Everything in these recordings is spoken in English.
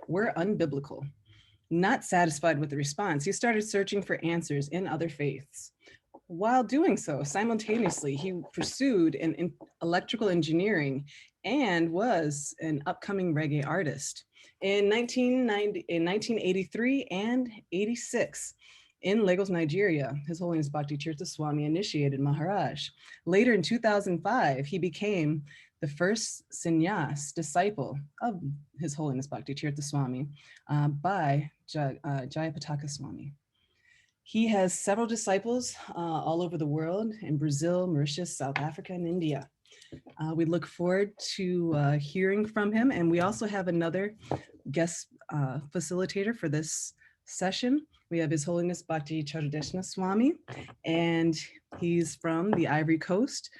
were unbiblical. Not satisfied with the response, he started searching for answers in other faiths. While doing so, simultaneously, he pursued electrical engineering and was an upcoming reggae artist. In 1983 and 86, in Lagos, Nigeria, His Holiness Bhakti Tirtha Swami initiated Maharaj. Later in 2005, he became the first sannyas disciple of His Holiness Bhakti Tirtha Swami by Jayapataka Swami. He has several disciples all over the world in Brazil, Mauritius, South Africa, and India. We look forward to hearing from him. And we also have another guest facilitator for this session. We have His Holiness Bhakti Tirtha Swami, and he's from the Ivory Coast,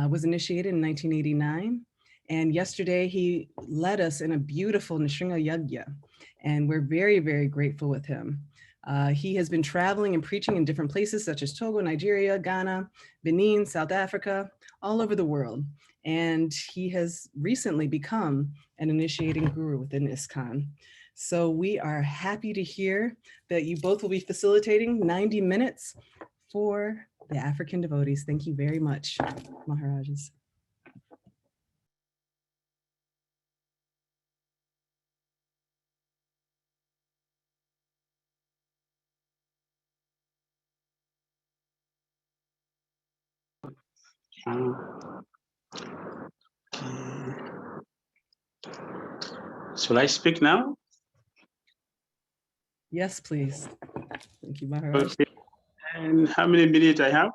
was initiated in 1989. And yesterday he led us in a beautiful Nishringa Yagya, and we're very, very grateful with him. He has been traveling and preaching in different places such as Togo, Nigeria, Ghana, Benin, South Africa, all over the world. And he has recently become an initiating guru within ISKCON. So we are happy to hear that you both will be facilitating 90 minutes for the African devotees. Thank you very much, Maharajas. Shall I speak now? Yes, please. Thank you, Maharaj. Okay. And how many minutes I have?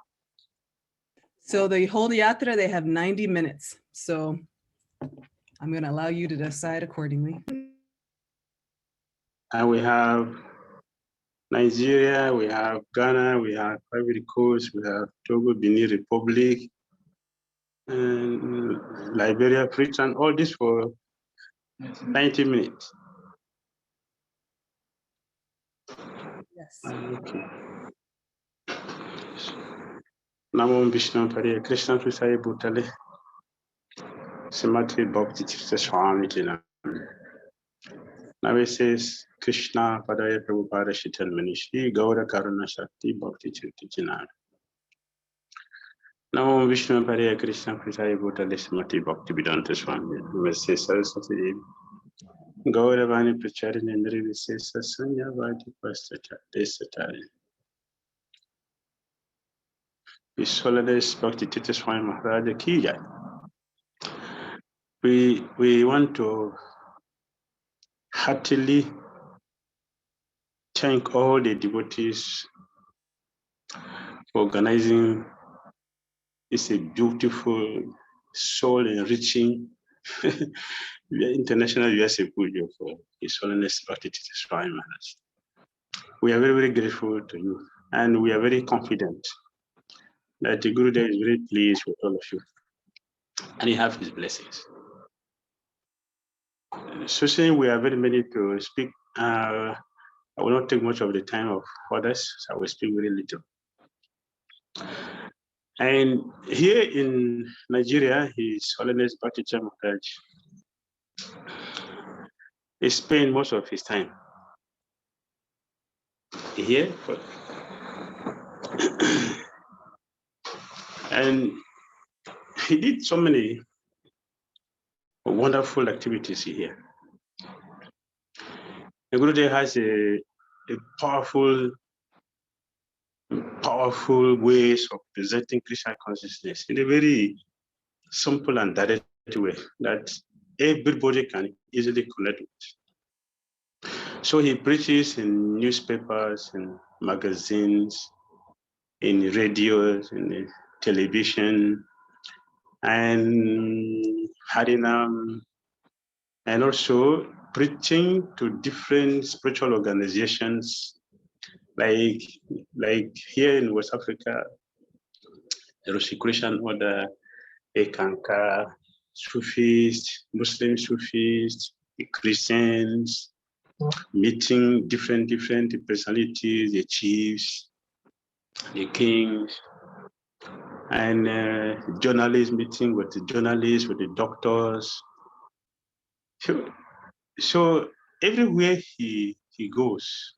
So the whole yatra, they have 90 minutes. So I'm going to allow you to decide accordingly. And we have Nigeria, we have Ghana, we have Ivory Coast, we have Togo, Benin Republic, and Liberia, Britain, all this for 90 minutes. Yes. Okay. Namo Vishnu Pariya Krishna Prasaya Bhutale Srimati Bhakti Tirtha Swami Jina. Now it says Krishna Padaya Prabhupada Shital Manishi Gaura Karuna Shakti Bhakti Tirtha Jina. Namo Vishnu Pariya Krishna Prasaya Bhutale Srimati Bhakti Vedanta Swami. We say Saraswati Devi. Gauravani Pracharin Indri Visesa Sanya Vadi Pastata Desatari. His Holiness Bhakti Tirtha Swami Maharaja Ki Jai. We want to heartily thank all the devotees for organizing this a beautiful, soul-enriching international Vyasa Puja for His Holiness Bhakti Tirtha Swami Maharaj. We are very, very grateful to you, and we are very confident that the Gurudev is very pleased with all of you, and he has his blessings. So saying we are very ready to speak, I will not take much of the time of others, so I will speak very little. And here in Nigeria, His Holiness Bhakti Tirtha Maharaj is spending most of his time here. And he did so many wonderful activities here. The Gurudev has a powerful ways of presenting Krishna consciousness in a very simple and direct way that everybody can easily connect with. So he preaches in newspapers, in magazines, in radios, in the television, and Harinam, and also preaching to different spiritual organizations, like here in West Africa, the Rosicrucian Order, Ekanka, Sufis, Muslim Sufis, Christians, meeting different personalities, the chiefs, the kings, and journalists, meeting with the journalists, with the doctors. So everywhere he goes,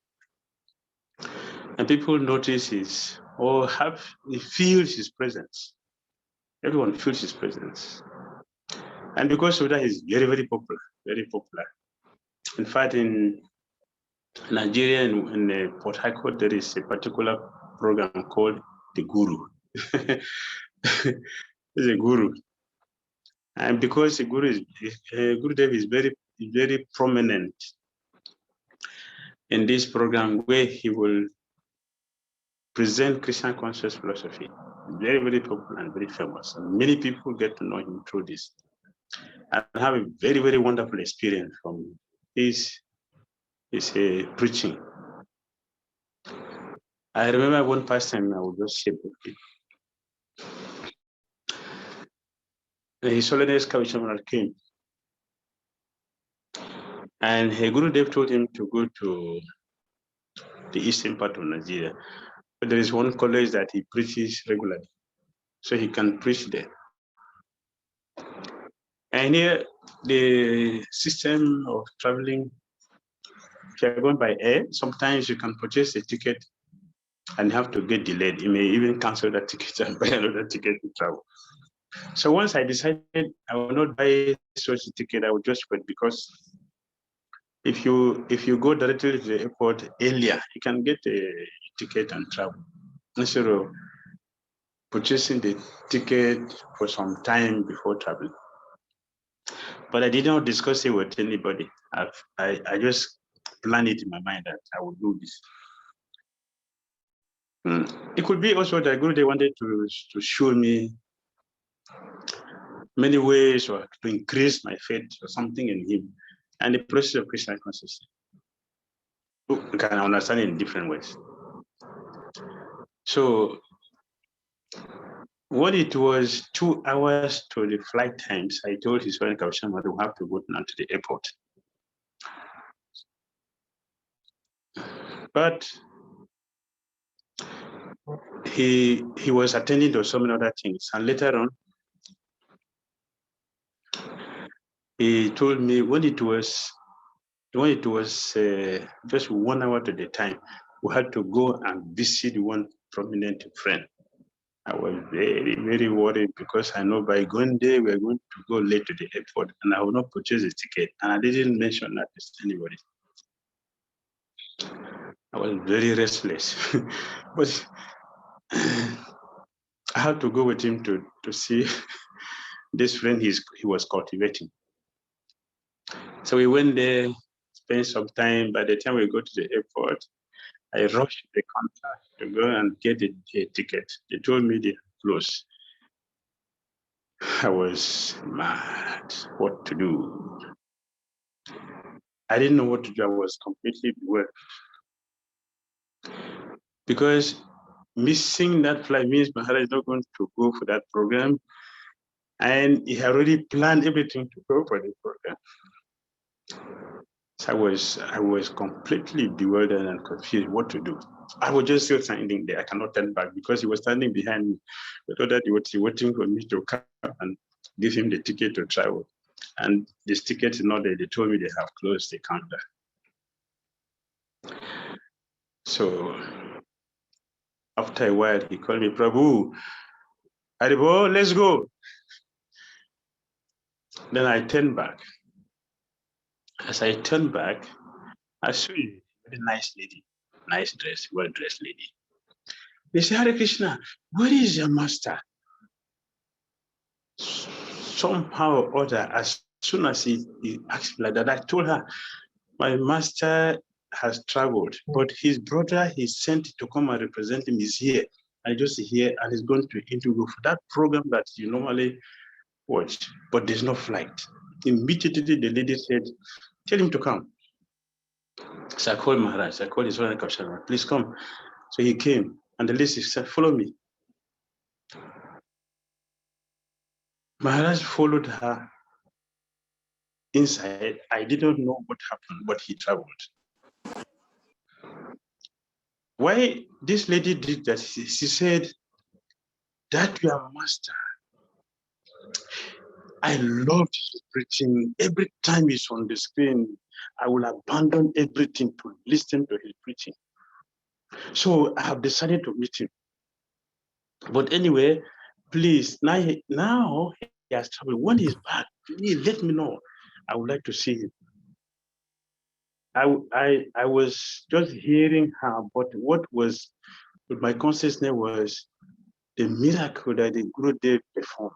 and people notice his or he feels his presence. Everyone feels his presence. And because of that, he's very, very popular, very popular. In fact, in Nigeria, in Port Harcourt, there is a particular program called the Guru. He's a guru. And because the Guru Gurudev is very prominent in this program where he will present Christian conscious philosophy. Very, very popular and very famous. And many people get to know him through this. And have a very, very wonderful experience from his preaching. I remember one past time I was just share with him. His Holiness Kavishamaral came. And Gurudev told him to go to the eastern part of Nigeria. But there is one college that he preaches regularly. So he can preach there. And here, the system of traveling, if you're going by air, sometimes you can purchase a ticket and have to get delayed. You may even cancel that ticket and buy another ticket to travel. So once I decided I will not buy such a ticket, I would just wait, because if you go directly to the airport earlier, you can get a ticket and travel instead of purchasing the ticket for some time before traveling. But I did not discuss it with anybody. I just planned it in my mind that I would do this. It could be also that Guru, they wanted to show me many ways or to increase my faith or something in him. And the process of Christian consciousness, you can understand it in different ways. So when it was 2 hours to the flight times, I told his friend Kavishama to have to go now to the airport. But he was attending to so many other things. And later on, he told me when it was just 1 hour to the time, we had to go and visit one prominent friend. I was very, very worried because I know by going there, we're going to go late to the airport and I will not purchase a ticket. And I didn't mention that to anybody. I was very restless. But I had to go with him to see this friend he was cultivating. So we went there, spent some time. By the time we go to the airport, I rushed the counter to go and get a ticket. They told me they closed. I was mad what to do. I didn't know what to do. I was completely bewildered. Because missing that flight means Maharaj is not going to go for that program. And he had already planned everything to go for the program. So I was completely bewildered and confused what to do. I was just still standing there. I cannot turn back because he was standing behind me. But other he was waiting for me to come and give him the ticket to travel. And this ticket is not there. They told me they have closed the counter. So after a while, he called me, Prabhu, Haribo, let's go. Then I turned back. As I turned back, I saw a very nice lady, nice dress, well-dressed lady. They said, Hare Krishna, where is your master? Somehow or other, as soon as he asked me like that, I told her, my master has traveled, but his brother he sent to come and represent him is here. I just here and he's going to interview for that program that you normally watch, but there's no flight. Immediately the lady said, tell him to come. So I called Maharaj, I called his son Kavishama, please come. So he came and the lady said, follow me. Maharaj followed her inside. I didn't know what happened, but he traveled. Why this lady did that, she said, that your master, I loved his preaching. Every time he's on the screen, I will abandon everything to listen to his preaching. So I have decided to meet him. But anyway, please, now he has traveled. When he's back, please let me know. I would like to see him. I was just hearing her, but what was with my consciousness was the miracle that the Guru Dev performed.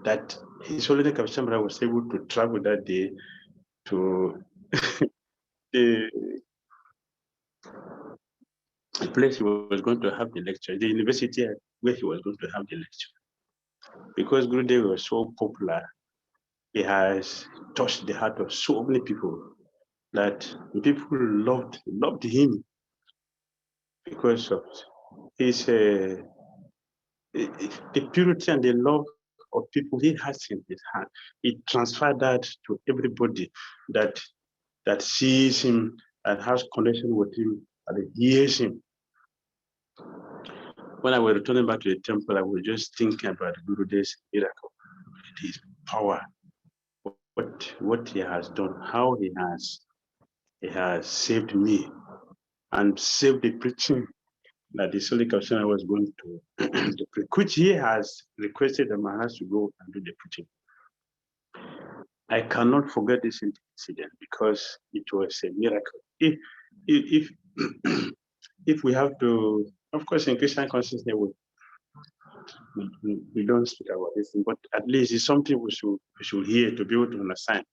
That His Holiness Kapshamra was able to travel that day to the place he was going to have the lecture, the university where he was going to have the lecture. Because Guru Dev was so popular, he has touched the heart of so many people that people loved him because of his the purity and the love of people he has in his heart. He transferred that to everybody that sees him and has connection with him and hears him. When I was returning back to the temple, I was just thinking about Gurudev's miracle, his power, what he has done, how he has saved me and saved the preaching that the Holy Kapsana was going to preach, which he has requested the Maharaj to go and do the preaching. I cannot forget this incident because it was a miracle. If if we have to, of course, in Christian consciousness, we don't speak about this, but at least it's something we should hear to be able to understand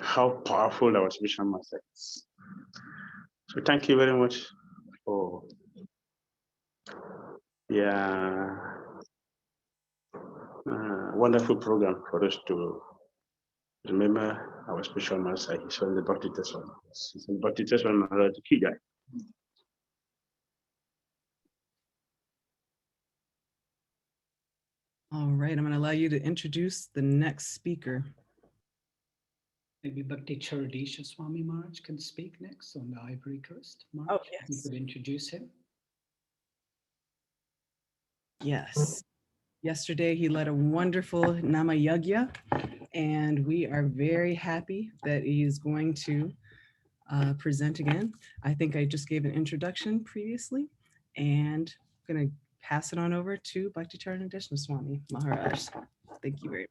how powerful our spiritual master is. So thank you very much for wonderful program for us to remember our spiritual master. He's on the Bhakti Tirtha Swami. He's on Bhakti Tirtha Swami Maharaj Ki Jai. All right, I'm going to allow you to introduce the next speaker. Maybe Bhakti Tirtha Swami Maharaj can speak next on the Ivory Coast. Maharaj, Oh, yes. you could introduce him. Yes. Yesterday, he led a wonderful Nama Yagya, and we are very happy that he is going to present again. I think I just gave an introduction previously, and I'm going to pass it on over to Bhakti Tirtha Swami Maharaj. Thank you very much.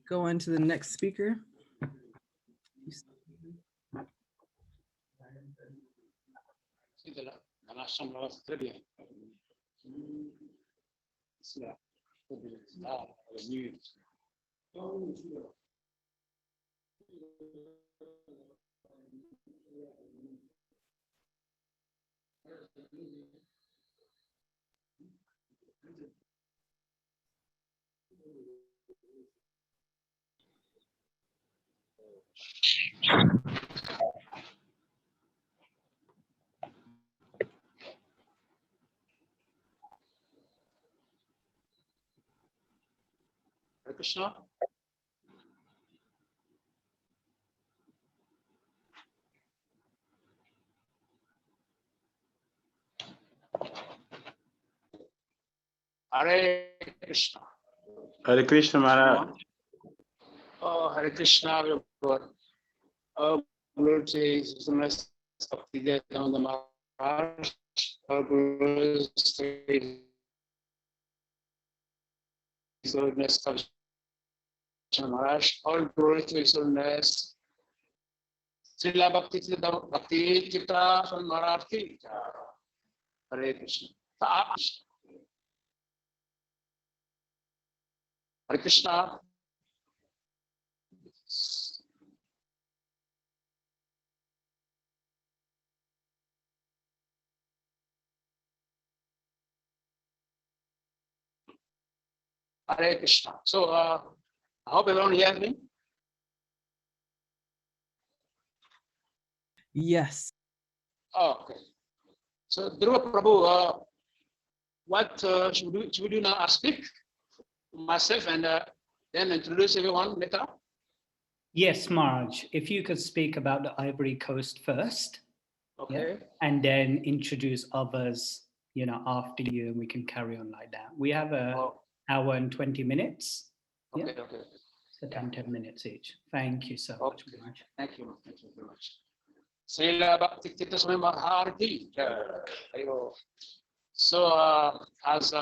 Go on to the next speaker. Hare Krishna. Hare Krishna. Hare Krishna Maharaj. Oh, Hare Krishna, everyone. Oh, Guru Jesus, the rest of the day on the Maharaj. Oh, Guru Holiness of Maharaj. All glory to His Holiness. Srila Bhakti Tirtha Swami Maharaj Ki Jai. Hare Krishna. Hare Krishna. Hare Krishna. So I hope everyone hears me. Yes. Oh, okay. So Dhruva Prabhu, what should we do now? I speak myself and then introduce everyone later. Yes, Marge, if you could speak about the Ivory Coast first. Okay. Yeah, and then introduce others, after you, and we can carry on like that. We have an hour and 20 minutes. Okay, Yeah? okay. So 10 minutes each. Thank you so much, Marge. Thank you very much. Srila Bhakti Tirtha Swami Maharti. So as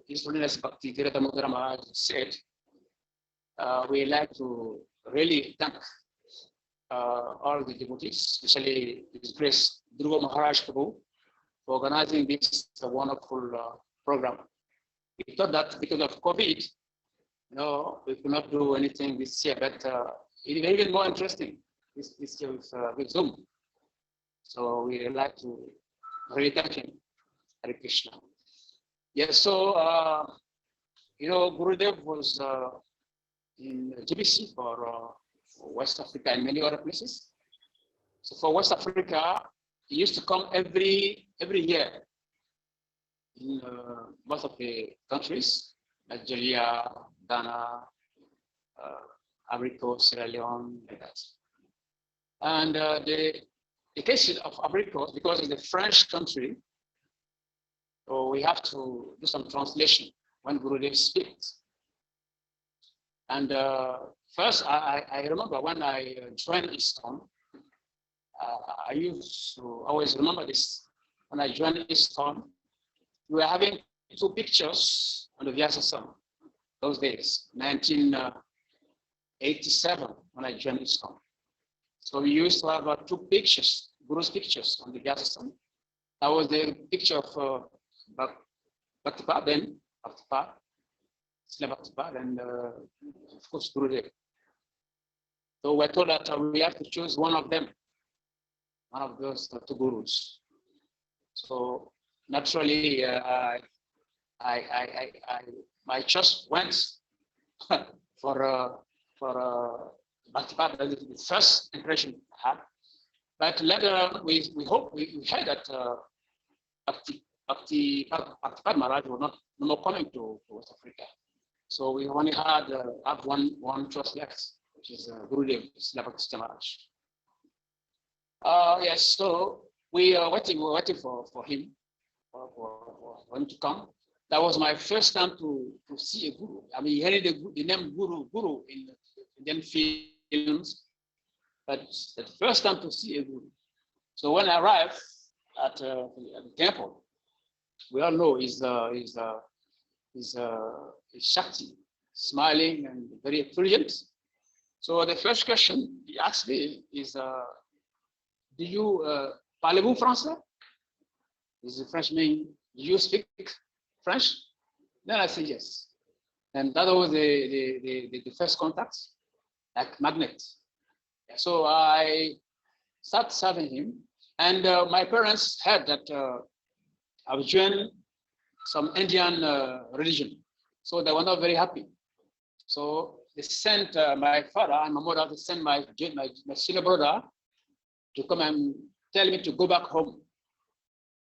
His Holiness Bhakti Tirtha Maharaj said, we like to really thank all the devotees, especially His Grace Dhruva Maharaj Prabhu, for organizing this wonderful program. We thought that because of COVID, we could not do anything this year, but it is even more interesting this year with Zoom. So we like to really thank him, Hare Krishna. Yes, so Gurudev was in GBC for West Africa and many other places. So for West Africa, he used to come every year in most of the countries, Nigeria, Ghana, Ivory Coast, Sierra Leone, like that. And the case of Ivory Coast, because it's a French country, so we have to do some translation when Gurudev speaks. And first, I remember when I joined ISKCON, I used to always remember this. When I joined ISKCON, we were having 2 pictures on the Vyasa song those days, 1987, when I joined ISKCON. So we used to have 2 pictures, Guru's pictures on the Vyasa song. That was the picture of Bhaktipa, then Bhaktipa, and of course Gurudev. So we're told that we have to choose one of them, one of those 2 gurus. So naturally, my choice went for Bhaktipa, the first impression I had. But later we heard that Bhaktipa Maharaj was no more coming to West Africa. So we only have one choice left, which is Gurudev Bhakti Maharaj. Yes, so we are waiting for him, for him to come. That was my first time to see a guru. I mean, hearing the name Guru in Indian films, but the first time to see a guru. So when I arrived at the temple, we all know is Shakti, smiling and very effulgent. So the first question he asked me is, do you parlez-vous français? Is the French mean, do you speak French? Then I said yes. And that was the first contact, like magnet. So I started serving him, and my parents heard that I was joining some Indian religion. So they were not very happy. So they sent my father and my mother to send my senior brother to come and tell me to go back home,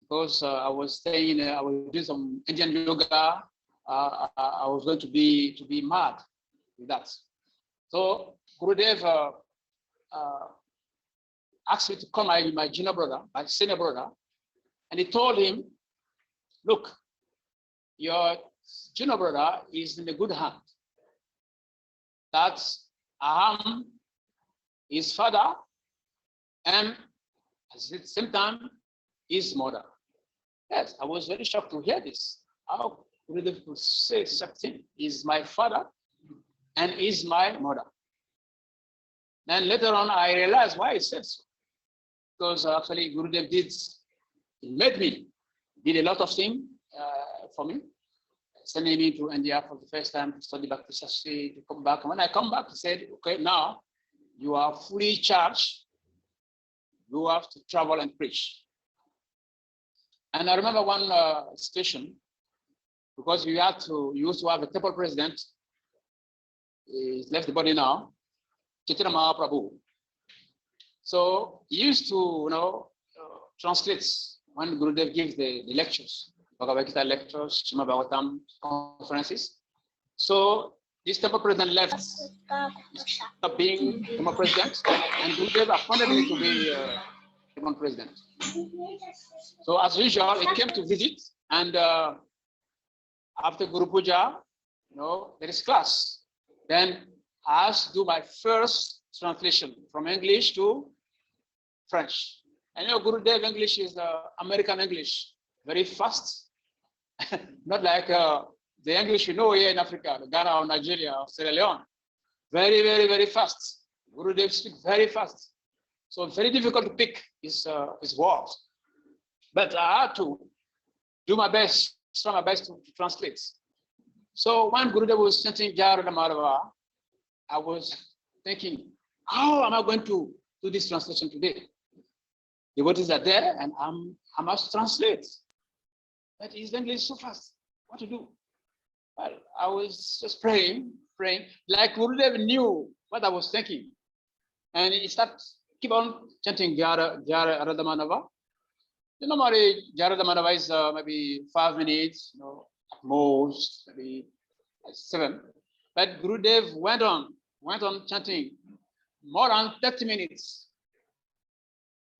because I was staying, I was doing some Indian yoga. I was going to be mad with that. So Gurudev asked me to call my junior brother, my senior brother, and he told him, look, your junior brother is in a good hand. That's Aham, his father, and at the same time, his mother. Yes, I was very shocked to hear this. How could they say such thing? Is my father and is my mother. Then later on, I realized why he said so. Because actually, Gurudev did a lot of things for me, sending me to India for the first time to study Bhakti Shastri, to come back. And when I come back, he said, okay, now you are fully charged. You have to travel and preach. And I remember one station, because we used to have a temple president. He's left the body now, Chaitanya Mahaprabhu. So he used to, translate when Gurudev gives the lectures, Bhagavad Gita lectures, Srimad Bhagavatam conferences. So this temple president left, stopped being temple president, and Gurudev appointed me to be temple president. So as usual, he came to visit, and after Guru Puja, there is class. Then I have to do my first translation from English to French. And Gurudev English is American English, very fast, not like the English you know here in Africa, Ghana or Nigeria or Sierra Leone. Very, very, very fast. Gurudev speaks very fast. So very difficult to pick his words. But I had to do my best, try my best to translate. So when Gurudev was chanting Jara Madhava, I was thinking, how am I going to do this translation today? The devotees are there and I must translate. But his English is so fast. What to do? Well, I was just praying. Like Gurudev knew what I was thinking. And he started keep on chanting Jara Radhamanava. Normally Jara Radhamanava is maybe 5 minutes, at most, maybe 7. But Gurudev went on chanting more than 30 minutes.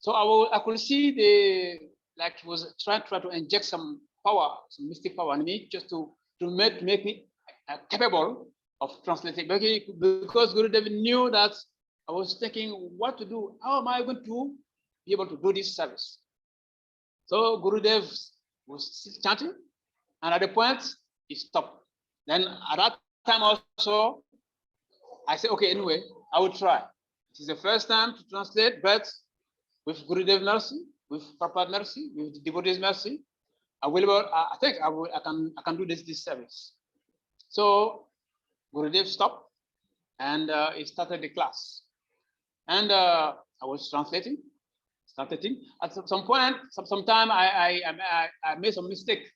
So I could see he was trying to inject some power, some mystic power in me, just to make me capable of translating. Because Gurudev knew that I was thinking what to do. How am I going to be able to do this service? So Gurudev was chanting, and at the point he stopped. Then at that time also, I said, okay, anyway, I will try. It is the first time to translate, but with Gurudev mercy, with Prabhupada mercy, with the devotees mercy, I think I can do this service. So Gurudev stopped, and he started the class. And I was translating. At some point, sometime I made some mistake,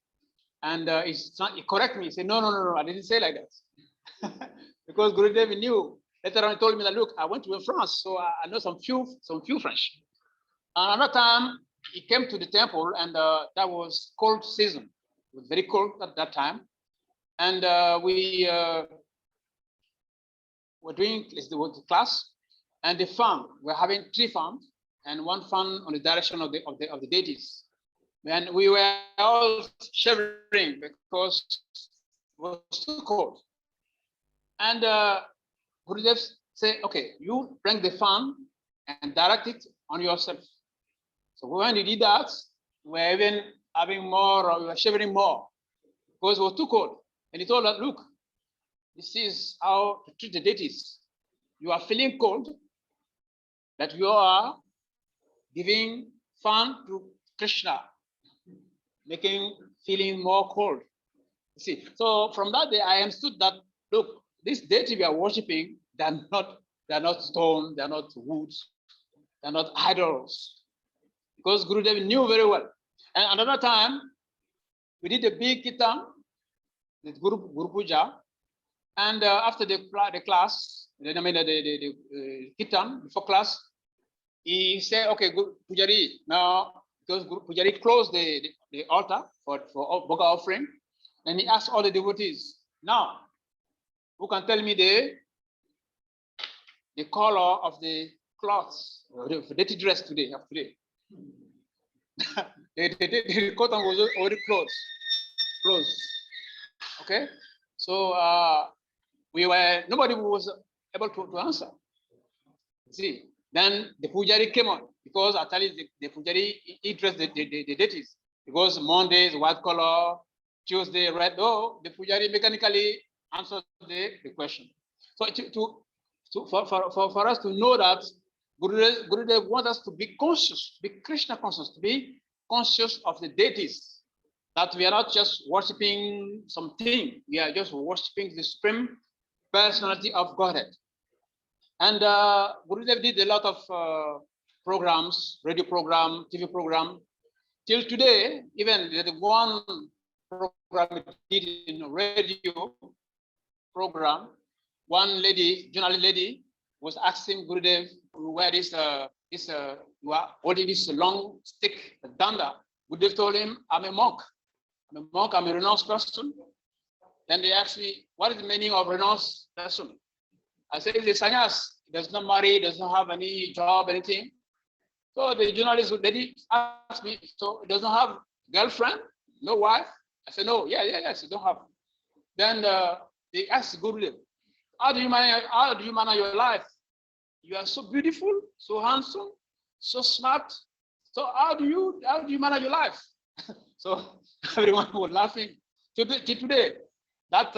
and he corrected me. He said, no, I didn't say like that. Because Gurudev knew. Later on, he told me that, look, I went to France, so I know some few French. Another time, he came to the temple, and that was cold season. It was very cold at that time. And we were doing the class, and the farm, we're having 3 farms, and 1 farm on the direction of the deities. And we were all shivering because it was too cold. And Gurudev said, okay, you bring the fan and direct it on yourself. So when he did that, we were even having more, or we were shivering more because it was too cold. And he told us, look, this is how to treat the deities. You are feeling cold, that you are giving fan to Krishna, feeling more cold. You see, so from that day, I understood that, look, this deity we are worshiping, they're not stone, they're not wood, they're not idols. Because Gurudev knew very well. And another time, we did a big kirtan, the Guru Puja, and after the class, the kirtan, before class, he said, okay, Pujari, now, because Pujari closed the altar for Bhoga offering, and he asked all the devotees, now, who can tell me the color of the cloths, the dirty dress today, of today? the cotton was already closed. Okay, so nobody was able to answer. See, then the Pujari came on, because I tell you, the Pujari, he dressed the deities, because Monday is white color, Tuesday red. Oh, the Pujari mechanically answered the question. So for us to know that Gurudev wants us to be conscious, be Krishna conscious, to be conscious of the deities, that we are not just worshiping something, we are just worshiping the Supreme Personality of Godhead. And Gurudev did a lot of programs, radio program, TV program. Till today, even the one program he did in a radio program, one lady, journalist lady, was asking Gurudev, where is you are holding this long stick, the danda. Gurudev told him, I'm a monk. I'm a renounced person. Then they asked me, what is the meaning of renounced person? I said, it's a sannyas. Does not marry, does not have any job, anything. So the journalist lady asked me, so it doesn't have girlfriend, no wife? I said, no, yes, you don't have. Then they asked Gurudev, how do you manage your life? You are so beautiful, so handsome, so smart. So how do you manage your life? So everyone was laughing. Today, that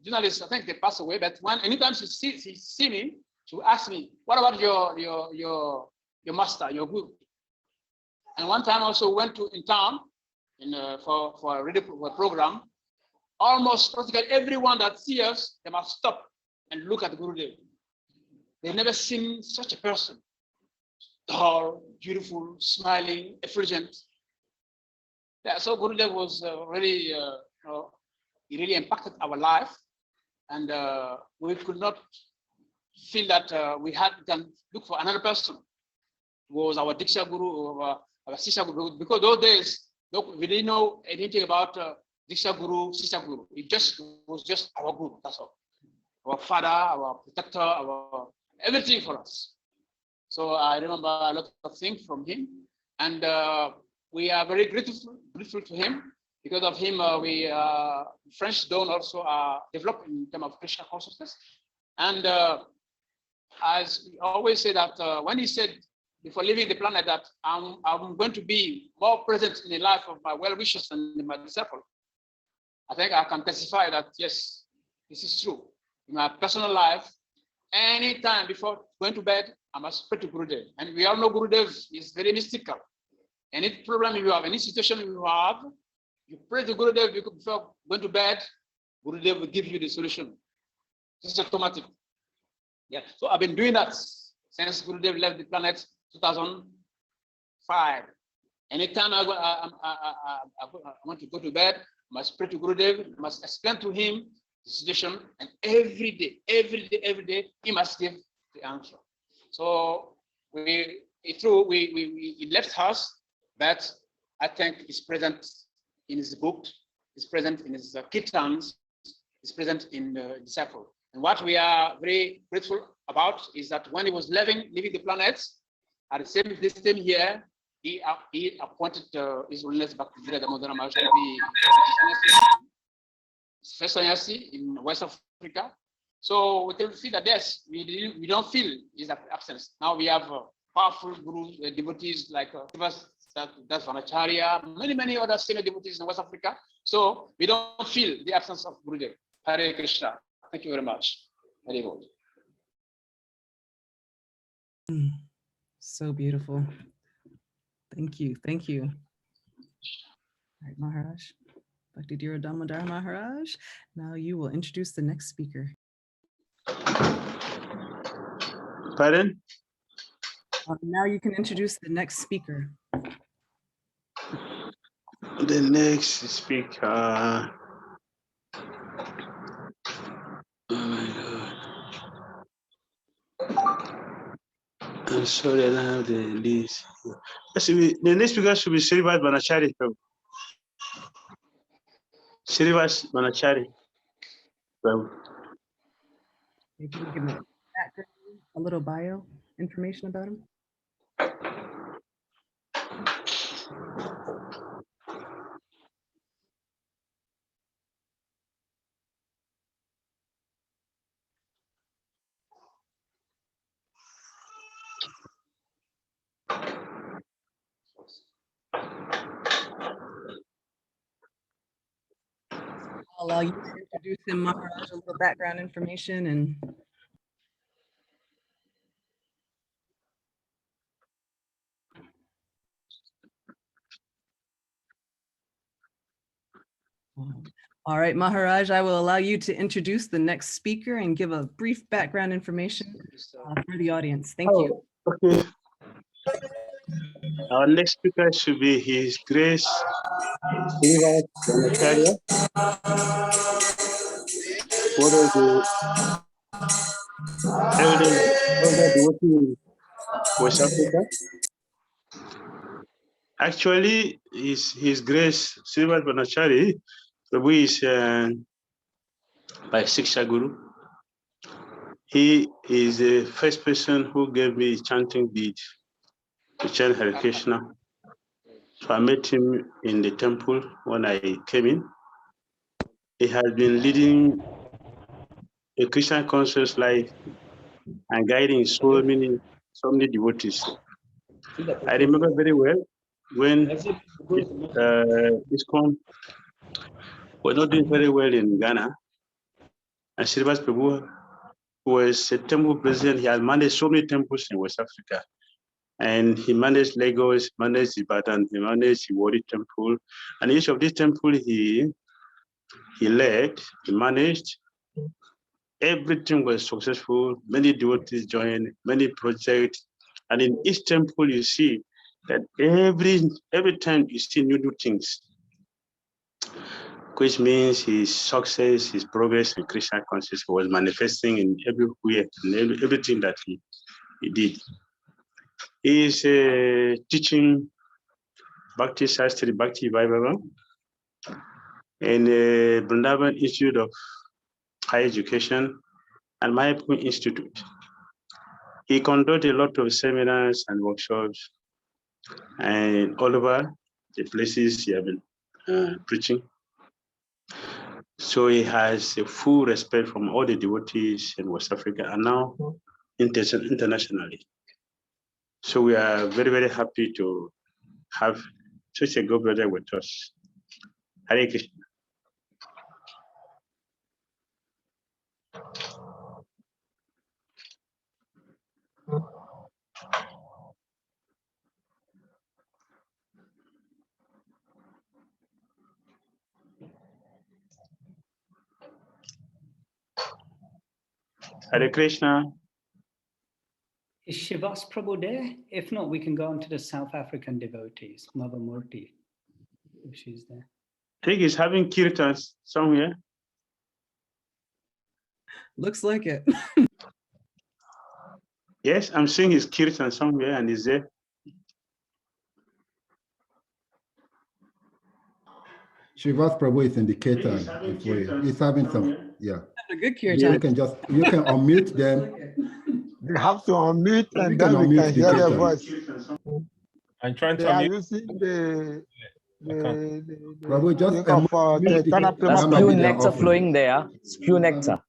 journalist, I think they passed away, but anytime she see me, she ask me, what about your master, your guru? And one time also went in town for a radio program. Almost practically everyone that sees us, they must stop and look at Gurudev. They've never seen such a person. Tall, beautiful, smiling, effulgent. Yeah, so Gurudev was really, he really impacted our life, and we could not feel that we can look for another person who was our Diksha Guru or our Sisha Guru, because those days we didn't know anything about Diksha Guru, Sisha Guru. It was just our Guru, that's all. Our father, our protector, our everything for us. So I remember a lot of things from him, and we are very grateful to him. Because of him, we French don't also develop in terms of Krishna consciousness. And as we always say that when he said before leaving the planet that I'm going to be more present in the life of my well-wishers and my disciple, I think I can testify that yes, this is true. In my personal life, anytime before going to bed, I must pray to Gurudev. And we all know Gurudev is very mystical. Any problem you have, any situation you have, you pray to Gurudev before going to bed, Gurudev will give you the solution. This is automatic. Yeah. So I've been doing that since Gurudev left the planet 2005. Anytime I want to go to bed, I must pray to Gurudev, must explain to him the situation, and every day, he must give the answer. So we left us, but I think it's present in his book, it's present in his kirtans, it's present in the disciple. And what we are very grateful about is that when he was leaving the planet, at the same year, he appointed His Holiness Bhakti Tirtha Swami to be first sannyasi in West Africa. So we can see that yes, we don't feel his absence. Now we have powerful gurus, devotees like that's Vanacharya, many other senior devotees in West Africa. So we don't feel the absence of Gurudev. Hare Krishna. Thank you very much. Very good. So beautiful. Thank you. All right, Maharaj. Bhakti Tirtha Damodar Maharaj. Now you will introduce the next speaker. Pardon? Now you can introduce the next speaker. The next speaker. Oh my God. I'm sorry, I don't have the list. The next speaker should be Srivas Vanachari. Srivas Vanachari. If you can give me a little bio information about him. I'll allow you to introduce him, Maharaj, a little background information and all right, Maharaj, I will allow you to introduce the next speaker and give a brief background information for the audience. Thank you. Okay. Our next speaker should be His Grace Srinivas Brahmacharya, what are the elder devotee in West Africa? Actually, His Grace Srinivas Brahmacharya, Prabhu is by Siksha Guru. He is the first person who gave me chanting bead to chant Hare Krishna. So I met him in the temple when I came in. He has been leading a Christian conscious life and guiding so many devotees. I remember very well when ISKCON was not doing very well in Ghana, and Srinivas Prabhu was a temple president. He had managed so many temples in West Africa. And he managed Lagos, managed Ibadan, he managed Ivory Temple. And each of these temples he led, he managed. Everything was successful. Many devotees joined, many projects. And in each temple, you see that every time you see new things, which means his success, his progress in Krishna consciousness was manifesting in everywhere, in everything that he did. He is teaching Bhakti Shastri, Bhakti Vaibhava in the Vrindavan Institute of Higher Education and Mayapur Institute. He conducted a lot of seminars and workshops and all over the places he has been preaching. So he has a full respect from all the devotees in West Africa and now internationally. So we are very, very happy to have such a good brother with us. Hare Krishna. Hare Krishna. Is Shivas Prabhu there? If not, we can go on to the South African devotees, Mother Murti, if she's there. I think he's having kirtans somewhere. Looks like it. Yes, I'm seeing his kirtan somewhere and he's there. Shivas Prabhu is in the kirtan. He's having some, yeah. A good kirtan. You can unmute them. They have to unmute and then we can hear their voice. I'm trying to They are unmute. using the Prabhu, just That's pure nectar flowing there. It's pure nectar.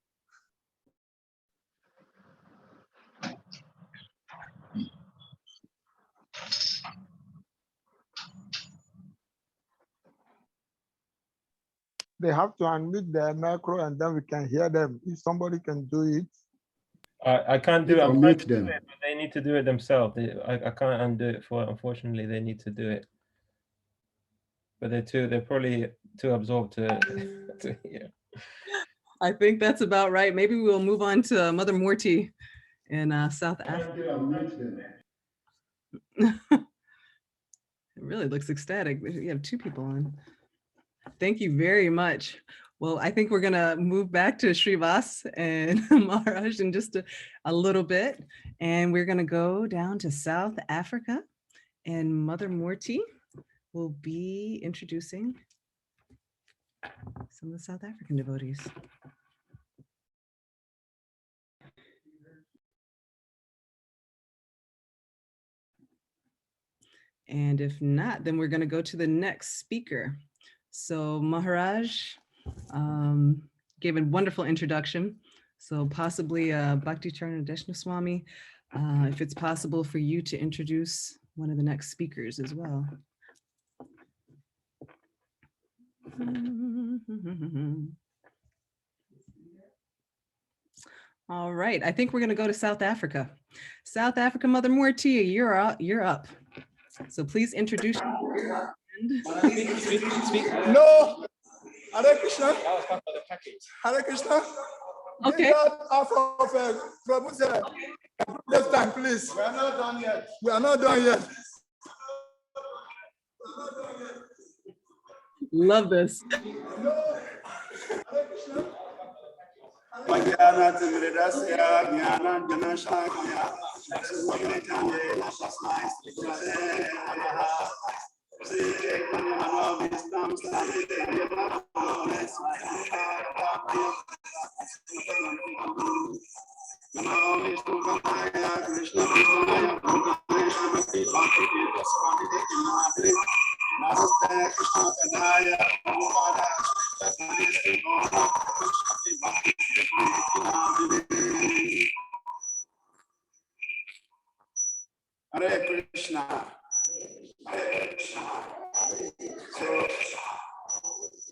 They have to unmute their micro and then we can hear them. If somebody can do it. I can't do it. I'm unmute them. but they need to do it themselves. I can't undo it for. Unfortunately, they need to do it. But they're probably too absorbed to hear. I think that's about right. Maybe we'll move on to Mother Murti in South Africa. It really looks ecstatic. We have two people on. Thank you very much. Well, I think we're gonna move back to Srivas and Maharaj in just a little bit. And we're gonna go down to South Africa and Mother Murti will be introducing some of the South African devotees. And if not, then we're going to go to the next speaker. So Maharaj gave a wonderful introduction. So possibly Bhakti Tirtha Swami, if it's possible for you to introduce one of the next speakers as well. All right, I think we're going to go to South Africa. South Africa, Mother Murti, you're up. So please introduce yourself. Speak. No, Hare Krishna. That was part of the package. Hare Krishna. Okay. This time, please. We are not done yet. We are not done yet. Love this. Hare Krishna. So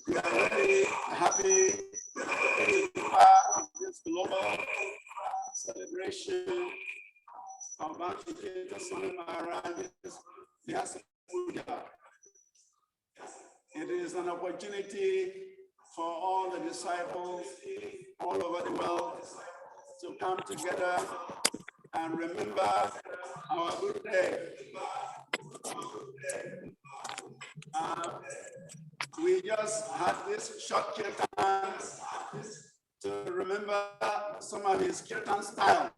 we are very happy to be part of this global celebration of Bhakti Tirtha Swami Maharaj's Vyasa Puja. It is an opportunity for all the disciples all over the world to come together and remember our good day. We just had this short kirtan to remember some of his kirtan styles.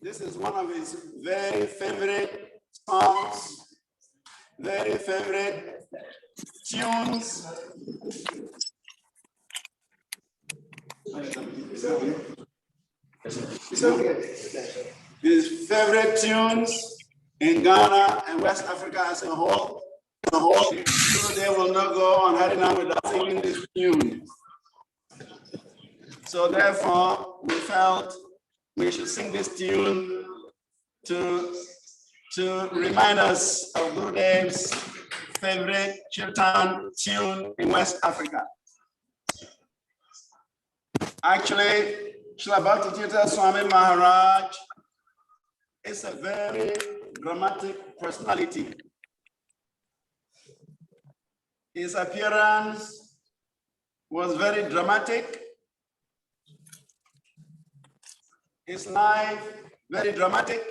This is one of his very favorite songs, very favorite tunes. His favorite tunes in Ghana and West Africa as a whole. So they will not go on Harinam without singing this tune. So therefore, we felt we should sing this tune to remind us of Gurudev's favorite kirtan tune in West Africa. Actually, Srila Bhakti Tirtha Swami Maharaj is a very dramatic personality. His appearance was very dramatic. His life, very dramatic.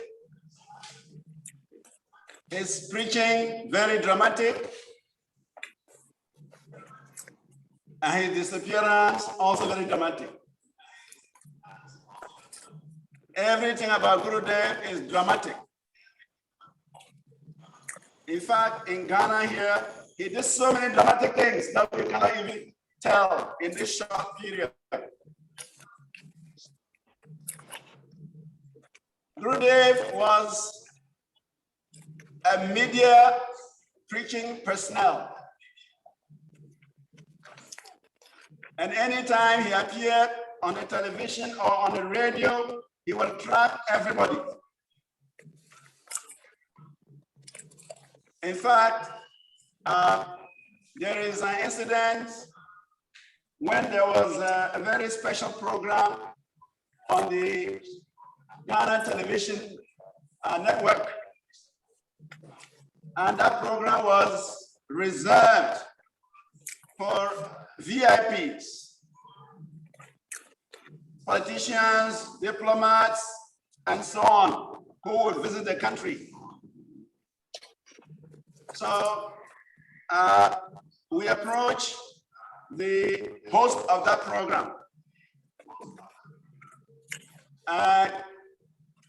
His preaching, very dramatic. And his disappearance, also very dramatic. Everything about Gurudev is dramatic. In fact, in Ghana here, he did so many dramatic things that we cannot even tell in this short period. Gurudev was a media preaching personnel. And anytime he appeared on the television or on the radio, he would attract everybody. In fact, there is an incident when there was a very special program on the Ghana television network. And that program was reserved for VIPs, politicians, diplomats, and so on, who would visit the country. So we approached the host of that program. And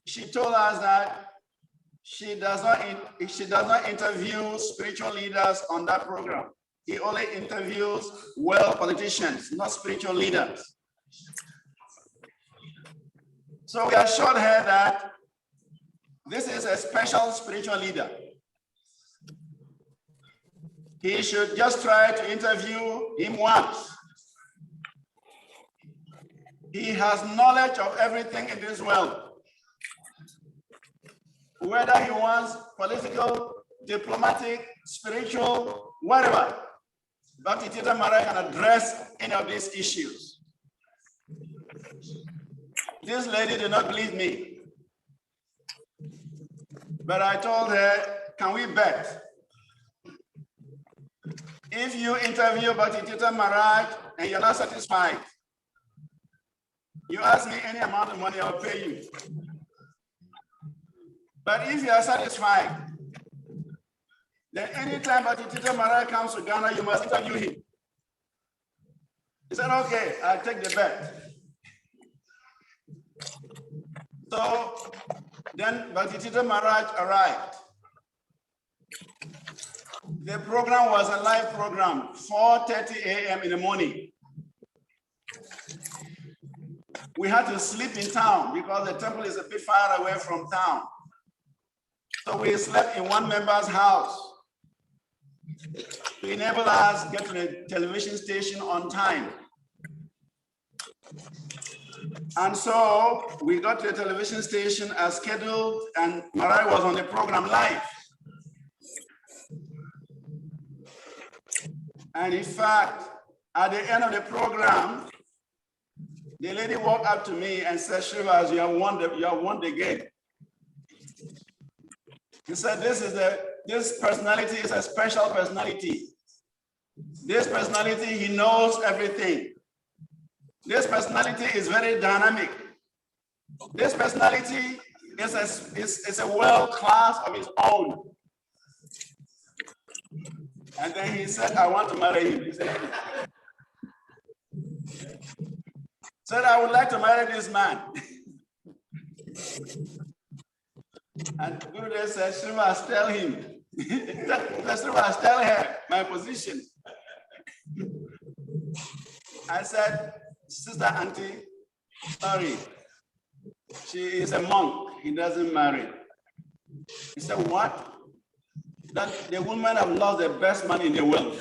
she told us that she does not interview spiritual leaders on that program. He only interviews well politicians, not spiritual leaders. So we assured her that this is a special spiritual leader. He should just try to interview him once. He has knowledge of everything in this world. Whether he wants political, diplomatic, spiritual, whatever, Bhakti Tirtha Maharaj can address any of these issues. This lady did not believe me. But I told her, can we bet? If you interview Bhakti Tirtha Maharaj and you're not satisfied, you ask me any amount of money, I'll pay you. But if you are satisfied, Then anytime Bhakti Tirtha Maharaj comes to Ghana, you must interview him. He said, okay, I'll take the bet. So then Bhakti Tirtha Maharaj arrived. The program was a live program, 4:30 a.m. in the morning. We had to sleep in town because the temple is a bit far away from town. So we slept in one member's house to enable us to get to the television station on time. And so we got to the television station as scheduled, and Maharaj was on the program live. And in fact, at the end of the program, the lady walked up to me and said, Shrivas, you have won the game. He said, this personality is a special personality. This personality, he knows everything. This personality is very dynamic. This personality is a world class of its own. And then he said, I want to marry him. He said, I would like to marry this man. And Gurudev said, Shrivas, tell him. Shrivas, tell her my position. I said, Sister Auntie, sorry, she is a monk. He doesn't marry. He said, what? That the women have lost the best man in the world.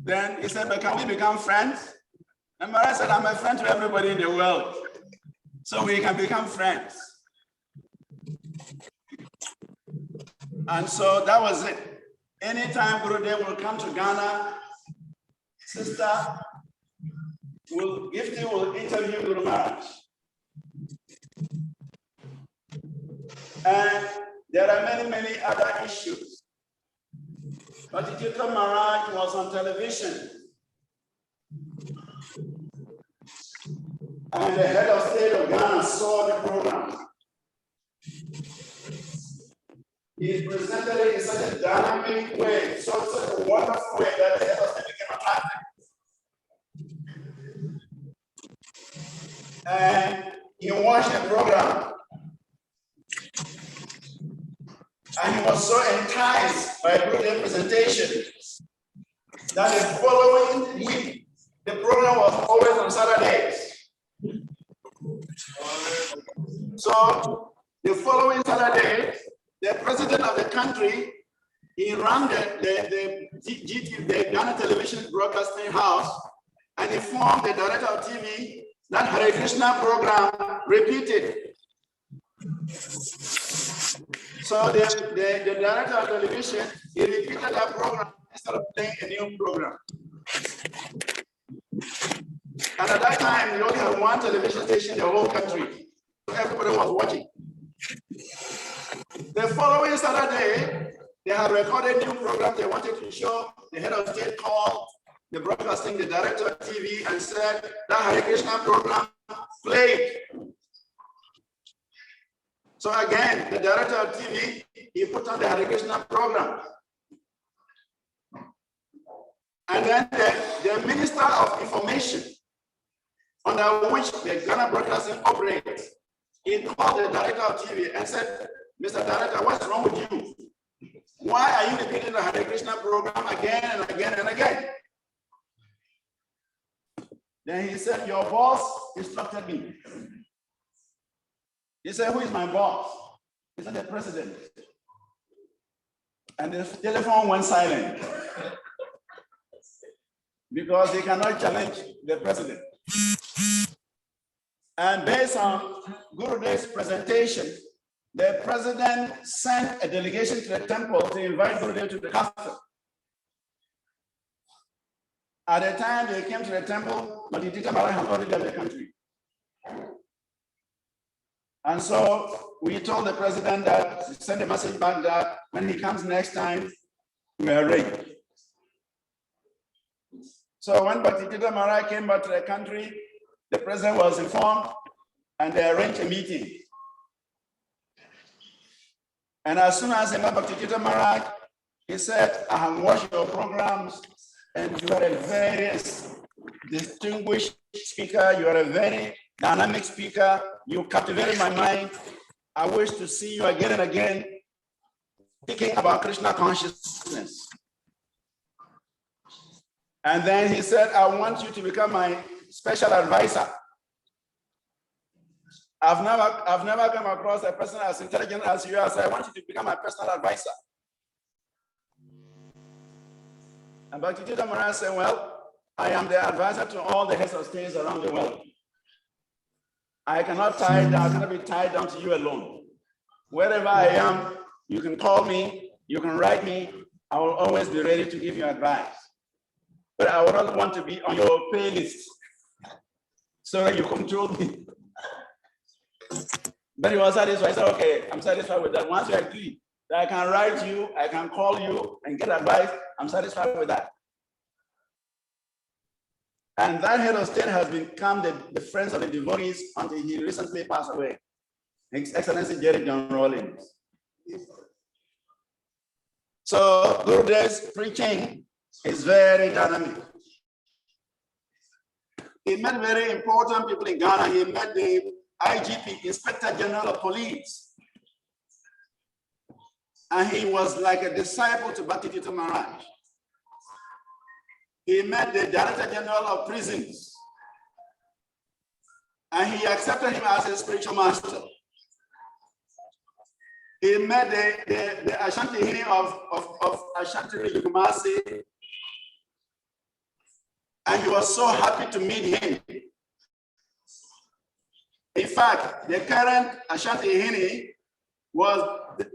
Then he said, but can we become friends? And Maharaj said, I'm a friend to everybody in the world. So we can become friends. And so that was it. Anytime Gurudev will come to Ghana, Sister Gifty will interview Guru Maharaj. And there are many, many other issues. Bhakti Tirtha Maharaj was on television. And the head of state of Ghana saw the program. He presented it in such a dynamic way, such a wonderful way that the head of state became attracted. And he watched the program. And he was so enticed by the presentation that the following week, the program was always on Saturdays. So the following Saturday, the president of the country, he ran the Ghana Television Broadcasting House and informed the director of TV that Hare Krishna program repeated. So the director of television, he repeated that program instead of playing a new program. And at that time, we only had one television station in the whole country. So everybody was watching. The following Saturday, they had recorded new program they wanted to show. The head of state called the broadcasting, the director of TV, and said that Hare Krishna program played. So again, the director of TV, he put on the Hare Krishna program. And then the Minister of Information, under which the Ghana Broadcasting operates, he called the director of TV and said, Mr. Director, what's wrong with you? Why are you repeating the Hare Krishna program again and again and again? Then he said, your boss instructed me. He said, who is my boss? He said, the president. And the telephone went silent because he cannot challenge the president. And based on Gurudev's presentation, the president sent a delegation to the temple to invite Gurudev to the castle. At the time they came to the temple, Bhakti Tirtha Maharaj had already left the country. And so we told the president that, send a message back that when he comes next time, we are ready. So when Bhakti Tirtha Maharaj came back to the country, the president was informed and they arranged a meeting. And as soon as I met Bhakti Tirtha Maharaj, he said, I have watched your programs and you are a very distinguished speaker. You are a very dynamic speaker. You captivated my mind. I wish to see you again and again speaking about Krishna consciousness. And then he said, I want you to become my special advisor. I've never come across a person as intelligent as you are, so I want you to become my personal advisor. And Bhakti Tirtha Maharaj said, well, I am the advisor to all the heads of states around the world. I cannot be tied down to you alone. Wherever I am, you can call me, you can write me, I will always be ready to give you advice. But I would not want to be on your pay list so that you control me. But he was satisfied. I said, okay, I'm satisfied with that. Once you agree that I can write you, I can call you and get advice, I'm satisfied with that. And that head of state has become the friends of the devotees until he recently passed away. His Excellency Jerry John Rawlings. So Gurudev's preaching is very dynamic. He met very important people in Ghana. He met the IGP, Inspector General of Police. And he was like a disciple to Bhakti Tirtha Maharaj. He met the Director General of Prisons. And he accepted him as a spiritual master. He met the Ashanti Hini of Ashanti Kumasi. And he was so happy to meet him. In fact, the current Ashanti Hini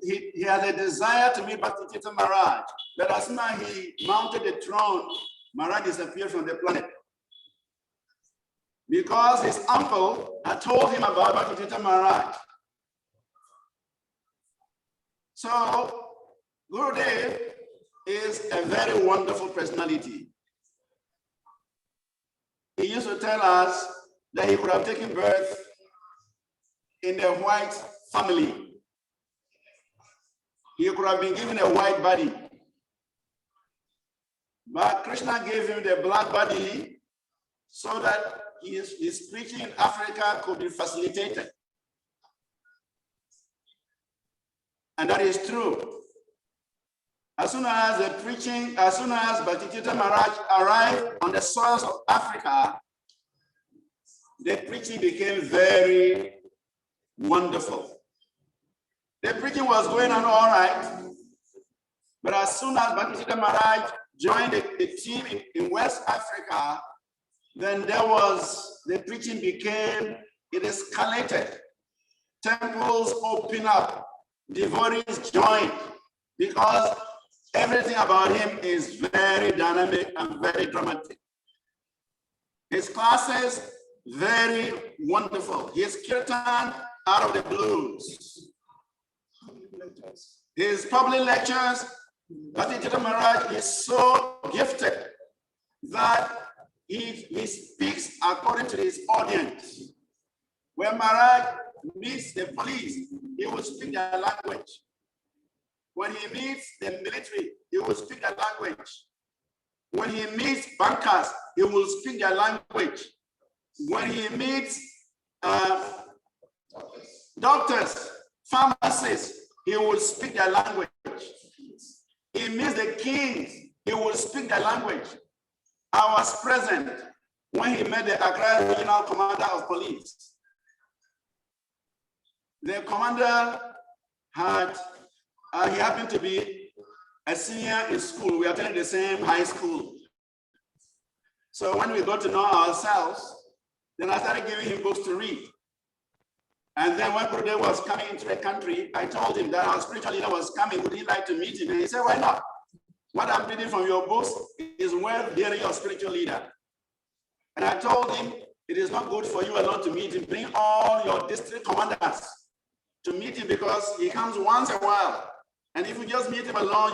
he had a desire to meet Bhakti Tirtha Maharaj, but as soon as he mounted the throne, Maharaj disappeared from the planet. Because his uncle had told him about Bhakti Tirtha Maharaj. So, Gurudev is a very wonderful personality. He used to tell us that he could have taken birth in a white family. He could have been given a white body. But Krishna gave him the black body so that his preaching in Africa could be facilitated. And that is true. As soon as Bhakti Tirtha Maharaj arrived on the soils of Africa, the preaching became very wonderful. The preaching was going on all right, but as soon as Bhakti Tirtha Maharaj joined the team in West Africa, then the preaching it escalated. Temples opened up, devotees joined, because everything about him is very dynamic and very dramatic. His classes, very wonderful. His kirtan, out of the blues. His public lectures, Bhakti Tirtha Maharaj is so gifted that he speaks according to his audience. When Maharaj meets the police, he will speak their language. When he meets the military, he will speak their language. When he meets bankers, he will speak their language. When he meets doctors, pharmacists, he will speak their language. He meets the kings, he will speak their language. I was present when he met the Accra Regional Commander of Police. The commander he happened to be a senior in school. We attended the same high school. So when we got to know ourselves, then I started giving him books to read. And then when Gurudev was coming into the country, I told him that our spiritual leader was coming. Would he like to meet him? And he said, why not? What I'm reading from your books is worth hearing your spiritual leader. And I told him, it is not good for you alone to meet him. Bring all your district commanders to meet him, because he comes once a while. And if you just meet him alone,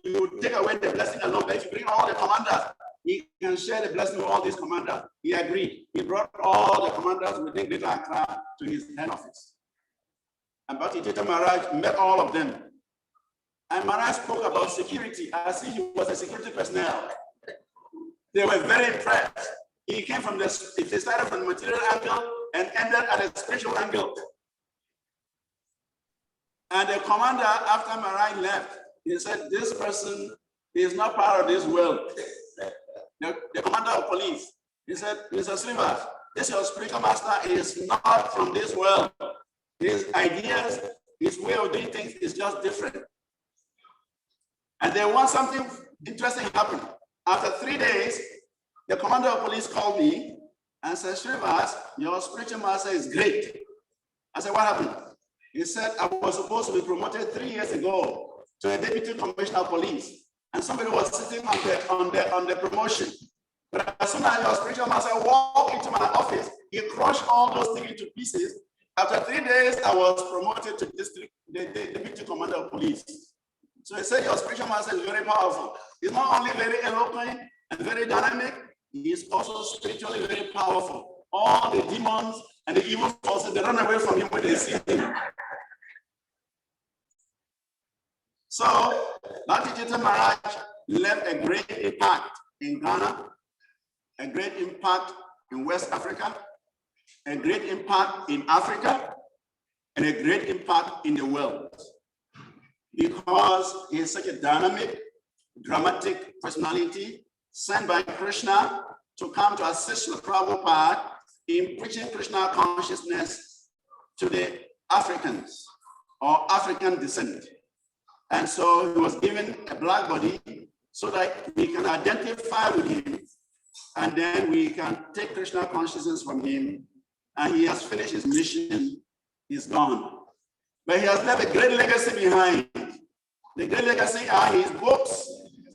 you take away the blessing alone. But if you bring all the commanders, he can share the blessing with all these commanders. He agreed. He brought all the commanders within Greater Accra to his head office. And Bhakti Tirtha Maharaj met all of them. And Maharaj spoke about security as if he was a security personnel. They were very impressed. He came from this, they started from the material angle and ended at a spiritual angle. And the commander, after Maharaj left, he said, this person is not part of this world. The commander of police, he said, Mr. Srivas, this your spiritual master is not from this world. His ideas, his way of doing things is just different. And they want something interesting to happen. After 3 days, the commander of police called me and said, Srivas, your spiritual master is great. I said, what happened? He said, I was supposed to be promoted 3 years ago to a deputy commissioner of police. And somebody was sitting on the promotion. But as soon as your spiritual master walked into my office, he crushed all those things into pieces. After 3 days, I was promoted to the deputy commander of police. So he said, your spiritual master is very powerful. He's not only very eloquent and very dynamic, he is also spiritually very powerful. All the demons and the evil forces, they run away from him when they see him. So, Bhakti Tirtha Maharaj left a great impact in Ghana, a great impact in West Africa, a great impact in Africa, and a great impact in the world. Because he is such a dynamic, dramatic personality sent by Krishna to come to assist the Prabhupada in preaching Krishna consciousness to the Africans or African descent. And so he was given a black body so that we can identify with him and then we can take Krishna consciousness from him. And he has finished his mission, he's gone. But he has left a great legacy behind. The great legacy are his books,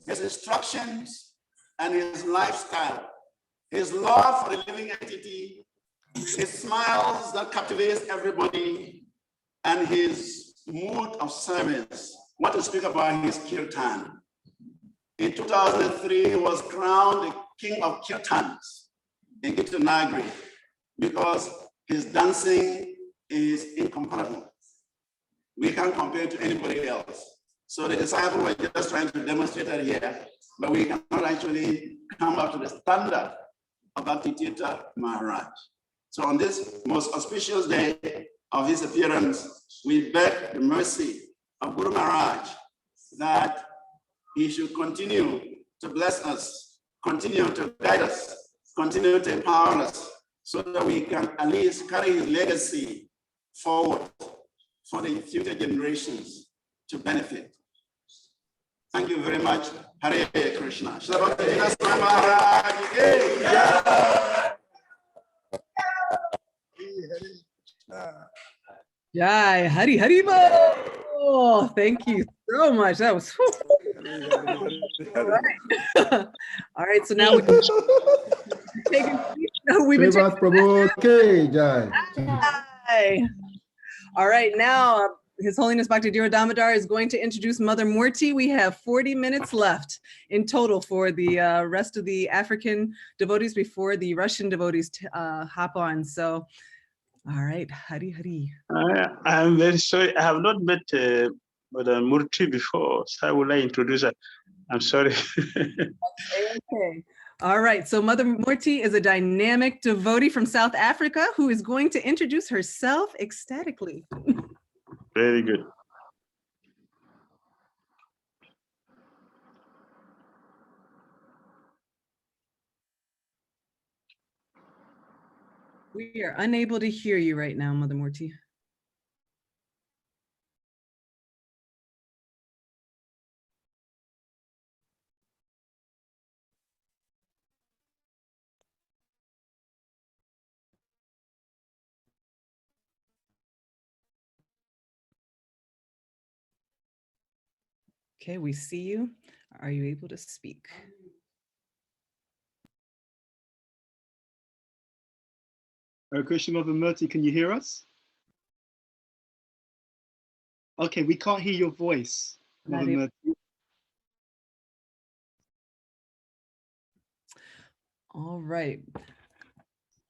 his instructions, and his lifestyle. His love for the living entity, his smiles that captivates everybody, and his mood of service. What to speak about his kirtan. In 2003, he was crowned the king of kirtans in Gita Nagari because his dancing is incomparable. We can't compare it to anybody else. So the disciples were just trying to demonstrate that here, but we cannot actually come up to the standard of Bhakti Tirtha Maharaj. So on this most auspicious day of his appearance, we beg the mercy of Guru Maharaj that he should continue to bless us, continue to guide us, continue to empower us, so that we can at least carry his legacy forward for the future generations to benefit. Thank you very much. Hare Krishna. Jai Hari Hari Bo. Oh, thank you so much. That was all right. All right, so now we've been taking all right, now His Holiness Bhakti Tirtha Damodar is going to introduce Mother Murti. We have 40 minutes left in total for the rest of the African devotees before the Russian devotees hop on. So, all right, Hari Hari. I'm very sorry. I have not met Mother Murti before, so I would like to introduce her. I'm sorry. Okay. All right, so Mother Murti is a dynamic devotee from South Africa who is going to introduce herself ecstatically. Very good. We are unable to hear you right now, Mother Murti. Okay, we see you. Are you able to speak? Hare Krishna, Mother Murti, can you hear us? Okay, we can't hear your voice, Mother Murti. All right.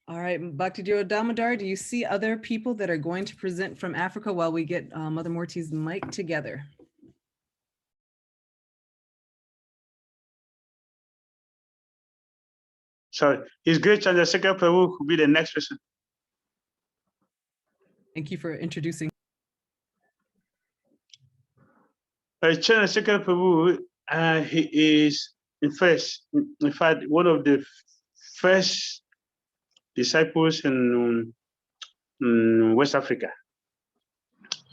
All right, Bhakti Tirtha Damodar, do you see other people that are going to present from Africa while we get Mother Murti's mic together? Sorry, His Great Chandrasekhar Prabhu could be the next person. Thank you for introducing. Chandrasekhar Prabhu, he is in fact, one of the first disciples in West Africa.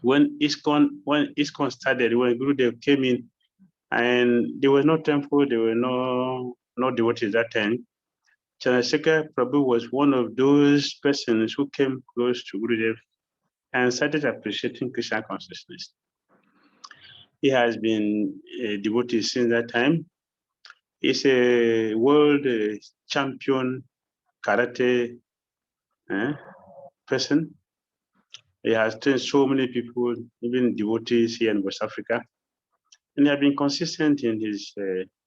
When ISKCON started, when Gurudev came in, and there was no temple, there were no devotees that time. Chandrasekhar Prabhu was one of those persons who came close to Gurudev and started appreciating Krishna consciousness. He has been a devotee since that time. He's a world champion karate person. He has trained so many people, even devotees here in West Africa. And he has been consistent in his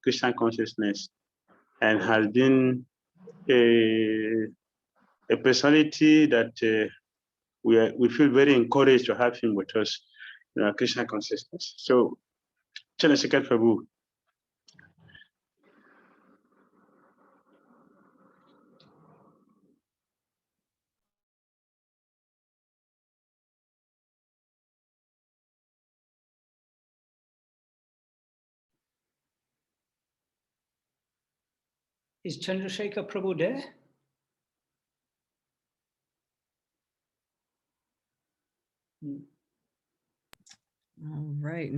Krishna consciousness and has been a personality that we feel very encouraged to have him with us in our Krishna consciousness. So, Chandrasekhar Prabhu. Is Chandrasekhar Prabhu there? All right,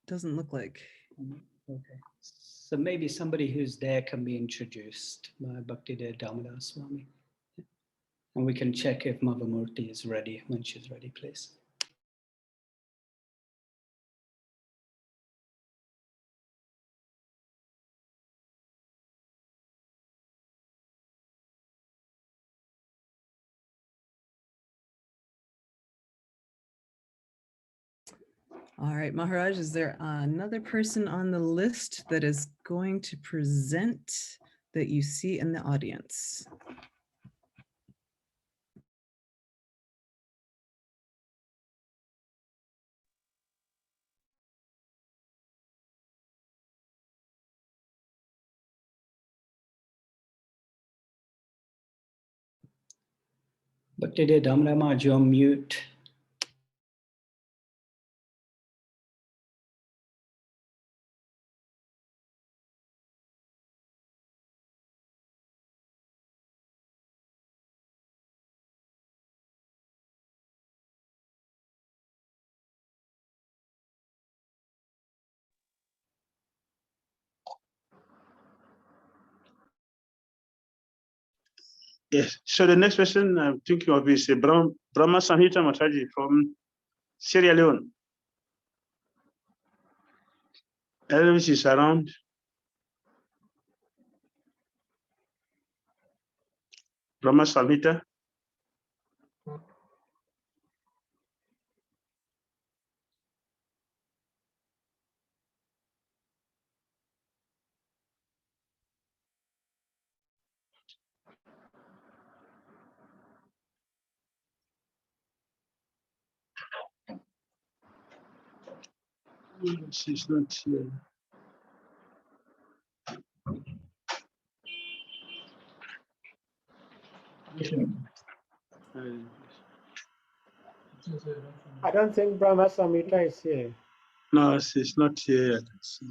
doesn't look like. Okay, so maybe somebody who's there can be introduced by Bhakti Tirtha Swami. And we can check if Mother Murti is ready. When she's ready, please. All right, Maharaj, is there another person on the list that is going to present that you see in the audience? Bhakti Tirtha Maharaj, you're on mute. Yes, so the next person I'm thinking of is Brahma Samhita Mataji from Sierra Leone. Elvis is around. Brahma Samhita. She's not here. I don't think Brahma Samhita is here. No, she's not here. I can see.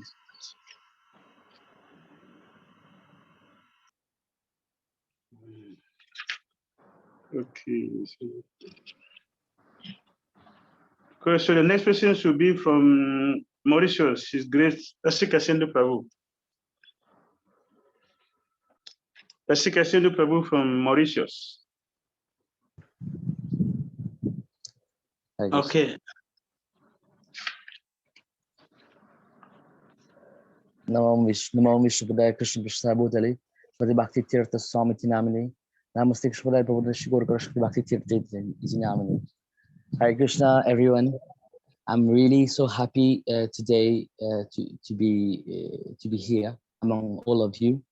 Okay. So the next person should be from Mauritius. His Grace Asika Sindhu Prabhu. Asika Sindhu Prabhu from Mauritius. Okay. Namo Vishnupadaya Krishna Krishna Bhutali, Shri Bhakti Tirtha Swami Tinamini, Namaste Krishna Prabhupada Shigor Krishna Bhakti Tirtha Tinamini. Hare Krishna, everyone. I'm really so happy today to be here among all of you.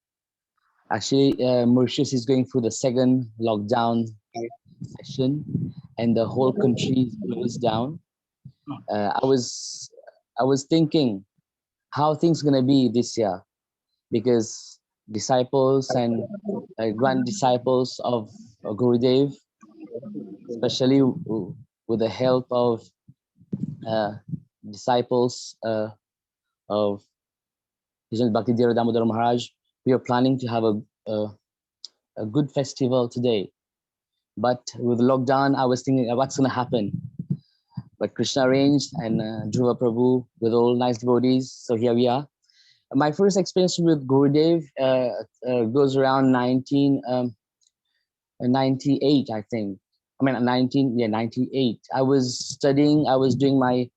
Actually, Mauritius is going through the second lockdown session, and the whole country is closed down. I was thinking how things gonna be this year, because disciples and grand disciples of Gurudev, especially with the help of disciples of His Bhakti Tirtha Maharaj. We are planning to have a good festival today. But with lockdown, I was thinking, what's going to happen? But Krishna arranged, and Dhruva Prabhu with all nice devotees. So here we are. My first experience with Gurudev goes around 1998, I think. I mean, 98. I was studying, I was doing my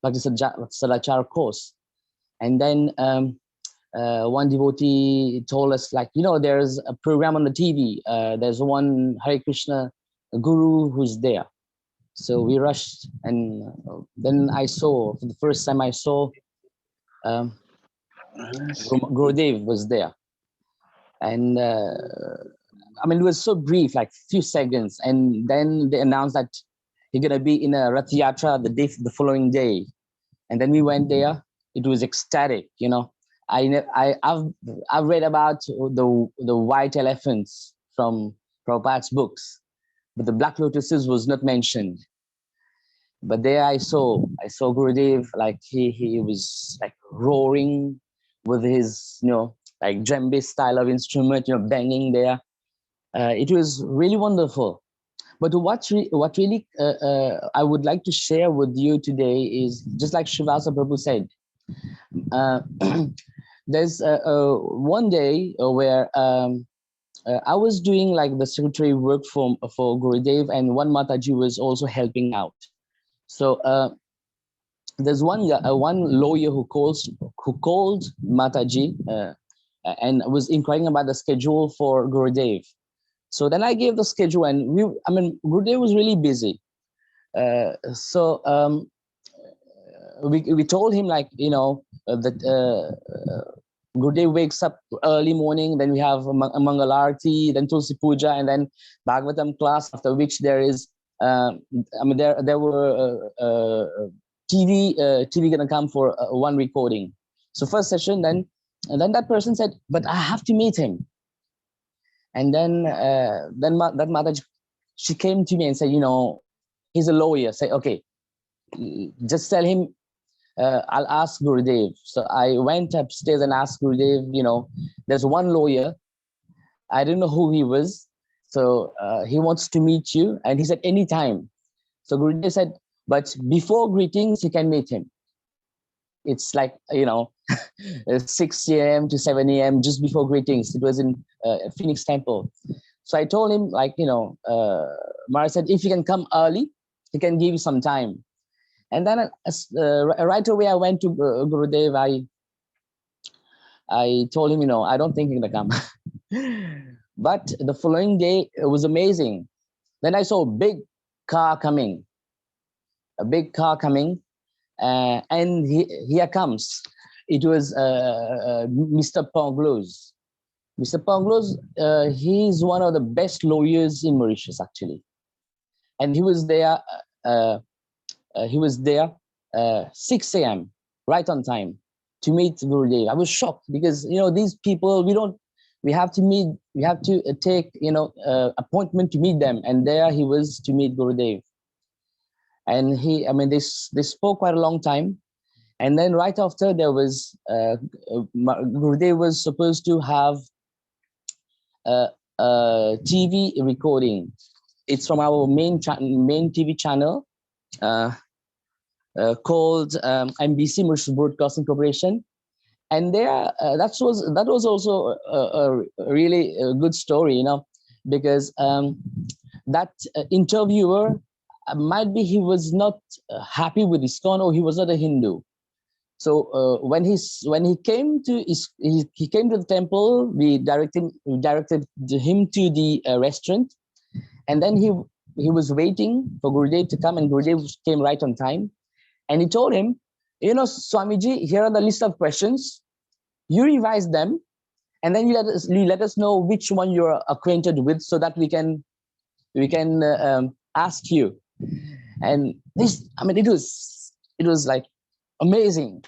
Bhakti Sadachara course. And then one devotee told us, like, you know, there's a program on the TV. There's one Hare Krishna guru who's there. So we rushed, and then I saw, for the first time I saw Gurudev was there. And I mean, it was so brief, like few seconds. And then they announced that you're going to be in a Rath Yatra the following day. And then we went there. It was ecstatic, you know. I've read about the white elephants from Prabhupada's books, but the black lotuses was not mentioned. But there I saw Gurudev, like he was like roaring with his, you know, like djembe style of instrument, you know, banging there. It was really wonderful. But what really I would like to share with you today is, just like Vyasa Prabhu said, there's one day where I was doing like the secretary work for Gurudev, and one Mataji was also helping out. So there's one lawyer who called Mataji and was inquiring about the schedule for Gurudev. So then I gave the schedule, and Gurudev was really busy. So we told him, like, you know, that Gurudev wakes up early morning, then we have a Mangal Arati, then Tulsi Puja, and then Bhagavatam class, after which there is, there were TV gonna come for one recording. So first session, and then that person said, but I have to meet him. And then that Mataji, she came to me and said, you know, he's a lawyer. Say, okay, just tell him I'll ask Gurudev. So I went upstairs and asked Gurudev, you know, there's one lawyer. I didn't know who he was. So he wants to meet you. And he said, anytime. So Gurudev said, but before greetings, you can meet him. It's like, you know, 6 a.m. to 7 a.m. just before greetings. It was in Phoenix Temple. So I told him, like, you know, Mara said, if you can come early, he can give you some time. And then right away, I went to Gurudev. I told him, you know, I don't think he's gonna come. But the following day, it was amazing. Then I saw a big car coming, and here comes. It was Mr. Ponglos. Mr. Ponglos, he's one of the best lawyers in Mauritius, actually. And he was there. 6 a.m. right on time to meet Gurudev. I was shocked because, you know, these people, we have to take, you know, appointment to meet them. And there he was to meet Gurudev. And they spoke quite a long time. And then right after, there was, Gurudev was supposed to have a TV recording. It's from our main TV channel, called MBC, Mauritius Broadcasting Corporation. And there, that was also a really good story, you know, because that interviewer, might be he was not happy with ISKCON, or he was not a Hindu. So when he came to the temple, we directed him to the restaurant, and then he was waiting for Gurudev to come, and Gurudev came right on time. And he told him, you know, Swamiji, here are the list of questions. You revise them, and then you let us know which one you're acquainted with, so that we can ask you. And this, it was like amazing.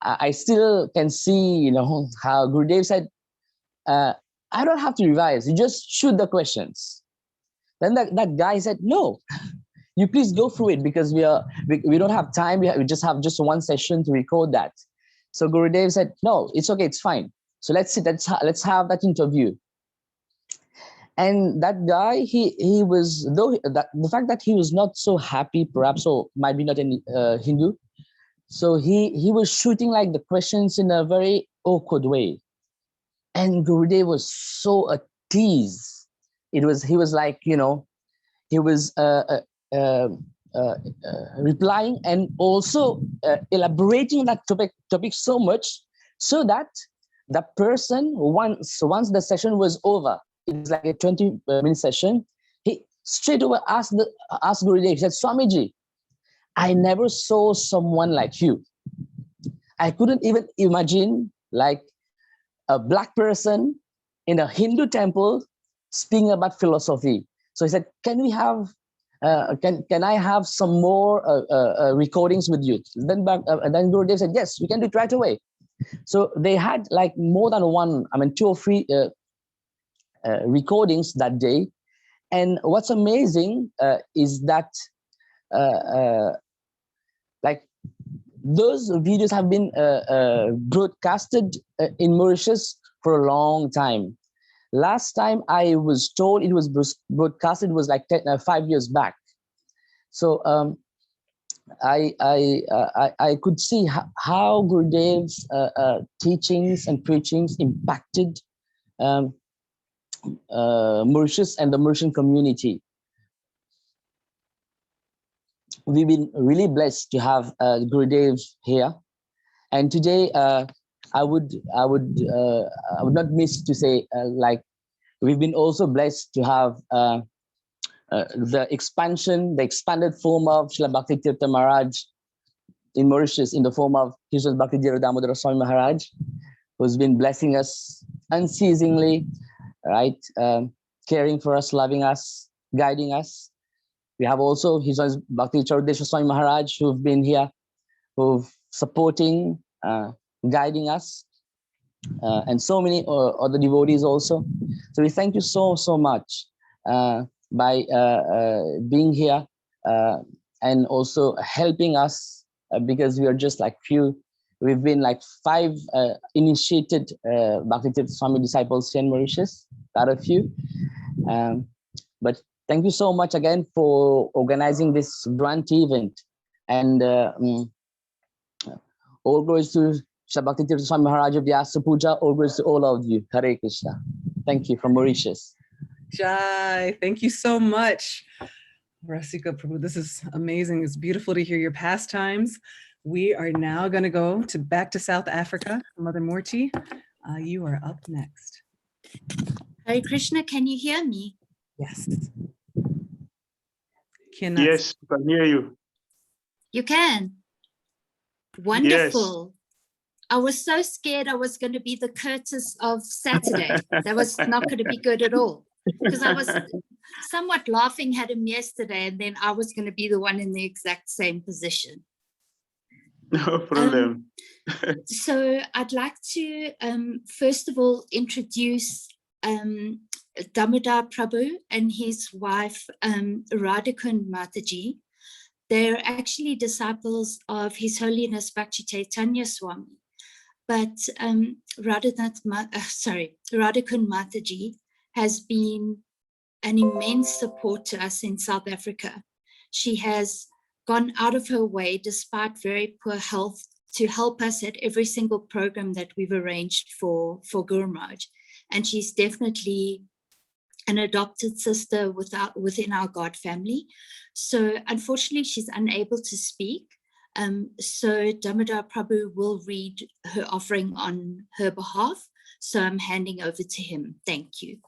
I still can see, you know, how Gurudev said, I don't have to revise, you just shoot the questions. Then that guy said, no, you please go through it because we don't have time. We just have just one session to record that. So Gurudev said, no, it's okay, it's fine. So let's have that interview. And that guy, he was, the fact that he was not so happy, perhaps, or might be not any Hindu. So he was shooting like the questions in a very awkward way. And Gurudev was so at ease. He was like, you know, he was replying and also elaborating that topic so much so that the person, once the session was over, it's like a 20-minute session, he straight away asked Gurudev, he said, Swamiji, I never saw someone like you. I couldn't even imagine like a black person in a Hindu temple speaking about philosophy. So he said, can we have, can I have some more recordings with you? Then Gurudev said, yes, we can do it right away. So they had like more than one, I mean, 2 or 3 recordings that day. And what's amazing is that like those videos have been broadcasted in Mauritius for a long time. Last time I was told it was broadcasted was like 5 years back. So I could see how Gurudev's teachings and preachings impacted Mauritius and the Mauritian community. We've been really blessed to have Gurudev here, and today I would not miss to say like we've been also blessed to have the expanded form of Srila Bhakti Tirtha Maharaj in Mauritius in the form of His Bhakti Tirtha Swami Maharaj, who's been blessing us unceasingly, right? Caring for us, loving us, guiding us. We have also His Bhakti Tirtha Swami Maharaj who've been here, who've supporting, guiding us, and so many other devotees also. So we thank you so much by being here and also helping us because we are just like few. We've been like 5 initiated Bhakti Tirtha Swami disciples here in Mauritius, not a few. But thank you so much again for organizing this grand event. And all glories to Srila Bhakti Tirtha Swami Maharaj of Vyasa Puja, all glories to all of you. Hare Krishna. Thank you from Mauritius. Jai, thank you so much. Rasika Prabhu, this is amazing. It's beautiful to hear your pastimes. We are now going to go back to South Africa. Mother Morty, you are up next. Hare Krishna, can you hear me? Yes. Yes, I can hear you. You can? Wonderful. Yes. I was so scared I was going to be the Curtis of Saturday. That was not going to be good at all. Because I was somewhat laughing at him yesterday, and then I was going to be the one in the exact same position. No problem. So I'd like to, first of all, introduce Damodar Prabhu and his wife, Radhakund Mataji. They're actually disciples of His Holiness Bhakti Chaitanya Swami. But Radhakund Mataji has been an immense support to us in South Africa. She has gone out of her way, despite very poor health, to help us at every single program that we've arranged for Guru Maharaj. And she's definitely an adopted sister within our God family. So unfortunately, she's unable to speak. So Damodar Prabhu will read her offering on her behalf. So I'm handing over to him. Thank you.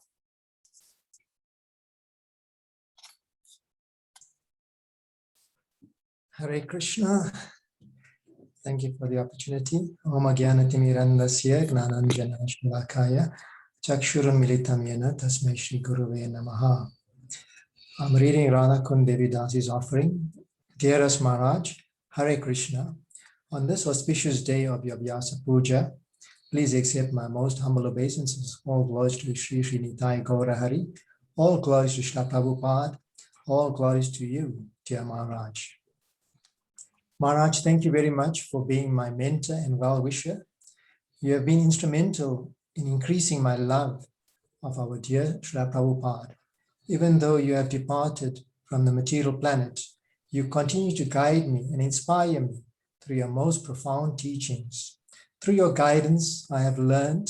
Hare Krishna. Thank you for the opportunity. Om Jnanatimirandasya Gnananjana Shalakaya Chakshurun Militam Yena Tasmai Shri Guruve Namaha. I'm reading Radhakund Devi Dasi's offering. Dearest Maharaj, Hare Krishna. On this auspicious day of your Vyasa Puja, please accept my most humble obeisances. All glories to Sri Sri Nitai Gaura Hari. All glories to Srila Prabhupada. All glories to you, dear Maharaj. Maharaj, thank you very much for being my mentor and well-wisher. You have been instrumental in increasing my love of our dear Srila Prabhupada. Even though you have departed from the material planet, you continue to guide me and inspire me through your most profound teachings. Through your guidance, I have learned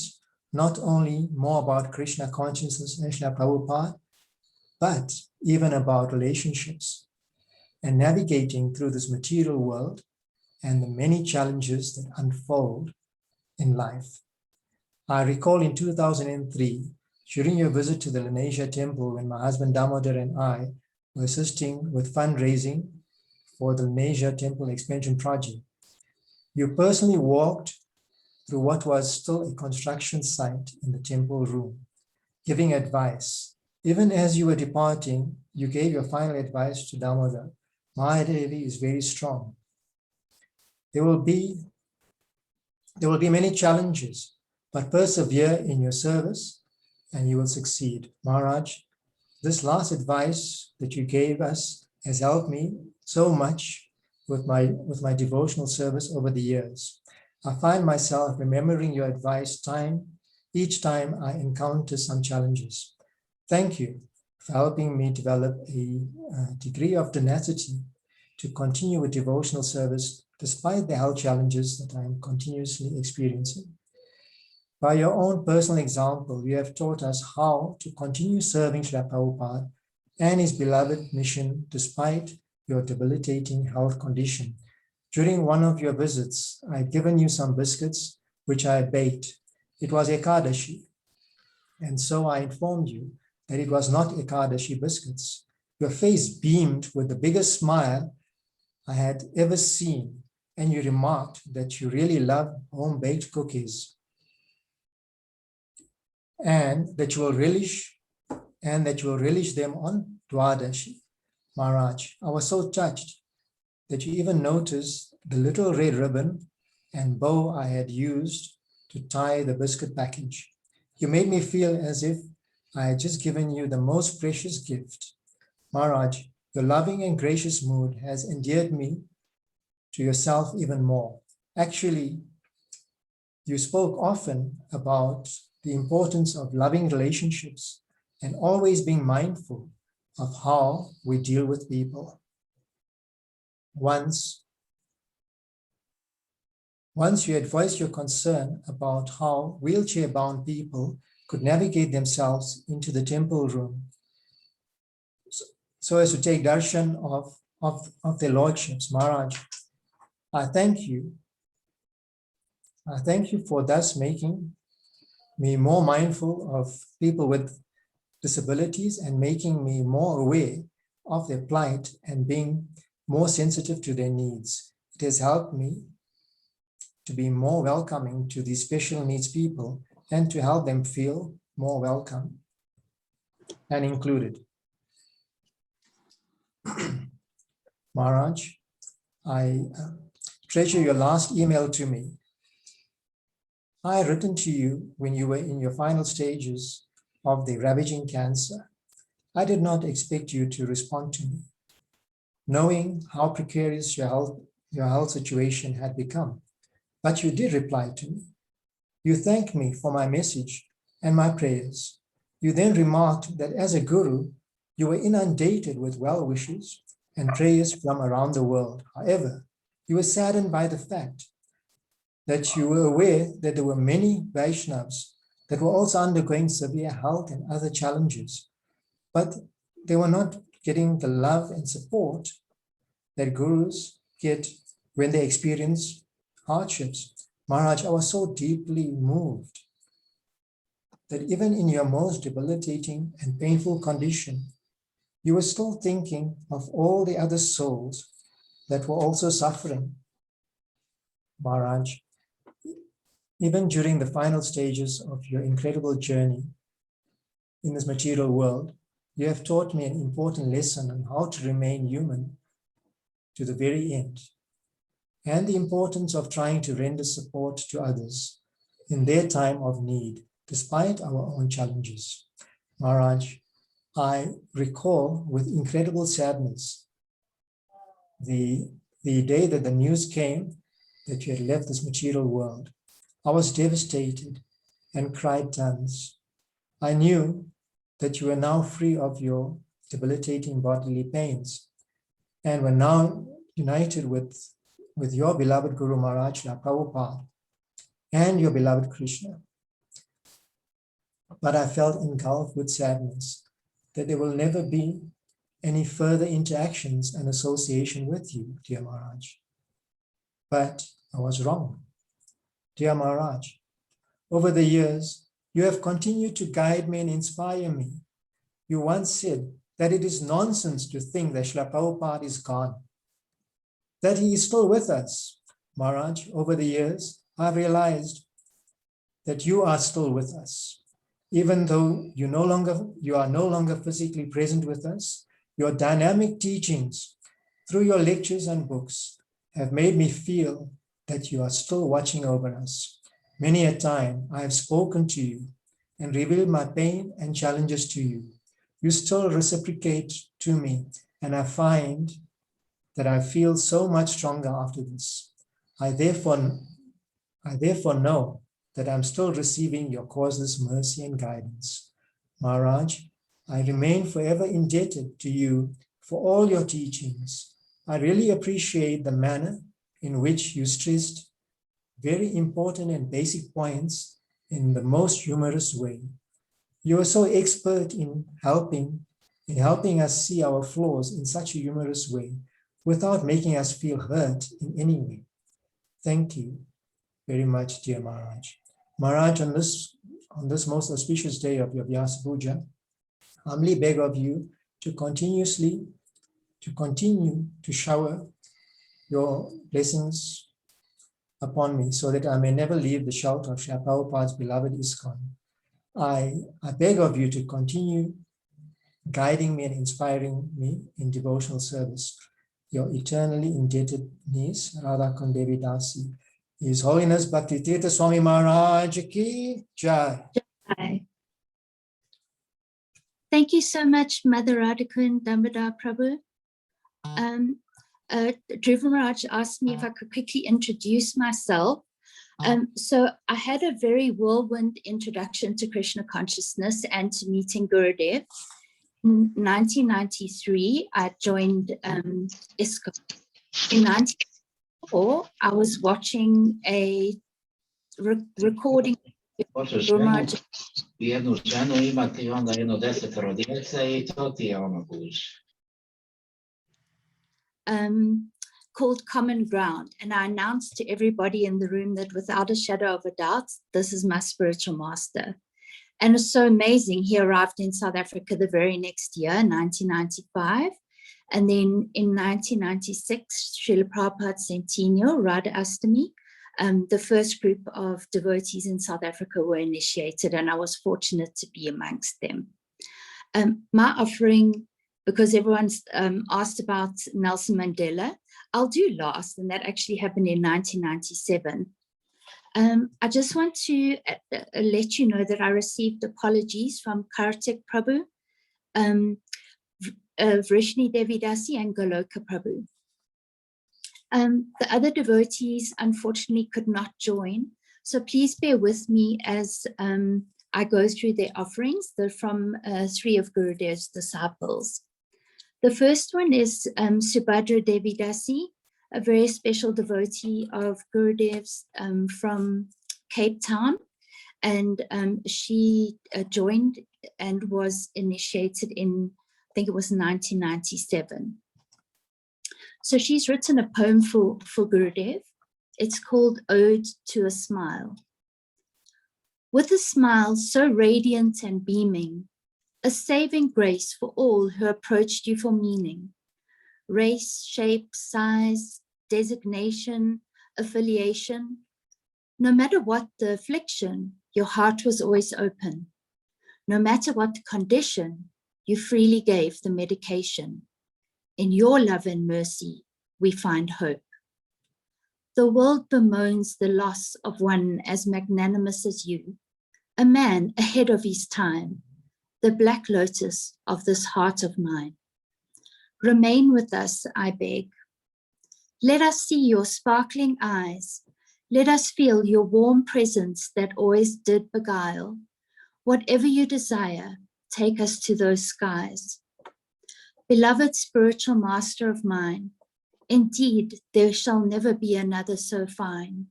not only more about Krishna consciousness and Srila Prabhupada, but even about relationships and navigating through this material world and the many challenges that unfold in life. I recall in 2003, during your visit to the Leone Temple, when my husband Damodar and I were assisting with fundraising for the Leone Temple expansion project, you personally walked through what was still a construction site in the temple room, giving advice. Even as you were departing, you gave your final advice to Damodar. Mahadevi is very strong. There will be many challenges, but persevere in your service and you will succeed. Maharaj, this last advice that you gave us has helped me so much with my devotional service over the years. I find myself remembering your advice each time I encounter some challenges. Thank you for helping me develop a degree of tenacity to continue with devotional service despite the health challenges that I am continuously experiencing. By your own personal example, you have taught us how to continue serving Srila Prabhupada and his beloved mission despite your debilitating health condition. During one of your visits, I had given you some biscuits, which I baked. It was Ekadashi. And so I informed you that it was not Ekadashi biscuits. Your face beamed with the biggest smile I had ever seen, and you remarked that you really love home-baked cookies and that you will relish them on Dwadashi. Maharaj, I was so touched that you even noticed the little red ribbon and bow I had used to tie the biscuit package. You made me feel as if I had just given you the most precious gift. Maharaj, your loving and gracious mood has endeared me to yourself even more. Actually, you spoke often about the importance of loving relationships and always being mindful of how we deal with people. Once you had voiced your concern about how wheelchair-bound people could navigate themselves into the temple room so as to take darshan of their lordships. Maharaj, I thank you. I thank you for thus making me more mindful of people with disabilities and making me more aware of their plight and being more sensitive to their needs. It has helped me to be more welcoming to these special needs people and to help them feel more welcome and included. Maharaj, I treasure your last email to me. I had written to you when you were in your final stages of the ravaging cancer. I did not expect you to respond to me, knowing how precarious your health situation had become. But you did reply to me. You thanked me for my message and my prayers. You then remarked that as a guru, you were inundated with well wishes and prayers from around the world. However, you were saddened by the fact that you were aware that there were many Vaishnavas that were also undergoing severe health and other challenges, but they were not getting the love and support that gurus get when they experience hardships. Maharaj, I was so deeply moved that even in your most debilitating and painful condition, you were still thinking of all the other souls that were also suffering. Maharaj, even during the final stages of your incredible journey in this material world, you have taught me an important lesson on how to remain human to the very end. and the importance of trying to render support to others in their time of need, despite our own challenges. Maharaj, I recall with incredible sadness the day that the news came that you had left this material world. I was devastated and cried tons. I knew that you were now free of your debilitating bodily pains and were now united with your beloved Guru Maharaj, La Prabhupada, and your beloved Krishna. But I felt engulfed with sadness that there will never be any further interactions and association with you, dear Maharaj. But I was wrong. Dear Maharaj, over the years, you have continued to guide me and inspire me. You once said that it is nonsense to think that Srila Prabhupada is gone, that he is still with us. Maharaj, over the years, I've realized that you are still with us. Even though you are no longer physically present with us, your dynamic teachings through your lectures and books have made me feel that you are still watching over us. Many a time I have spoken to you and revealed my pain and challenges to you. You still reciprocate to me, and I find that I feel so much stronger after this. I therefore know that I'm still receiving your causeless mercy and guidance. Maharaj, I remain forever indebted to you for all your teachings. I really appreciate the manner in which you stressed very important and basic points in the most humorous way. You are so expert in helping us see our flaws in such a humorous way without making us feel hurt in any way. Thank you very much, dear Maharaj. Maharaj, on this most auspicious day of your Vyasa Puja, humbly beg of you to continue to shower your blessings upon me so that I may never leave the shelter of Srila Prabhupada's beloved ISKCON. I beg of you to continue guiding me and inspiring me in devotional service. Your eternally indebted niece, Radha Kundevi Dasi. His Holiness Bhakti Tirtha Swami Maharaj Ki Jai. Jai. Thank you so much, Mother Radhikun Damodar Prabhu. Dhruva Maharaj asked me if I could quickly introduce myself. So I had a very whirlwind introduction to Krishna consciousness and to meeting Gurudev. In 1993, I joined ISKCON. In 1994, I was watching a recording of Guru Maharaj called Common Ground. And I announced to everybody in the room that without a shadow of a doubt, this is my spiritual master. And it's so amazing. He arrived in South Africa the very next year, 1995. And then in 1996, Srila Prabhupada's Centennial, Radha Astami, the first group of devotees in South Africa were initiated, and I was fortunate to be amongst them. My offering, because everyone's asked about Nelson Mandela, I'll do last, and that actually happened in 1997. I just want to let you know that I received apologies from Kartik Prabhu, Vrishni Devidasi, and Goloka Prabhu. The other devotees unfortunately could not join, so please bear with me as I go through their offerings. They're from 3 of Gurudev's disciples. The first one is Subhadra Devidasi, a very special devotee of Gurudev's from Cape Town, and she joined and was initiated in, I think it was 1997. So she's written a poem for Gurudev. It's called Ode to a Smile. With a smile so radiant and beaming, a saving grace for all who approached you for meaning. Race, shape, size, designation, affiliation. No matter what the affliction, your heart was always open. No matter what the condition, you freely gave the medication. In your love and mercy, we find hope. The world bemoans the loss of one as magnanimous as you, a man ahead of his time, the black lotus of this heart of mine. Remain with us, I beg. Let us see your sparkling eyes. Let us feel your warm presence that always did beguile. Whatever you desire, take us to those skies. Beloved spiritual master of mine, indeed, there shall never be another so fine.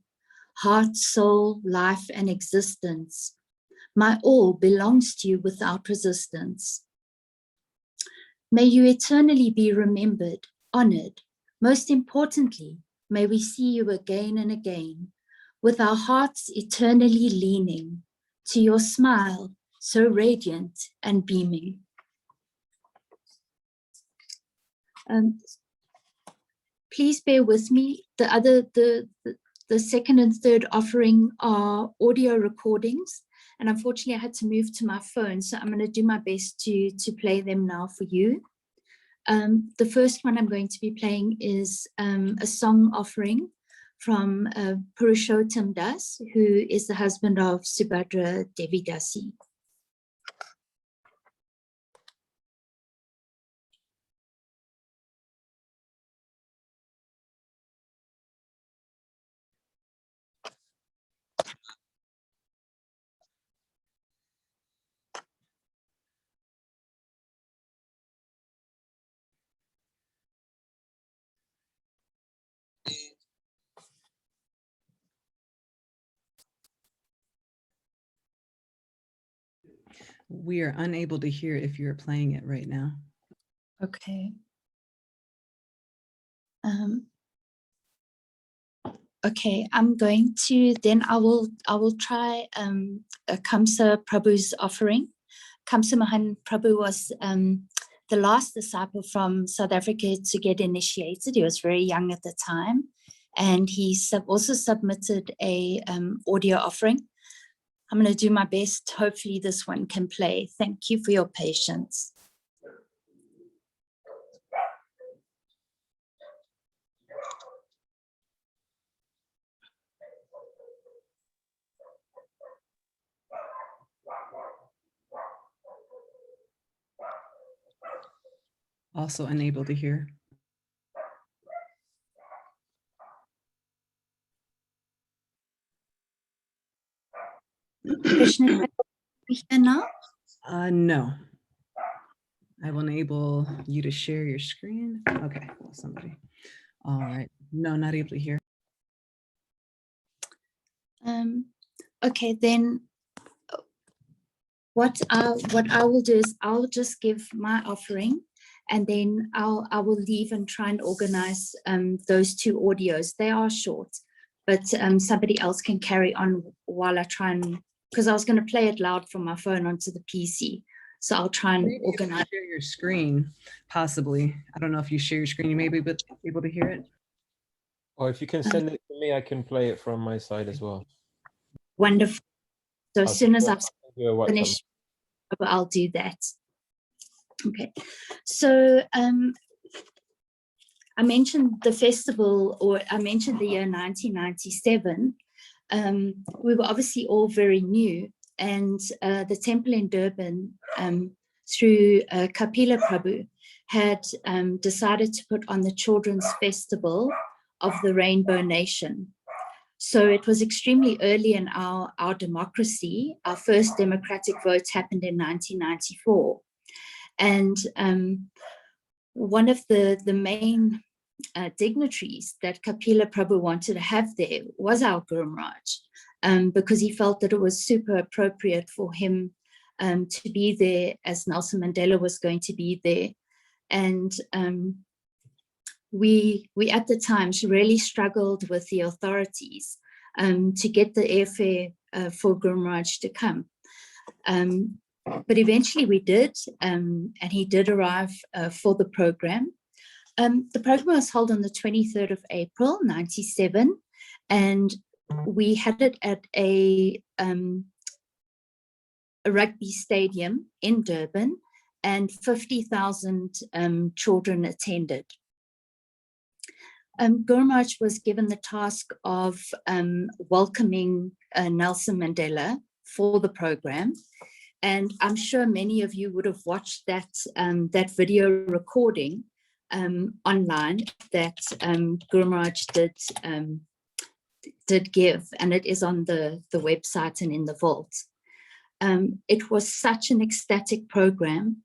Heart, soul, life, and existence. My all belongs to you without resistance. May you eternally be remembered, honored. Most importantly, may we see you again and again, with our hearts eternally leaning to your smile, so radiant and beaming. Please bear with me. The second and third offering are audio recordings, and unfortunately I had to move to my phone, so I'm going to do my best to play them now for you. The first one I'm going to be playing is a song offering from Purushottam Das, who is the husband of Subhadra Devi Dasi. We are unable to hear if you're playing it right now. Okay. Okay, I'm going to, then I will try Kamsa Prabhu's offering. Kamsa Mahan Prabhu was the last disciple from South Africa to get initiated. He was very young at the time, and he also submitted a audio offering. I'm going to do my best. Hopefully this one can play. Thank you for your patience. Also unable to hear. Krishna, here now? No. I will enable you to share your screen. Okay, somebody. All right. No, not able to hear. Okay, then what I will do is I'll just give my offering, and then I will leave and try and organize those two audios. They are short, but somebody else can carry on while I try and, because I was going to play it loud from my phone onto the PC. So I'll try and maybe organize. Share your screen, possibly. I don't know if you share your screen, you may be able to hear it. Or if you can send it to me, I can play it from my side as well. Wonderful. So as soon as I've finished, WhatsApp. I'll do that. Okay. So I mentioned the festival, or I mentioned the year 1997. We were obviously all very new, and the temple in Durban, through Kapila Prabhu, had decided to put on the Children's Festival of the Rainbow Nation. So it was extremely early in our democracy. Our first democratic vote happened in 1994. And one of the main dignitaries that Kapila Prabhu wanted to have there was our Guru Maharaj, because he felt that it was super appropriate for him to be there, as Nelson Mandela was going to be there. And we at the time really struggled with the authorities to get the airfare for Guru Maharaj to come. But eventually we did, and he did arrive for the program. The program was held on the 23rd of April, 97, and we had it at a rugby stadium in Durban, and 50,000 children attended. Guru Maharaj was given the task of welcoming Nelson Mandela for the program. And I'm sure many of you would have watched that, that video recording online that Guru Maharaj did give, and it is on the website and in the vault. It was such an ecstatic program.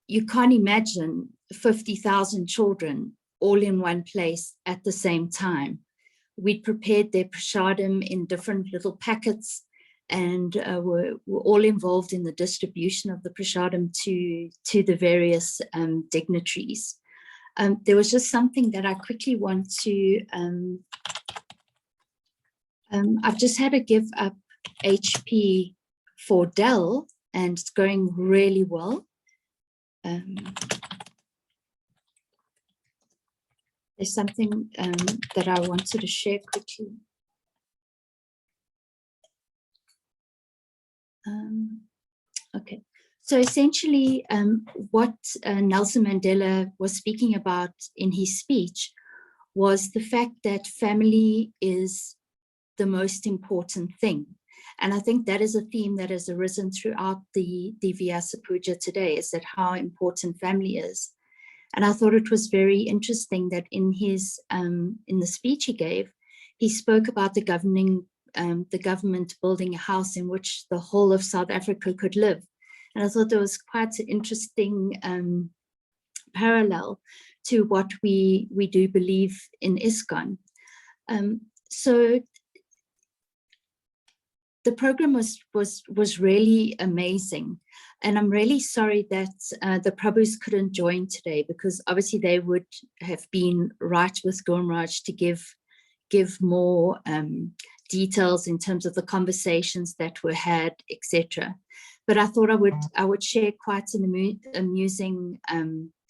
You can't imagine 50,000 children all in one place at the same time. We'd prepared their prasadam in different little packets, and were all involved in the distribution of the prasadam to the various dignitaries. There was just something that I quickly want to, I've just had to give up HP for Dell, and it's going really well. There's something that I wanted to share quickly. Okay, so essentially what Nelson Mandela was speaking about in his speech was the fact that family is the most important thing. And I think that is a theme that has arisen throughout the Vyasa Puja today, is that how important family is. And I thought it was very interesting that in his in the speech he gave, he spoke about the government building a house in which the whole of South Africa could live. And I thought there was quite an interesting parallel to what we do believe in ISKCON. So the program was really amazing. And I'm really sorry that the Prabhus couldn't join today, because obviously they would have been right with Guru Maharaj to give more details in terms of the conversations that were had, etc. But I thought I would share quite an amusing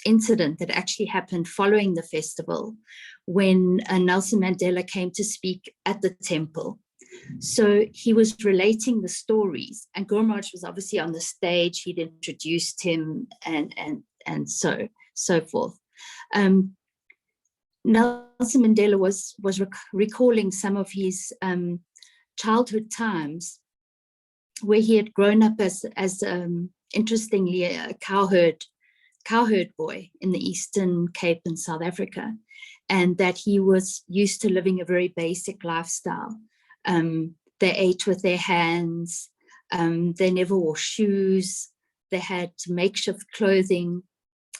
incident that actually happened following the festival, when Nelson Mandela came to speak at the temple. So he was relating the stories, and Guru Maharaj was obviously on the stage. He'd introduced him and so forth. Nelson Mandela was recalling some of his childhood times, where he had grown up as interestingly a cowherd boy in the Eastern Cape in South Africa, and that he was used to living a very basic lifestyle. They ate with their hands, they never wore shoes, they had makeshift clothing.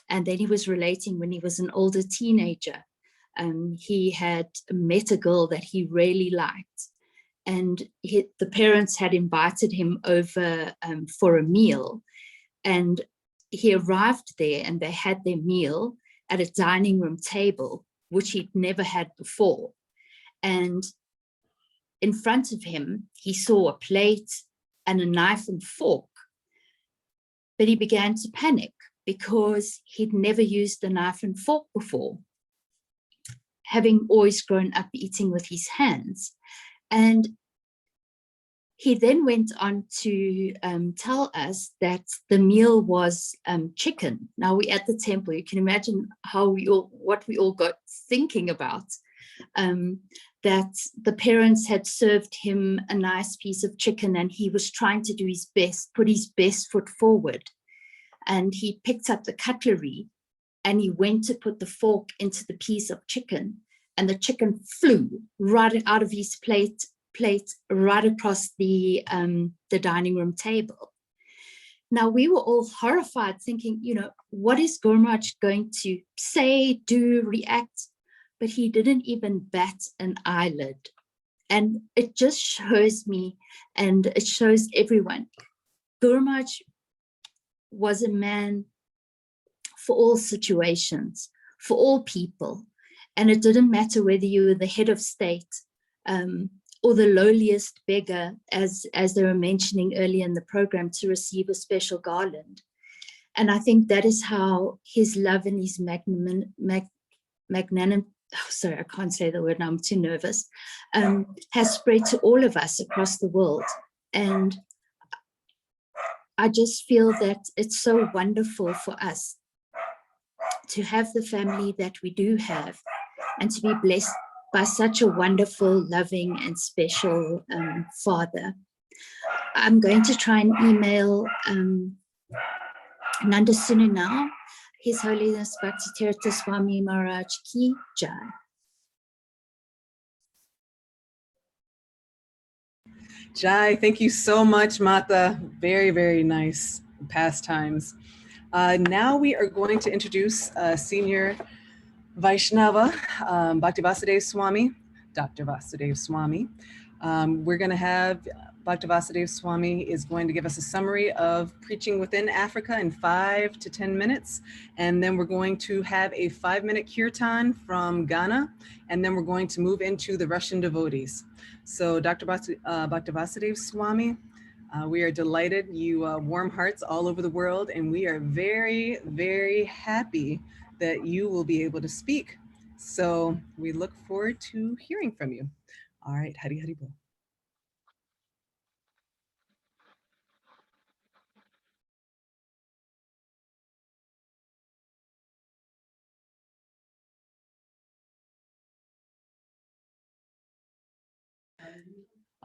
And then he was relating when he was an older teenager, he had met a girl that he really liked, and the parents had invited him over for a meal, and he arrived there and they had their meal at a dining room table, which he'd never had before. And in front of him, he saw a plate and a knife and fork, but he began to panic because he'd never used a knife and fork before, having always grown up eating with his hands. And he then went on to tell us that the meal was chicken. Now we're at the temple. You can imagine what we all got thinking about. That the parents had served him a nice piece of chicken, and he was trying to do his best, put his best foot forward. And he picked up the cutlery and he went to put the fork into the piece of chicken, and the chicken flew right out of his plate right across the dining room table. Now we were all horrified, thinking, what is Guru Maharaj going to say, do, react? But he didn't even bat an eyelid. And it just shows me, and it shows everyone, Guru Maharaj was a man for all situations, for all people. And it didn't matter whether you were the head of state or the lowliest beggar, as they were mentioning earlier in the program, to receive a special garland. And I think that is how his love and his magnanimity, sorry, I can't say the word now, I'm too nervous, has spread to all of us across the world. And I just feel that it's so wonderful for us to have the family that we do have, and to be blessed by such a wonderful, loving, and special father. I'm going to try and email Nanda Sunu now. His Holiness Bhakti Tirtha Swami Maharaj Ki Jai. Jai, thank you so much, Mata. Very, very nice pastimes. Now we are going to introduce Senior Vaishnava, Bhakti Vasudev Swami, Dr. Vasudev Swami. We're going to have Bhakti Vasudev Swami is going to give us a summary of preaching within Africa in 5 to 10 minutes. And then we're going to have a 5-minute kirtan from Ghana. And then we're going to move into the Russian devotees. So Dr. Bhakti Vasudev Swami, we are delighted. You warm hearts all over the world. And we are very, very happy that you will be able to speak. So we look forward to hearing from you. All right, Hari Hari Bol.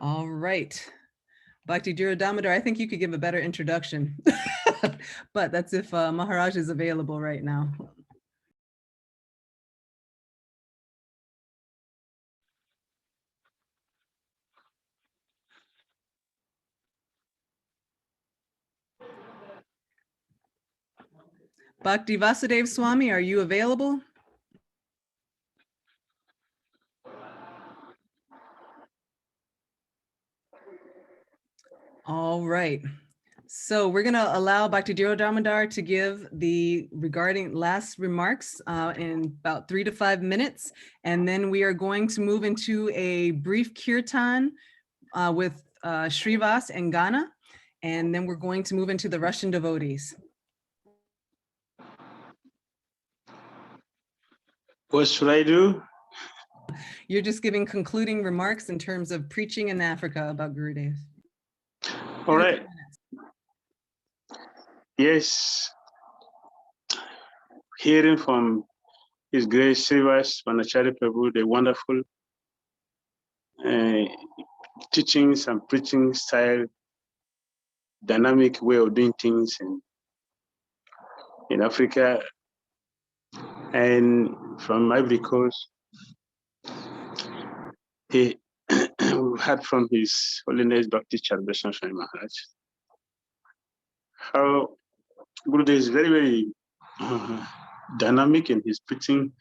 All right, Bhakti Damodar, I think you could give a better introduction, but that's if Maharaj is available right now. Bhakti Vasudev Swami, are you available? All right. So we're going to allow Bhakti Damodar to give the regarding last remarks in about 3 to 5 minutes. And then we are going to move into a brief kirtan with Srivas and Ghana. And then we're going to move into the Russian devotees. What should I do? You're just giving concluding remarks in terms of preaching in Africa about Gurudev. All right. Yes. Hearing from His Grace Srivas Manachari Prabhu, the wonderful teachings and preaching style, dynamic way of doing things in Africa, and from Ivory Coast, he heard from His Holiness Bhakti Tirtha Swami Maharaj how Gurudev is very, very dynamic in his preaching,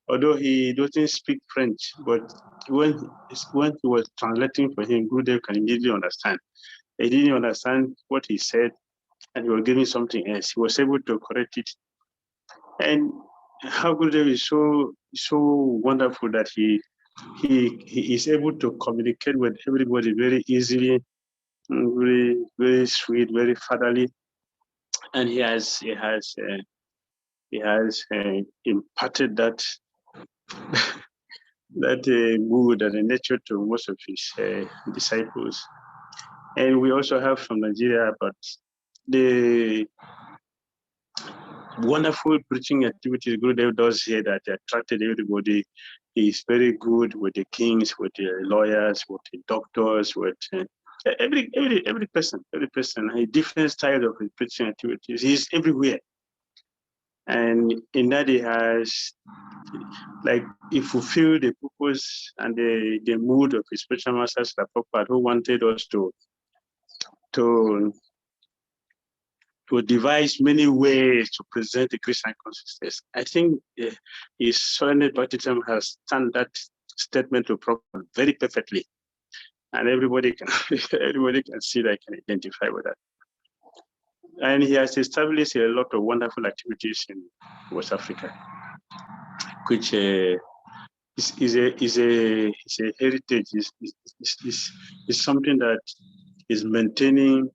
although he doesn't speak French, but when he was translating for him, Gurudev can easily understand. He didn't understand what he said, and he was giving something else. He was able to correct it. And how Gurudev is so wonderful that he is able to communicate with everybody very easily, very, very sweet, very fatherly, and he has imparted that mood and the nature to most of his disciples. And we also have from Nigeria, but the wonderful preaching activities Gurudev does here that attracted everybody. He's very good with the kings, with the lawyers, with the doctors, with every person, a different style of his preaching activities. He's everywhere. And in that he has, like, he fulfilled the purpose and the mood of his spiritual master, Prabhupada, who wanted us to devise many ways to present the Christian consciousness. I think His Holiness Bhakti has done that statement to Prabhupada very perfectly, and everybody can see that, can identify with that. And he has established a lot of wonderful activities in West Africa, which is a heritage, is something that is maintaining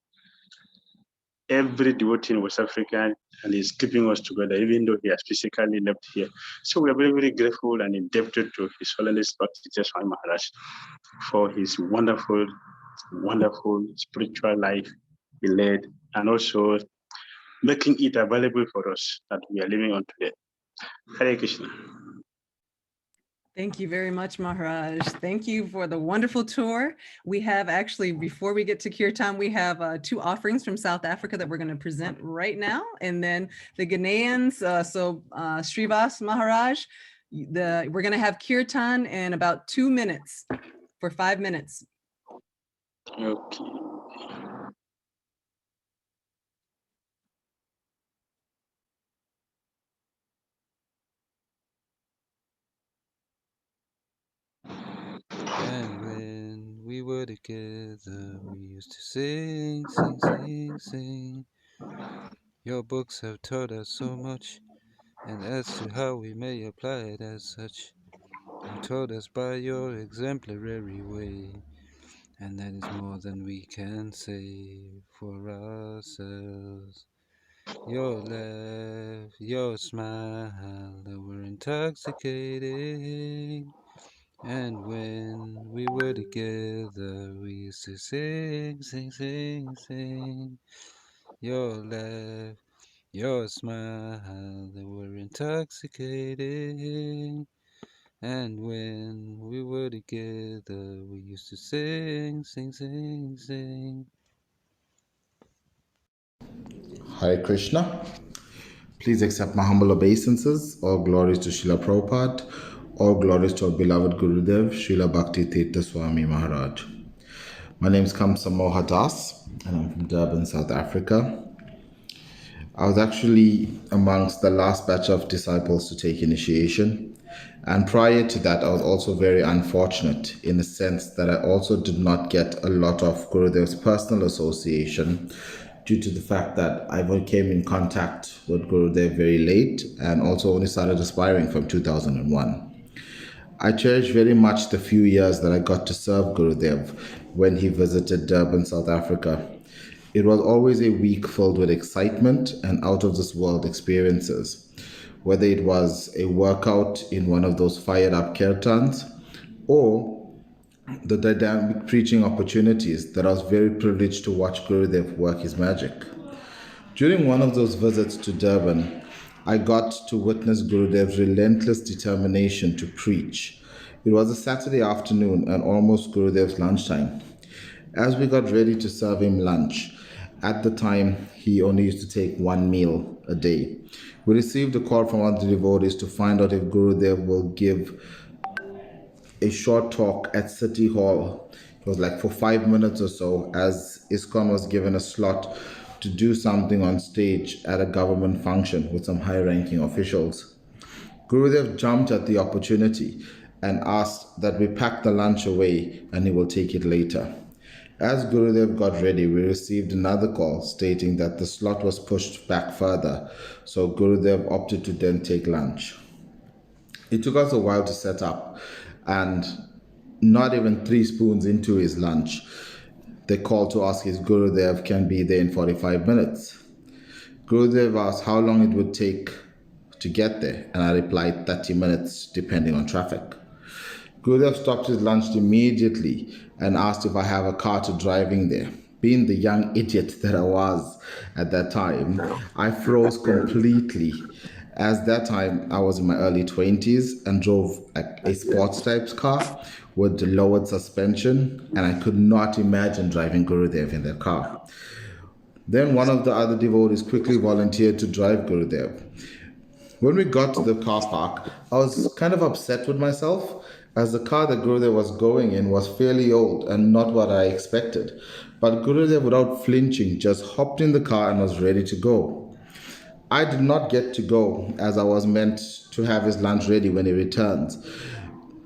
every devotee in West Africa and is keeping us together, even though he has physically left here. So we are very, very grateful and indebted to His Holiness Bhakti Tirtha Swami Maharaj for his wonderful, wonderful spiritual life he led, and also making it available for us that we are living on today. Hare Krishna. Thank you very much, Maharaj. Thank you for the wonderful tour. We have actually, before we get to Kirtan, we have 2 offerings from South Africa that we're going to present right now. And then the Ghanaians, Srivas Maharaj, we're going to have Kirtan in about 2 minutes for 5 minutes. Okay. And when we were together, we used to sing, sing, sing, sing. Your books have taught us so much, and as to how we may apply it as such, you taught us by your exemplary way, and that is more than we can say for ourselves. Your laugh, your smile, they were intoxicating. And when we were together, we used to sing, sing, sing, sing. Your laugh, your smile, they were intoxicating. And when we were together, we used to sing, sing, sing, sing. Hare Krishna. Please accept my humble obeisances. All glories to Srila Prabhupada. All glories to our beloved Gurudev, Srila Bhakti Tirtha Swami Maharaj. My name is Kamsa Mohadas, and I'm from Durban, South Africa. I was actually amongst the last batch of disciples to take initiation. And prior to that, I was also very unfortunate in the sense that I also did not get a lot of Gurudev's personal association due to the fact that I came in contact with Gurudev very late and also only started aspiring from 2001. I cherish very much the few years that I got to serve Gurudev when he visited Durban, South Africa. It was always a week filled with excitement and out-of-this-world experiences, whether it was a workout in one of those fired-up kirtans or the dynamic preaching opportunities that I was very privileged to watch Gurudev work his magic. During one of those visits to Durban, I got to witness Gurudev's relentless determination to preach. It was a Saturday afternoon and almost Gurudev's lunchtime. As we got ready to serve him lunch, at the time he only used to take 1 meal a day, we received a call from one of the devotees to find out if Gurudev will give a short talk at City Hall. It was like for 5 minutes or so, as ISKCON was given a slot to do something on stage at a government function with some high-ranking officials. Gurudev jumped at the opportunity and asked that we pack the lunch away and he will take it later. As Gurudev got ready, we received another call stating that the slot was pushed back further, so Gurudev opted to then take lunch. It took us a while to set up, and not even 3 spoons into his lunch, they called to ask if Gurudev can be there in 45 minutes. Gurudev asked how long it would take to get there, and I replied 30 minutes depending on traffic. Gurudev stopped his lunch immediately and asked if I have a car to driving there. Being the young idiot that I was at that time, I froze completely. As that time I was in my early 20s and drove a sports type car with lowered suspension, and I could not imagine driving Gurudev in that car. Then one of the other devotees quickly volunteered to drive Gurudev. When we got to the car park, I was kind of upset with myself, as the car that Gurudev was going in was fairly old and not what I expected. But Gurudev, without flinching, just hopped in the car and was ready to go. I did not get to go, as I was meant to have his lunch ready when he returns.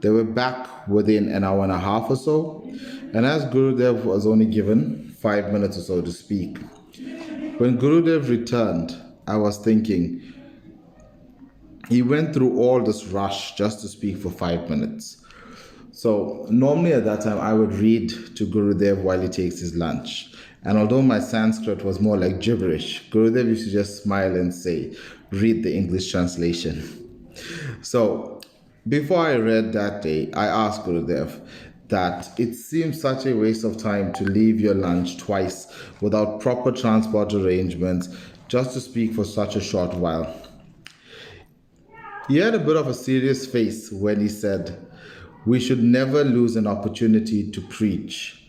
They were back within an hour and a half or so, and as Gurudev was only given 5 minutes or so to speak. When Gurudev returned, I was thinking, he went through all this rush just to speak for 5 minutes. So normally at that time, I would read to Gurudev while he takes his lunch. And although my Sanskrit was more like gibberish, Gurudev used to just smile and say, read the English translation. So before I read that day, I asked Gurudev that it seems such a waste of time to leave your lunch twice without proper transport arrangements just to speak for such a short while. He had a bit of a serious face when he said, "We should never lose an opportunity to preach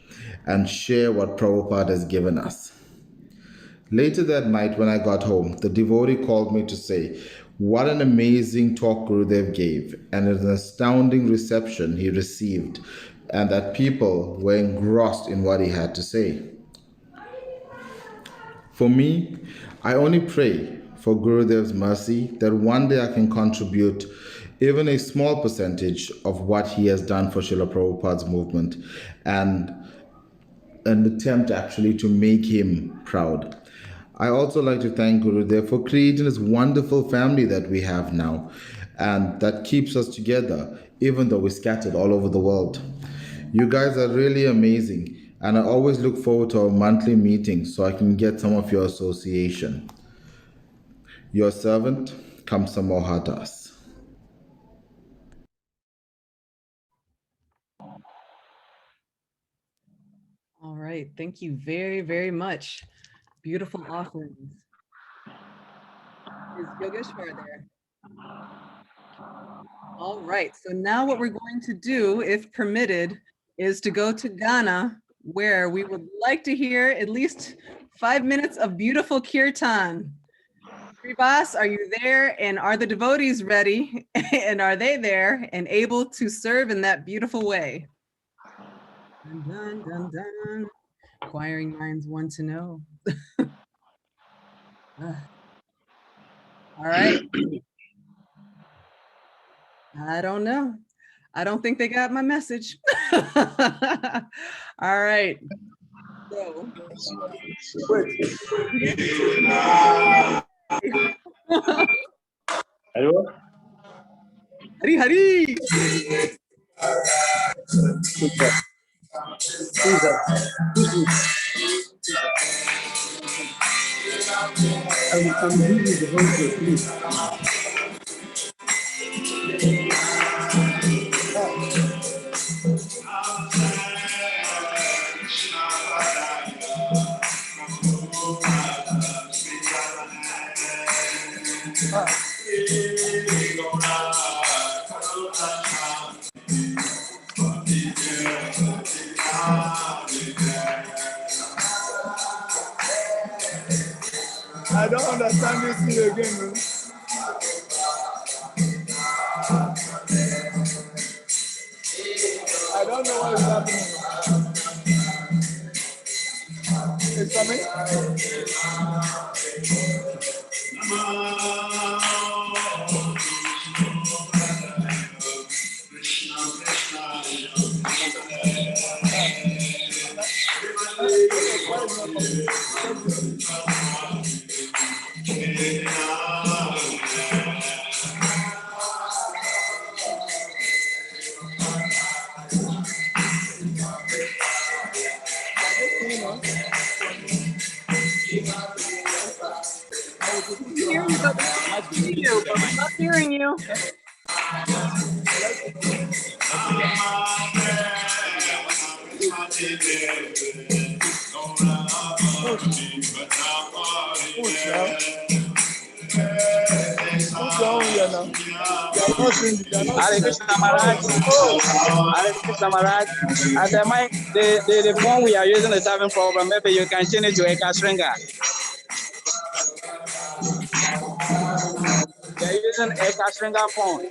and share what Prabhupada has given us." Later that night, when I got home, the devotee called me to say what an amazing talk Gurudev gave and an astounding reception he received, and that people were engrossed in what he had to say. For me, I only pray for Gurudev's mercy that one day I can contribute even a small percentage of what he has done for Srila Prabhupada's movement and an attempt actually to make him proud. I also like to thank Gurudev for creating this wonderful family that we have now and that keeps us together even though we're scattered all over the world. You guys are really amazing, and I always look forward to our monthly meetings so I can get some of your association. Your servant, Kamsa Mohadas. All right, thank you very, very much. Beautiful offerings. Is Yogeshwar there? All right, so now what we're going to do, if permitted, is to go to Ghana, where we would like to hear at least 5 minutes of beautiful kirtan. Srivas, are you there? And are the devotees ready? And are they there and able to serve in that beautiful way? Dun, dun, dun, dun. Inquiring minds want to know. All right. I don't know. I don't think they got my message. All right. So. Hello? Hari Hari. I'm busy the whole day, please. I don't understand this thing again. Man. I don't know what is happening. It's coming. We're not hearing you. Hare Krishna Maharaj. Hare Krishna Maharaj. At the mic, the phone we are using is having problem. Maybe you can change it to Eka Stringa. They're using Eka Stringa phone.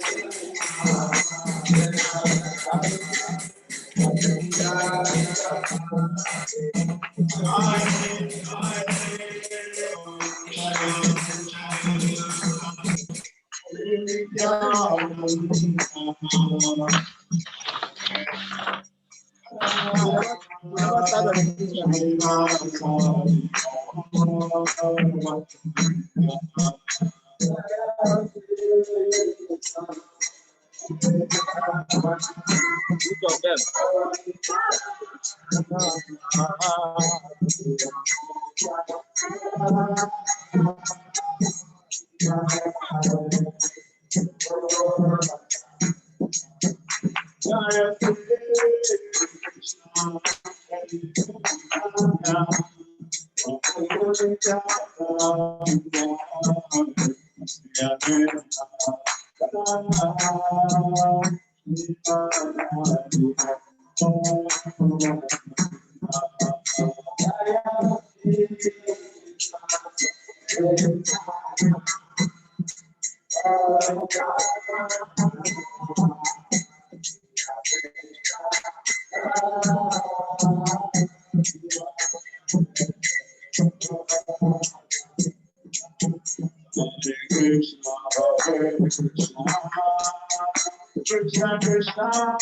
Krishna Krishna,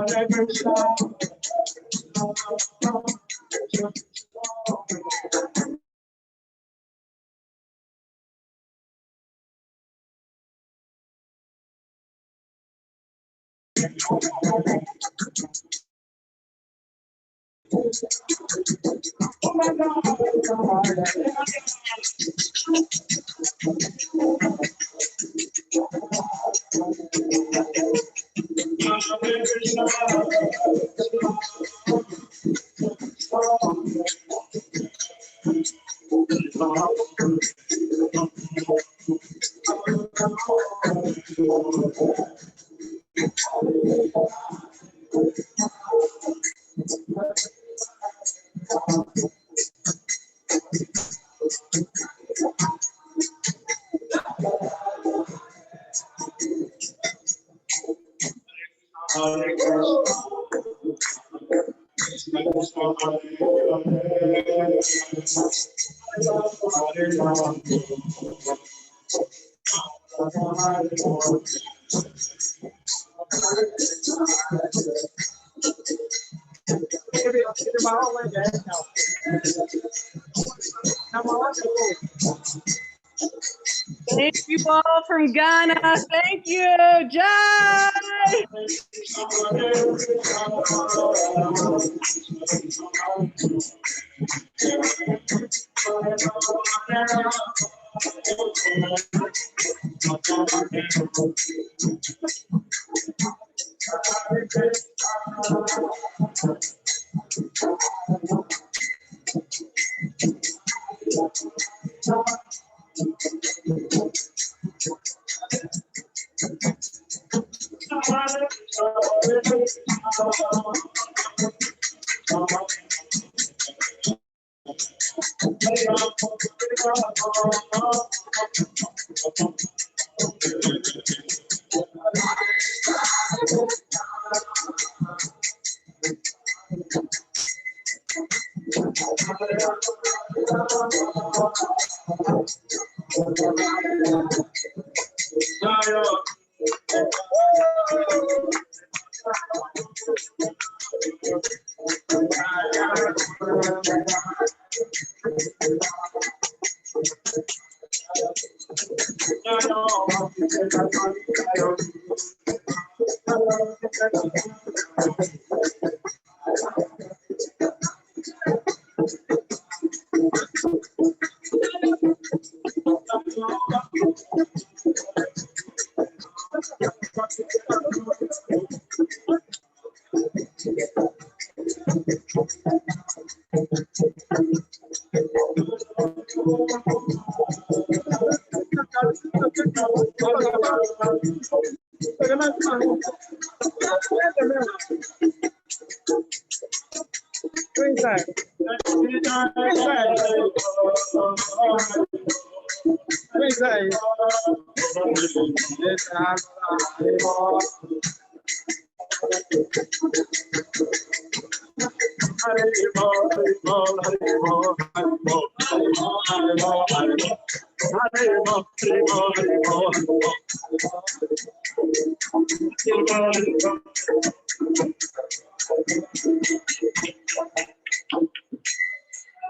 Hare Krishna, Thank you all from Ghana. Thank you. Jai.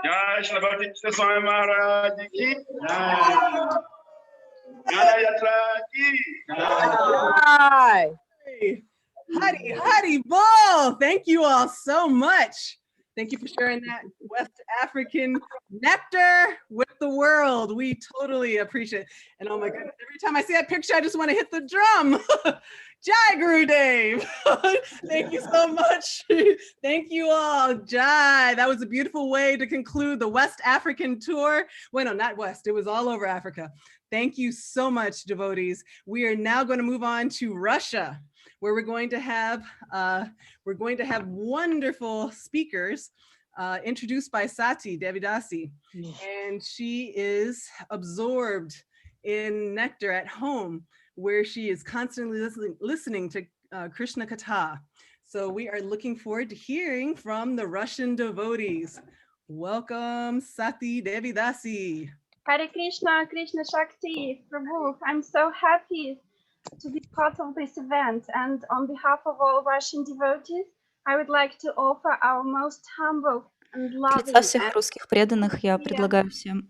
Jai Shri Bhakti Tirtha Swami Maharaj ki jai. Jnana Yatra ki Hi. Hari, Hari Bol. Thank you all so much. Thank you for sharing that West African nectar with the world. We totally appreciate it. And oh my goodness, every time I see that picture, I just want to hit the drum. Jai Guru Dev. Thank you so much. Thank you all. Jai. That was a beautiful way to conclude the West African tour. Well, no, not West. It was all over Africa. Thank you so much, devotees. We are now going to move on to Russia, where we're going to have wonderful speakers introduced by Sati Devidasi. And she is absorbed in nectar at home, where she is constantly listening to Krishna Katha. So we are looking forward to hearing from the Russian devotees. Welcome, Sati Devidasi. Hare Krishna, Krishna Shakti, Prabhu. I'm so happy to be part of this event. And on behalf of all Russian devotees, I would like to offer our most humble and От лица loving всех русских преданных я предлагаю всем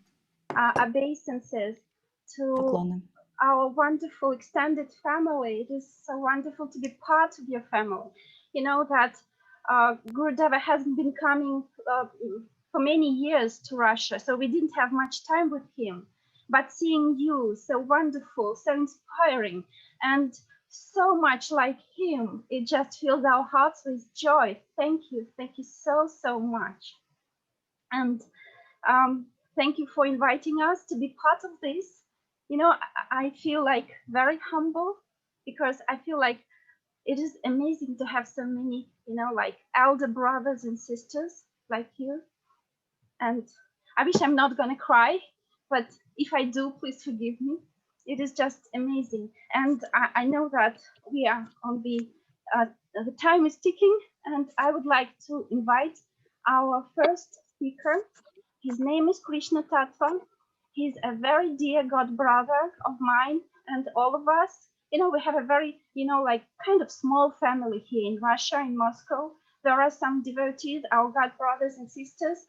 obeisances to поклоны. our wonderful extended family. It is so wonderful to be part of your family. You know that Gurudeva hasn't been coming for many years to Russia, so we didn't have much time with him. But seeing you, so wonderful, so inspiring, and so much like him, it just filled our hearts with joy. Thank you so, so much. And thank you for inviting us to be part of this. You know, I feel like very humble, because I feel like it is amazing to have so many, you know, like elder brothers and sisters like you. And I wish I'm not gonna cry, but if I do, please forgive me. It is just amazing. And I know that we are on the time is ticking, and I would like to invite our first speaker. His name is Krishna Tattva. He's a very dear God brother of mine and all of us. You know, we have a very, you know, like kind of small family here in Russia, in Moscow. There are some devotees, our God brothers and sisters.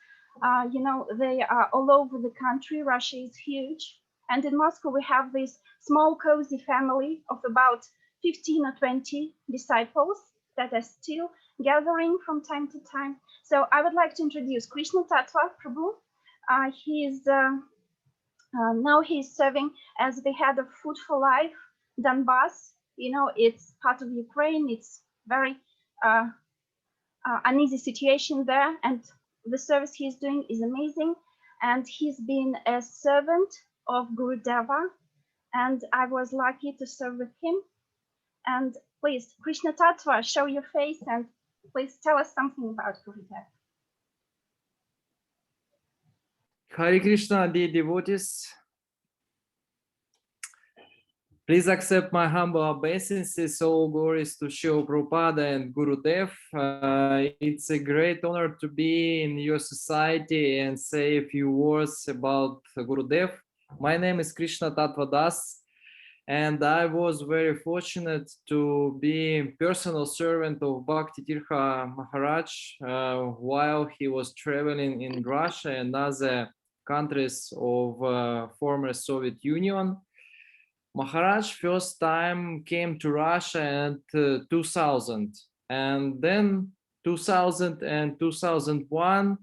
You know, they are all over the country. Russia is huge. And in Moscow, we have this small, cozy family of about 15 or 20 disciples that are still gathering from time to time. So I would like to introduce Krishna Tattva Prabhu. Now he's serving as the head of Food for Life, Donbass. You know, it's part of Ukraine. It's very uneasy situation there. And the service he's doing is amazing. and he's been a servant of Gurudeva, and I was lucky to serve with him. And please, Krishna Tattva, show your face and please tell us something about Gurudev. Hare Krishna, dear devotees. Please accept my humble obeisances. All glories to Srila Prabhupada and Gurudev. It's a great honor to be in your society and say a few words about Gurudev. My name is Krishna Tattva Das, and I was very fortunate to be personal servant of Bhakti Tirtha Maharaj while he was traveling in Russia and other countries of former Soviet Union. Maharaj first time came to Russia in 2000, and then 2000 and 2001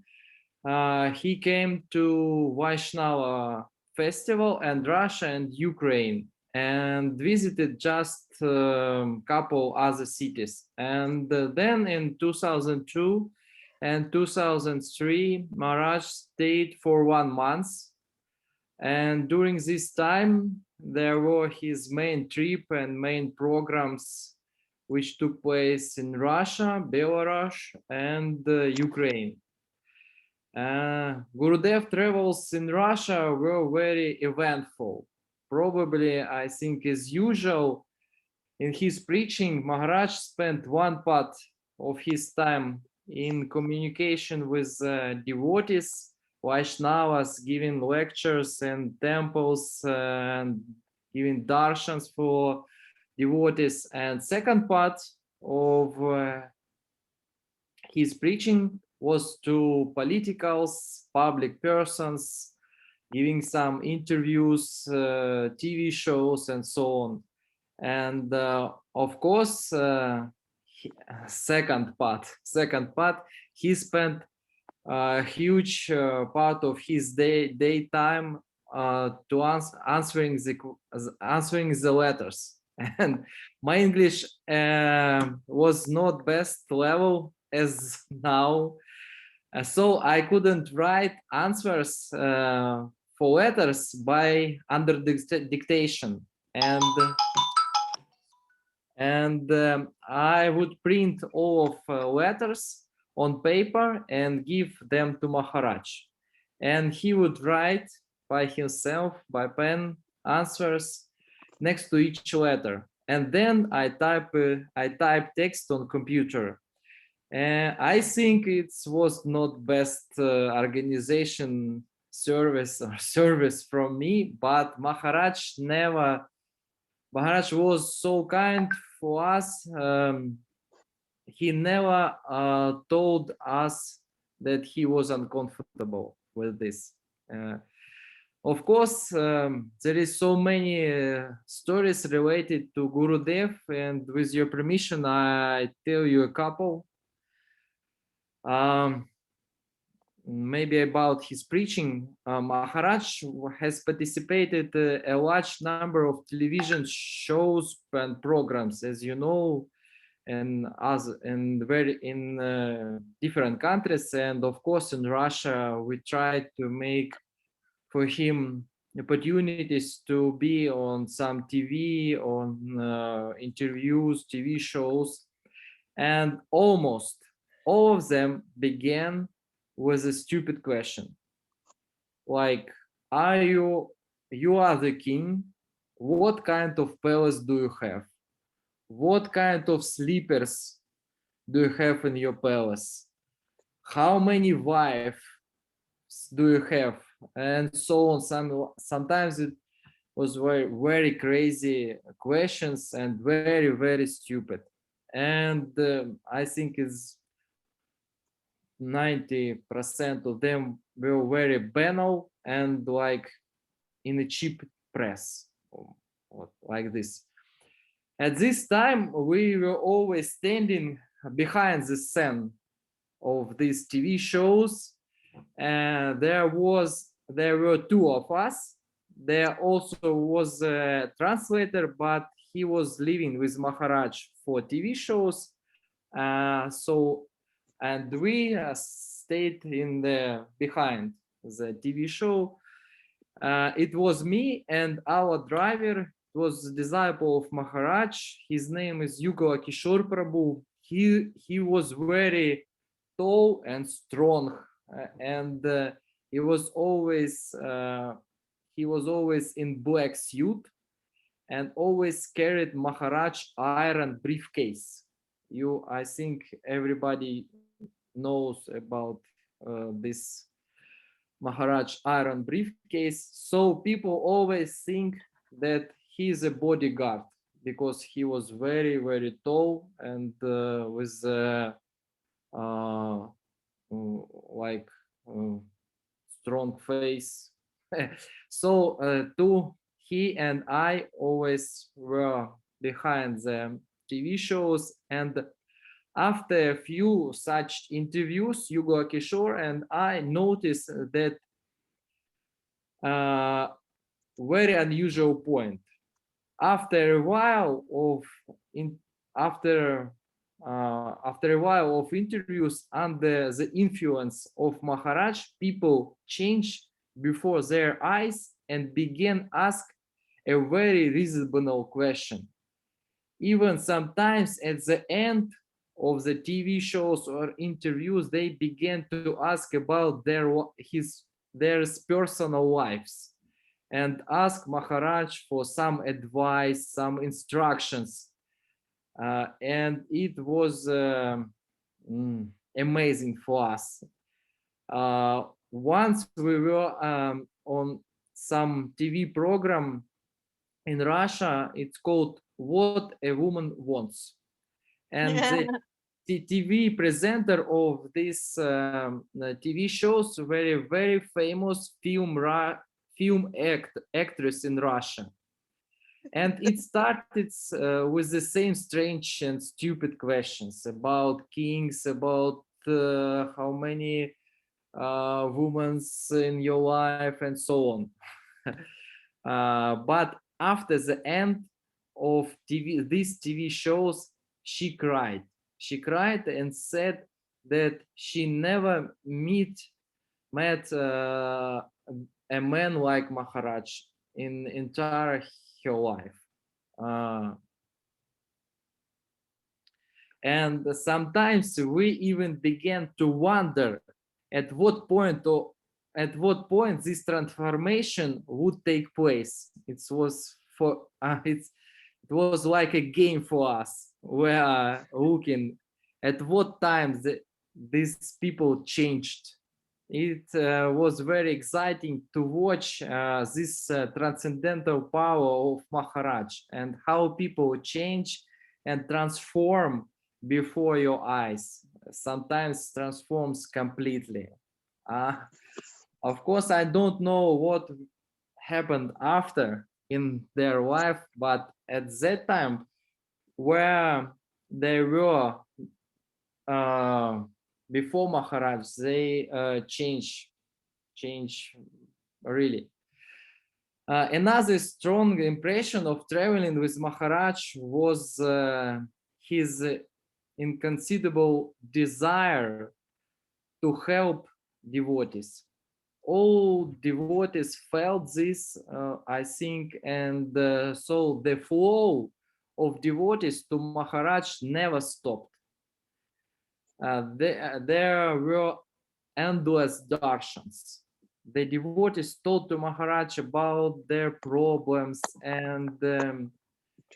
he came to Vaishnava festival and Russia and Ukraine and visited just couple other cities. And then in 2002 and 2003 Maharaj stayed for 1 month, and during this time there were his main trip and main programs which took place in Russia, Belarus, and Ukraine. Gurudev travels in Russia were very eventful. Probably, I think, as usual, in his preaching, Maharaj spent one part of his time in communication with devotees, Vaishnavas, giving lectures and temples and giving darshans for devotees. And second part of his preaching was to politicals, public persons, giving some interviews, TV shows, and so on. And of course, second part, he spent a huge part of his daytime to answering the letters. And my English was not best level as now, so I couldn't write answers for letters by under dictation, and I would print all of letters on paper and give them to Maharaj, and he would write by himself, by pen, answers next to each letter, and then I type text on computer. I think it was not best organization service from me, but Maharaj was so kind for us. He never told us that he was uncomfortable with this. Of course, there is so many stories related to Gurudev, and with your permission, I tell you a couple. Maybe about his preaching. Maharaj has participated a large number of television shows and programs, as you know, and in different countries, and of course in Russia we tried to make for him opportunities to be on some TV, on interviews, TV shows, and almost all of them began with a stupid question, like, you are the king, what kind of palace do you have? What kind of slippers do you have in your palace? How many wives do you have? And so on. Sometimes it was very, very crazy questions and very, very stupid. And I think it's 90% of them were very banal and like in a cheap press, or like this. At this time, we were always standing behind the scene of these TV shows, and there were two of us. There also was a translator, but he was living with Maharaj for TV shows. And we stayed in the behind. the TV show. It was me and our driver was a disciple of Maharaj. His name is Yugo Kishore Prabhu. He was very tall and strong, and he was always in black suit and always carried Maharaj iron briefcase. I think everybody knows about this Maharaj iron briefcase. So people always think that he is a bodyguard because he was very, very tall and with strong face. So he and I always were behind the TV shows, and after a few such interviews, Yugo Kishore and I noticed that very unusual point. After a while of interviews under the influence of Maharaj, people changed before their eyes and began ask a very reasonable question. Even sometimes at the end of the TV shows or interviews, they began to ask about their personal lives and ask Maharaj for some advice, some instructions. And it was amazing for us. Once we were on some TV program in Russia. It's called What a Woman Wants. And the TV presenter of this TV shows, very famous actress in Russia. And it started with the same strange and stupid questions about kings, about how many women in your life, and so on. But after the end of these TV shows, she cried. She cried and said that she never met a man like Maharaj in entire her life. And sometimes we even began to wonder at what point this transformation would take place. It was like a game for us. We are looking at what time these people changed. It was very exciting to watch this transcendental power of Maharaj and how people change and transform before your eyes. Sometimes transforms completely. Of course, I don't know what happened after in their life, but at that time where they were before Maharaj, they change really. Another strong impression of traveling with Maharaj was his inconceivable desire to help devotees. All devotees felt this, I think, and so the flow of devotees to Maharaj never stopped. There were endless darshans. The devotees told to Maharaj about their problems, and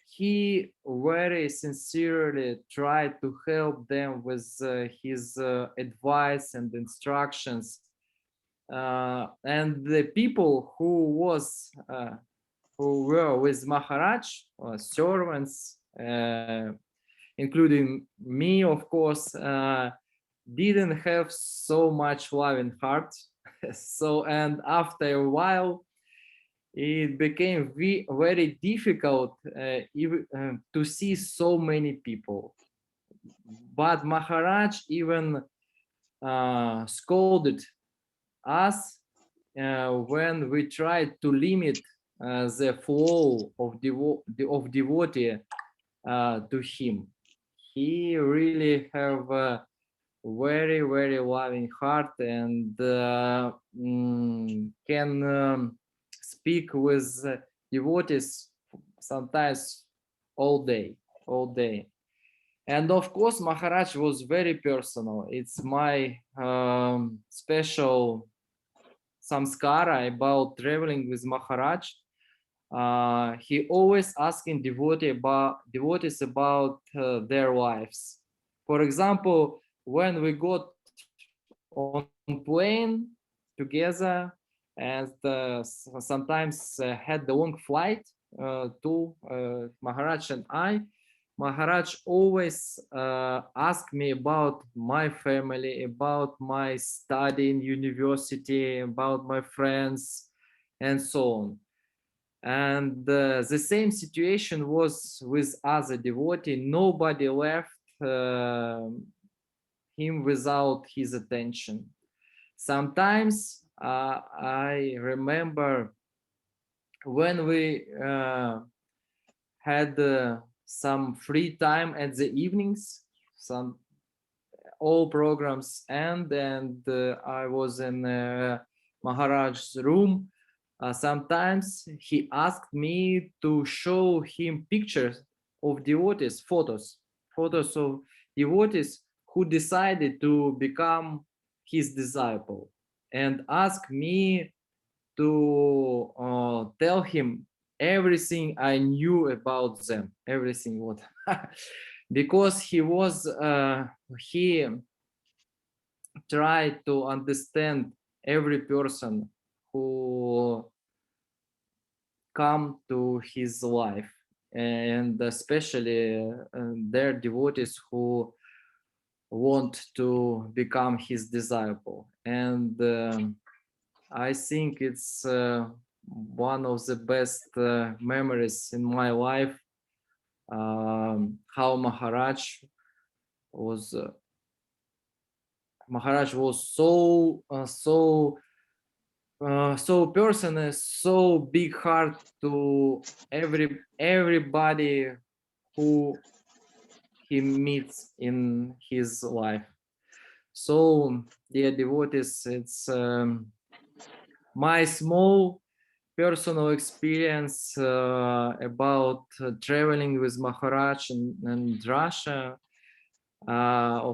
he very sincerely tried to help them with his advice and instructions. And the people who were with Maharaj, servants, including me, of course, didn't have so much loving heart. And after a while, it became very difficult to see so many people. But Maharaj even scolded us when we tried to limit the flow of devotee to him. He really have very, very loving heart and can speak with devotees sometimes all day. And of course, Maharaj was very personal. It's my special samskara about traveling with Maharaj. He always asking devotees about their lives. For example, when we got on plane together and sometimes had the long flight to Maharaj and I, Maharaj always asked me about my family, about my study in university, about my friends, and so on. And the same situation was with other devotee. Nobody left him without his attention. Sometimes I remember when we had some free time at the evenings, all programs end, and I was in Maharaj's room. Sometimes he asked me to show him pictures of devotees, photos of devotees who decided to become his disciple, and asked me to tell him everything I knew about them, everything what because he tried to understand every person who come to his life, and especially their devotees who want to become his disciple. And I think it's one of the best memories in my life, how Maharaj was so personal, so big heart to everybody who he meets in his life. So, dear devotees, it's my small personal experience about traveling with Maharaj and Russia. I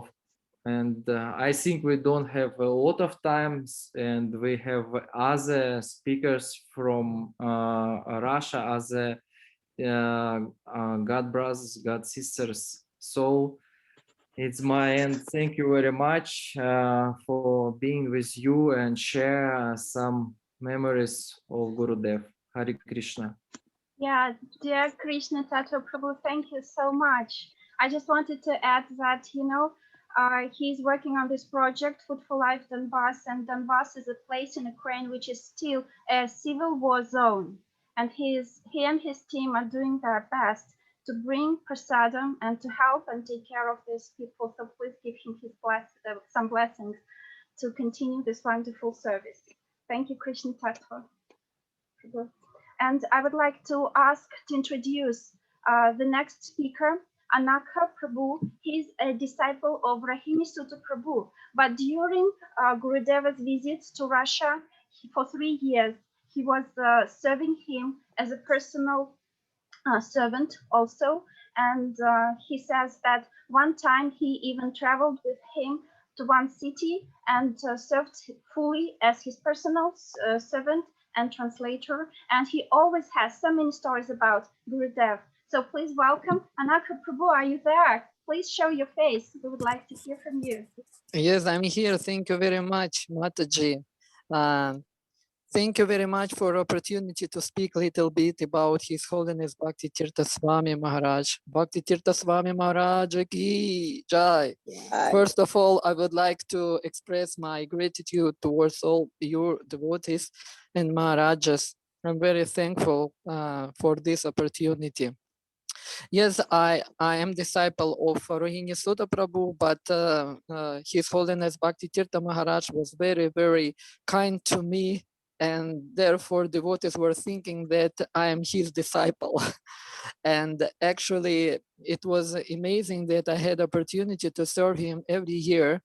think we don't have a lot of times, and we have other speakers from Russia, other God brothers, God sisters. So it's my end. Thank you very much for being with you and share some memories of Gurudev. Hare Krishna. Yeah, dear Krishna Tattva Prabhu, thank you so much. I just wanted to add that, he's working on this project, Food for Life Donbass, and Donbass is a place in Ukraine which is still a civil war zone. And he and his team are doing their best to bring prasadam and to help and take care of these people. So please give him some blessings to continue this wonderful service. Thank you, Krishna Tattva. And I would like to introduce the next speaker, Anakha Prabhu. He's a disciple of Rahini Sutta Prabhu, but during Gurudeva's visits to Russia for 3 years, he was serving him as a personal servant also. And he says that one time he even traveled with him to one city and served fully as his personal servant and translator. And he always has so many stories about Gurudev. So please welcome Anakha Prabhu. Are you there? Please show your face. We would like to hear from you. Yes, I'm here. Thank you very much, Mataji. Thank you very much for the opportunity to speak a little bit about His Holiness Bhakti Tirtha Swami Maharaj. Bhakti Tirtha Swami Maharaj ki jai. First of all, I would like to express my gratitude towards all your devotees and Maharajas. I'm very thankful for this opportunity. Yes, I am disciple of Rohini Sutta Prabhu, but His Holiness Bhakti Tirtha Maharaj was very, very kind to me, and therefore devotees were thinking that I am his disciple. And actually, it was amazing that I had opportunity to serve him every year.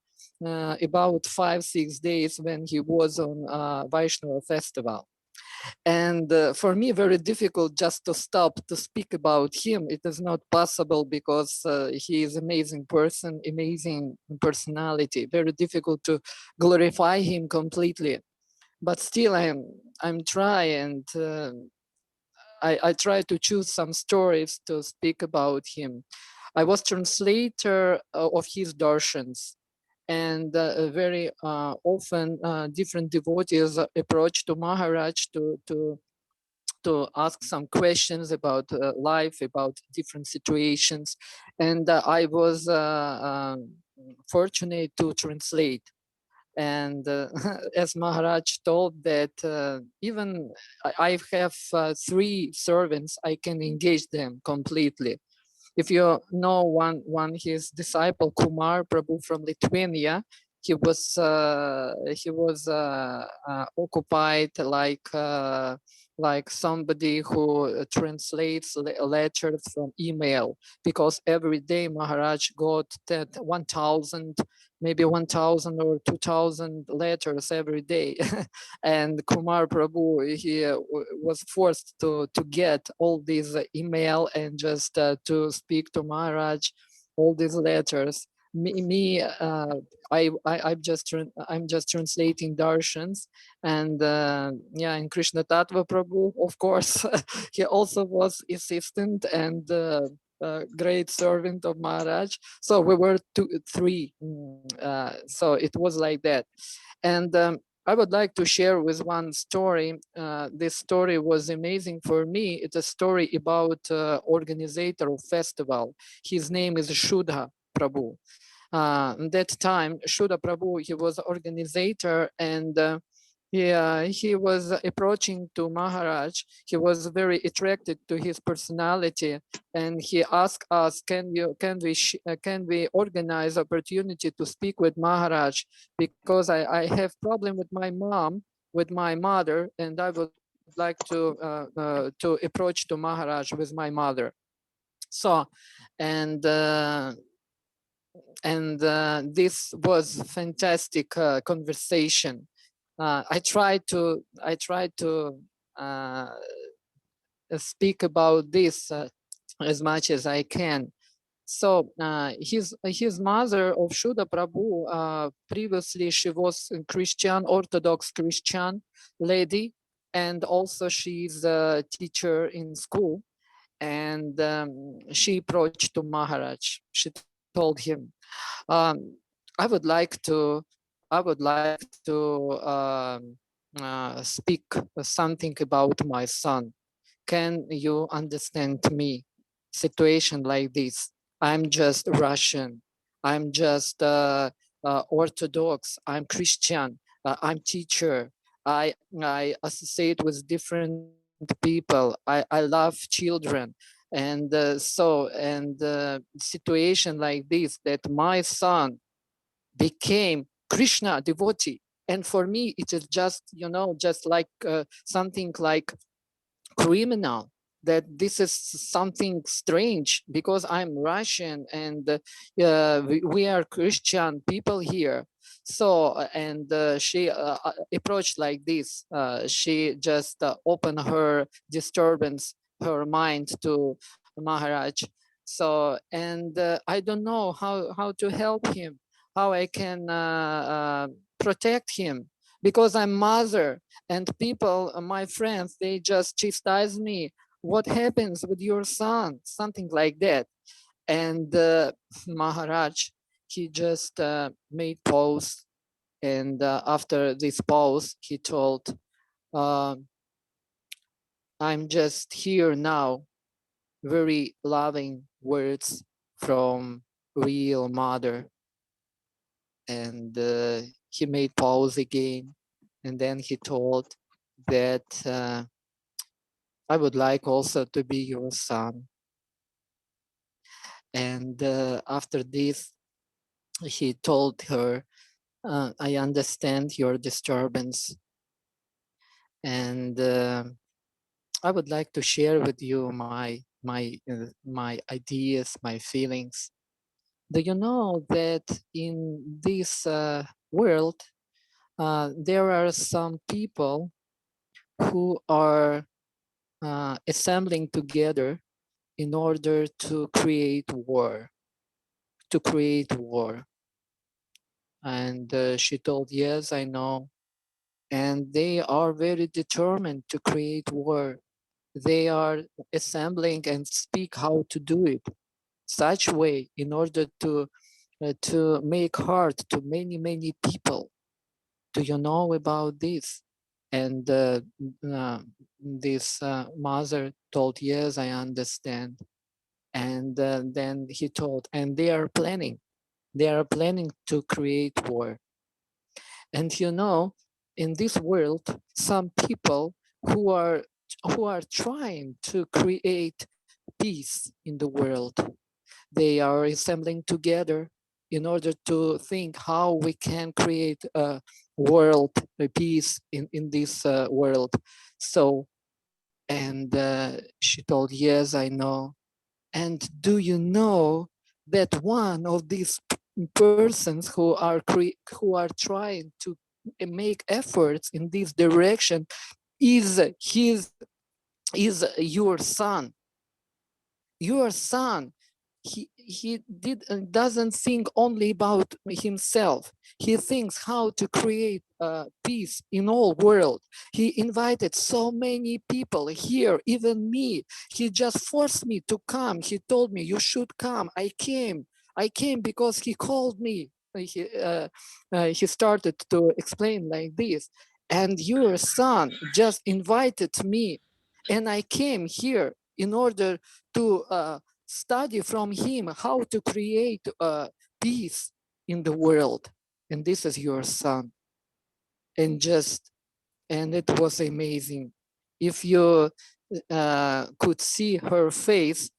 about 5-6 days when he was on Vaishnava festival. And for me, very difficult just to stop to speak about him. It is not possible because he is amazing person, amazing personality. Very difficult to glorify him completely. But still, I'm trying, and I try to choose some stories to speak about him. I was translator of his darshans. And very often different devotees approach to Maharaj to ask some questions about life, about different situations. And I was fortunate to translate. And as Maharaj told that even I have 3 servants, I can engage them completely. If you know one his disciple Kumar Prabhu from Lithuania, he was occupied like somebody who translates letters from email, because every day Maharaj got 1,000, maybe 1,000 or 2,000 letters every day. And Kumar Prabhu, he was forced to get all these email and just to speak to Maharaj, all these letters. I'm just translating darshans, and yeah, and Krishna Tattva Prabhu, of course, he also was assistant and great servant of Maharaj. So we were 3. So it was like that. And I would like to share with one story. This story was amazing for me. It's a story about organizer of festival. His name is Shuddha Prabhu. That time, Shuddha Prabhu, he was organizer, and he was approaching to Maharaj. He was very attracted to his personality, and he asked us, can we organize opportunity to speak with Maharaj, because I have problem with my mom, with my mother, and I would like to approach to Maharaj with my mother. So, and this was fantastic conversation. I tried to speak about this as much as I can. So his mother of Shuddha Prabhu, previously she was a Christian, Orthodox Christian lady, and also she's a teacher in school. And she approached to Maharaj. She told him, I would like to speak something about my son. Can you understand me? Situation like this. I'm just Russian. I'm just Orthodox. I'm Christian. I'm teacher. I associate with different people. I love children. And situation like this, that my son became Krishna devotee. And for me, it is just, just like something like criminal, that this is something strange, because I'm Russian and we are Christian people here. So, and she approached like this. She just opened her disturbance, her mind to Maharaj. So, and I don't know how to help him, how I can protect him, because I'm mother, and people, my friends, they just chastise me. What happens with your son? Something like that. And Maharaj, he just made pause. And after this pause, he told, I'm just here now, very loving words from real mother. And he made pause again. And then he told that I would like also to be your son. And after this, he told her, I understand your disturbance. And I would like to share with you my ideas, my feelings. Do you know that in this world, there are some people who are assembling together in order to create war, And she told, yes, I know. And they are very determined to create war. They are assembling and speak how to do it such way in order to make hard to many, many people. Do you know about this? And this mother told, yes, I understand. And then he told, and they are planning to create war. And you know, in this world, some people who are trying to create peace in the world, they are assembling together in order to think how we can create a world, a peace in this world. So, and she told, yes, I know. And do you know that one of these persons who are trying to make efforts in this direction is your son? Your son, he doesn't think only about himself. He thinks how to create peace in all world. He invited so many people here, even me. He just forced me to come. He told me, you should come. I came because he called me. He started to explain like this. And your son just invited me, and I came here in order to study from him how to create peace in the world. And this is your son. And it was amazing. If you could see her face,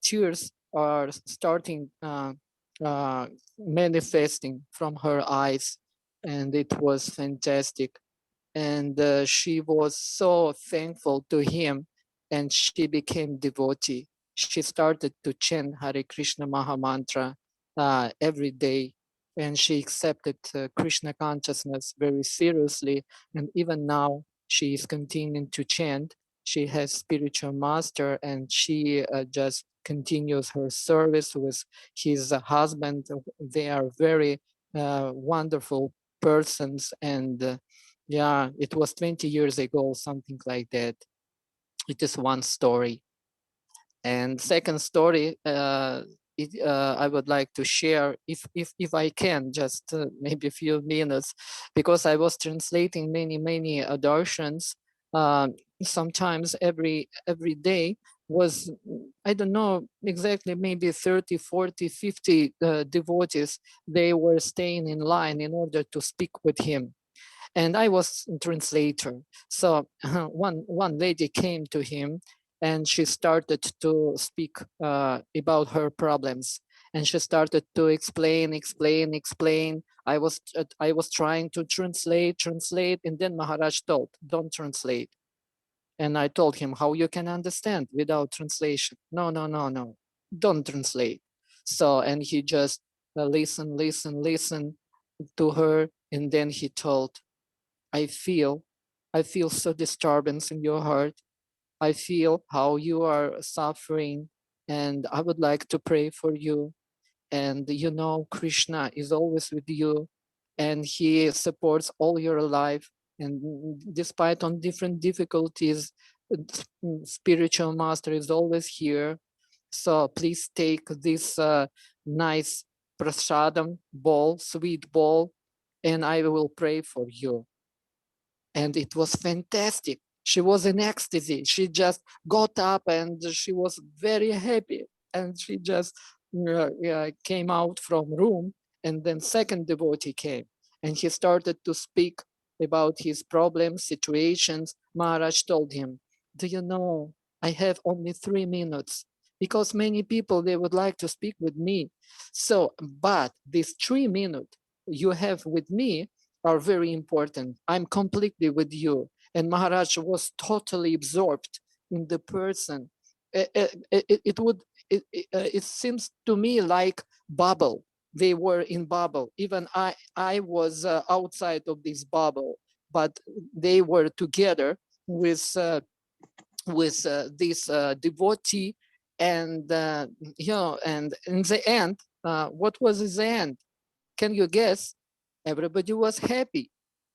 tears are starting manifesting from her eyes, and it was fantastic. And she was so thankful to him, and she became devotee. She started to chant Hare Krishna Maha Mantra every day, and she accepted Krishna consciousness very seriously. And even now, she is continuing to chant. She has spiritual master, and she just continues her service with his husband. They are very wonderful persons, and yeah, it was 20 years ago, something like that. It is one story. And second story, I would like to share, if I can, just maybe a few minutes, because I was translating many darshan. Sometimes every day was, I don't know exactly, maybe 30, 40, 50 devotees. They were staying in line in order to speak with him. And I was a translator. So one lady came to him, and she started to speak about her problems. And she started to explain. I was trying to translate, and then Maharaj told, don't translate. And I told him, how you can understand without translation? No, don't translate. So, and he just listened to her, and then he told, I feel so disturbance in your heart. I feel how you are suffering, and I would like to pray for you. And you know, Krishna is always with you, and he supports all your life. And despite on different difficulties, spiritual master is always here. So please take this nice prasadam bowl, sweet bowl, and I will pray for you. And it was fantastic. She was in ecstasy. She just got up and she was very happy. And she just came out from room. And then second devotee came, and he started to speak about his problems, situations. Maharaj told him, do you know, I have only 3 minutes, because many people, they would like to speak with me. So, but this 3 minutes you have with me are very important. I'm completely with you. And Maharaj was totally absorbed in the person. It would it seems to me like bubble. They were in bubble. Even I was outside of this bubble, but they were together with this devotee, and you know, and in the end, what was the end? Can you guess? Everybody was happy.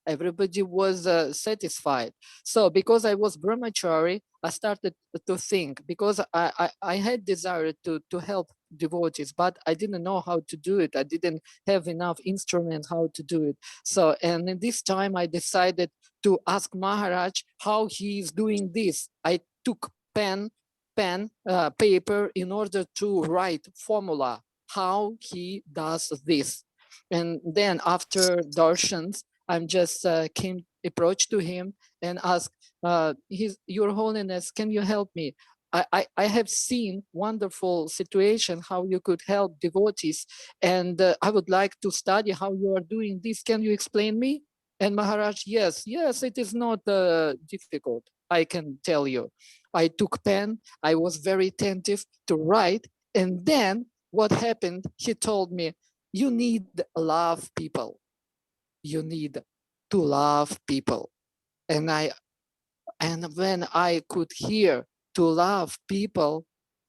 Everybody was satisfied. So because I was brahmachari, I started to think, because I had desire to help devotees, but I didn't know how to do it. I didn't have enough instruments how to do it. So, and in this time I decided to ask Maharaj how he is doing this. I took paper in order to write formula how he does this. And then after darshans, I'm just approached to him and asked, Your Holiness, can you help me? I have seen wonderful situation how you could help devotees, and I would like to study how you are doing this. Can you explain me? And Maharaj, yes, it is not difficult, I can tell you. I took pen, I was very attentive to write, and then what happened, he told me, you need love people. You need to love people. And when I could hear to love people,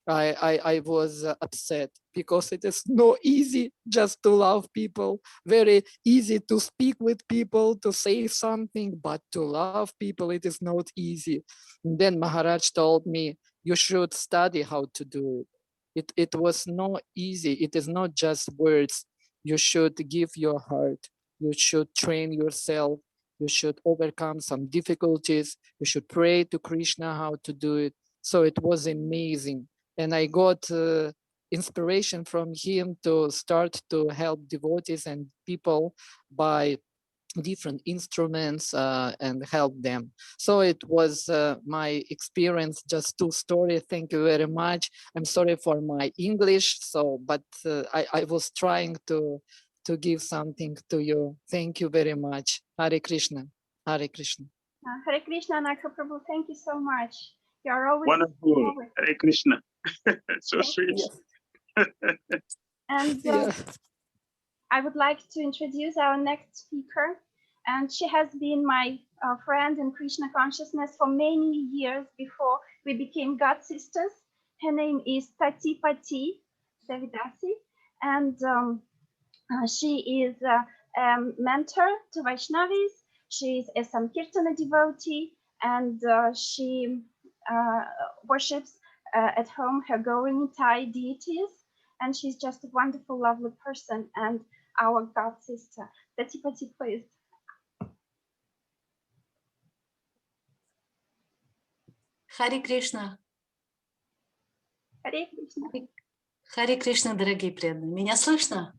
I was upset, because it is not easy just to love people. Very easy to speak with people, to say something, but to love people, it is not easy. And then Maharaj told me, you should study how to do it. It was not easy. It is not just words. You should give your heart. You should train yourself. You should overcome some difficulties. You should pray to Krishna how to do it. So it was amazing. And I got inspiration from him to start to help devotees and people by different instruments and help them. So it was my experience, just two stories. Thank you very much. I'm sorry for my English, but I was trying to give something to you. Thank you very much. Hare Krishna. Hare Krishna. Hare Krishna, Naka Prabhu. Thank you so much. You are always wonderful. Hare Krishna. So sweet. And I would like to introduce our next speaker. And she has been my friend in Krishna consciousness for many years before we became God sisters. Her name is Pt2 Devidasi, and she is a mentor to Vaishnavis. She is a Sankirtana devotee, and she worships at home her Gauri deities. And she's just a wonderful, lovely person and our God sister. Pt2, please. Харе Кришна. Харе Кришна. Харе Кришна, дорогие преданные. Меня слышно?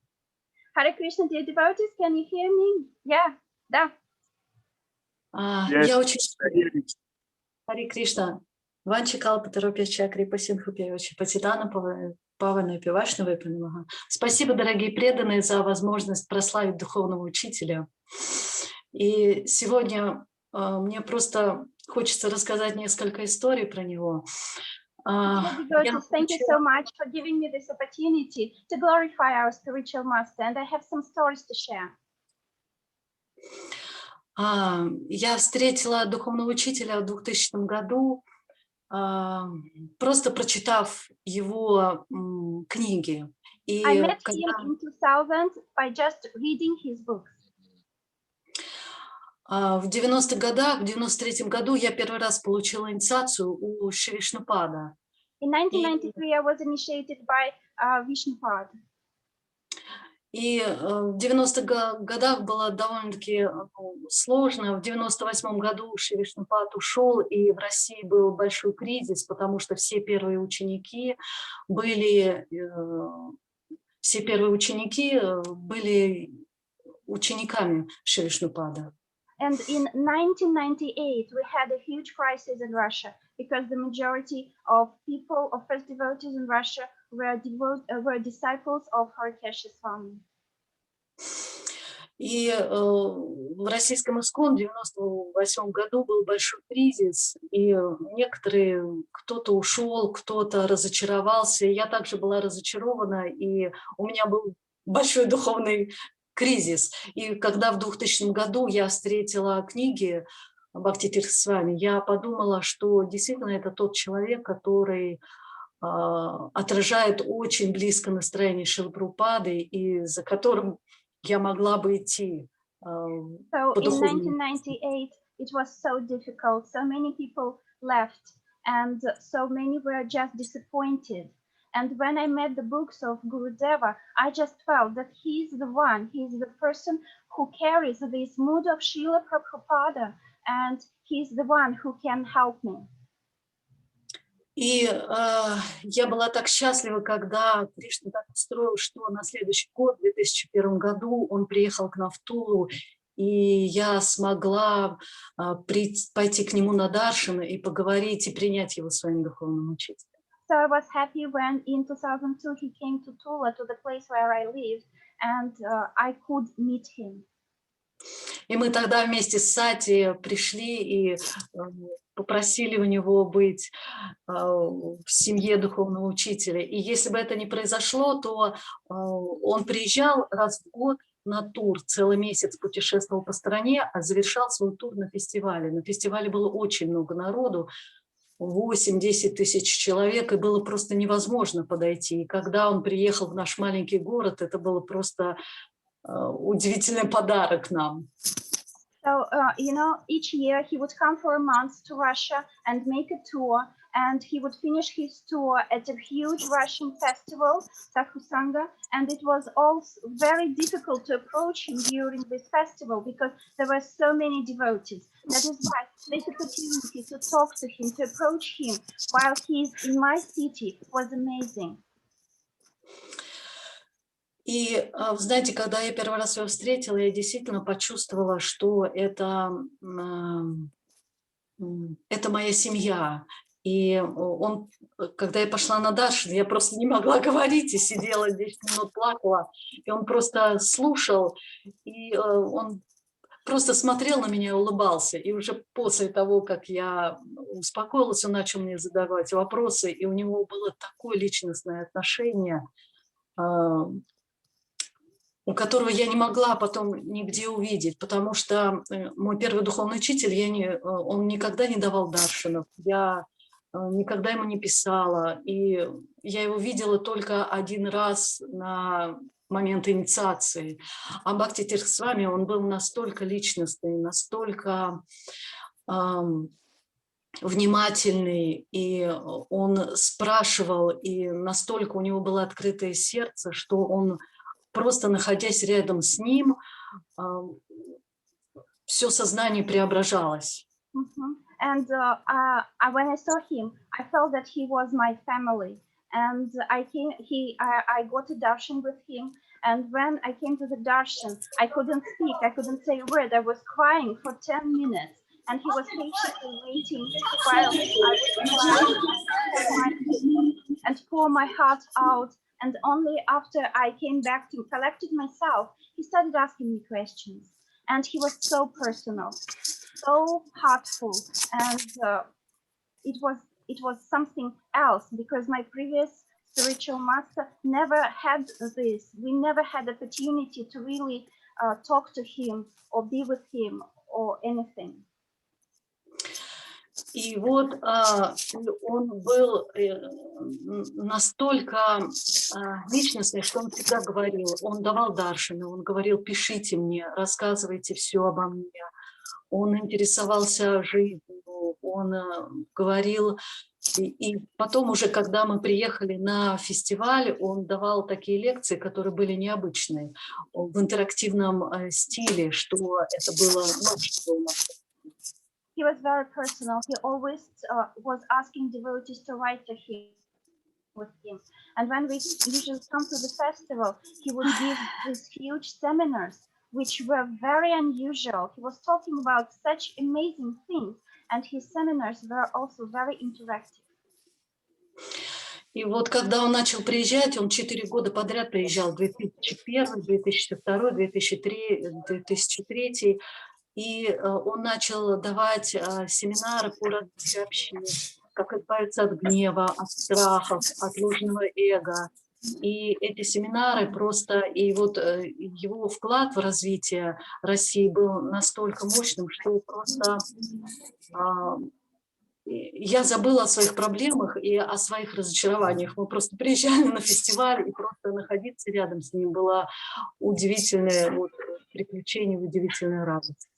Харе Кришна, dear devotees, can you hear me? Yeah, да. Я очень... Харе Кришна. Ванчи Калпатаропья Чакри Пасинхупевича Патитана Павана Пивашнава Панамаха. Спасибо, дорогие преданные, за возможность прославить духовного учителя. И сегодня мне просто хочется рассказать несколько историй про него. Thank you so much for giving me this opportunity to glorify our spiritual master, and I have some stories to share. Я встретила духовного учителя в 2000 году, просто прочитав его книги. I met him in 2000 by just reading his books. В 90-х годах, в 93-м году я первый раз получила инициацию у Шри Вишнупада. In 1993 I was initiated by Vishnupad. И в 90-х годах было довольно-таки сложно. В 98-м году Шри Вишнупад ушел, и в России был большой кризис, потому что все первые ученики были учениками Шри Вишнупада. And in 1998, we had a huge crisis in Russia because the majority of people, of first devotees in Russia, were disciples of Harikesha Swami. И в российском ИСККОН в 98 году был большой кризис, и некоторые, кто-то ушел, кто-то разочаровался. Я также была разочарована, и у меня был большой духовный кризис. И когда в 2000 году я встретила книги Бхакти Tirtha Swami, я подумала, что действительно это тот человек, который отражает очень близко настроение Шрилы Прабхупады, и за которым я могла бы идти So по in духовному. 1998, it was so difficult. So many people left, and so many were just disappointed. And when I met the books of Gurudeva, I just felt that he's the one, he's the person who carries this mood of Srila Prabhupada, and he's the one who can help me. И я была так счастлива, когда Кришна так устроил, что на следующий год, в 2001 году, он приехал к нам в Тулу, и я смогла пойти к нему на даршан и поговорить, и принять его своим духовным учителем. So I was happy when in 2002 he came to Tula, to the place where I lived, and I could meet him. И мы тогда вместе с Сати пришли и попросили у него быть в семье духовного учителя. И если бы это не произошло, то он приезжал раз в год на тур, целый месяц путешествовал по стране, а завершал свой тур на фестивале. На фестивале было очень много народу, 8-10 тысяч человек, и было просто невозможно подойти. И когда он приехал в наш маленький город, это было просто удивительный подарок нам. So, you know, each year he would come for a month to Russia and make a tour, and he would finish his tour at a huge Russian festival, Sakhusanga, and it was also very difficult to approach him during this festival because there were so many devotees. That is why this opportunity to talk to him, to approach him while he's in my city was amazing. И, знаете, когда я первый раз его встретила, я действительно почувствовала, что это моя семья. И он, когда я пошла на даршан, я просто не могла говорить и сидела 10 минут, плакала. И он просто слушал, и он просто смотрел на меня и улыбался. И уже после того, как я успокоилась, он начал мне задавать вопросы, и у него было такое личностное отношение, у которого я не могла потом нигде увидеть, потому что мой первый духовный учитель, он никогда не давал даршанов, я никогда ему не писала, и я его видела только один раз на момент инициации. А Бхакти Tirtha Swami, он был настолько личностный, настолько внимательный, и он спрашивал, и настолько у него было открытое сердце, что он просто находясь рядом с ним, все сознание преображалось. And when I saw him, I felt that he was my family. And I got a darshan with him. And when I came to the darshan, I couldn't speak. I couldn't say a word. I was crying for 10 minutes. And he was patiently waiting while I would cry and pour my heart out. And only after I came back to collected myself, he started asking me questions. And he was so personal, so heartful, and it was something else, because my previous spiritual master never had this. We never had the opportunity to really talk to him or be with him or anything. И вот он был настолько личностный, что он всегда говорил, он давал даршаны, он говорил: пишите мне, рассказывайте все обо мне. Он интересовался жизнью, он говорил, и потом уже, когда мы приехали на фестиваль, он давал такие лекции, которые были необычные, в интерактивном стиле, что это было новшество. He was very personal. He always was asking devotees to write to him with him. And when we usually come to the festival, he would give these huge seminars, which were very unusual. He was talking about such amazing things, and his seminars were also very interactive. И вот когда он начал приезжать, он 4 года подряд приезжал, 2001, 2002, 2003, 2003. И он начал давать семинары по развитию общины, как избавиться от гнева, от страхов, от ложного эго. И эти семинары просто, и вот его вклад в развитие России был настолько мощным, что просто я забыла о своих проблемах и о своих разочарованиях. Мы просто приезжали на фестиваль, и просто находиться рядом с ним было удивительное вот, приключение, удивительная радость.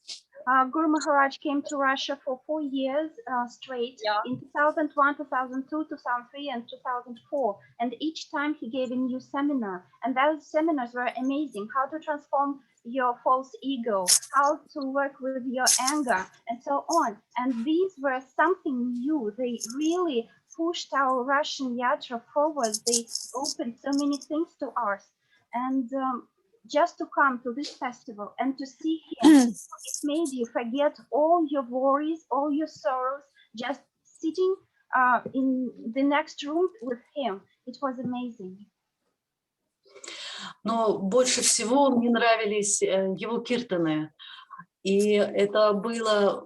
Guru Maharaj came to Russia for 4 years straight in 2001, 2002, 2003, and 2004. And each time he gave a new seminar. And those seminars were amazing. How to transform your false ego, how to work with your anger, and so on. And these were something new. They really pushed our Russian yatra forward. They opened so many things to us. And just to come to this festival and to see him, it made you forget all your worries, all your sorrows, just sitting in the next room with him. It was amazing. Но больше всего мне нравились его киртаны. И это было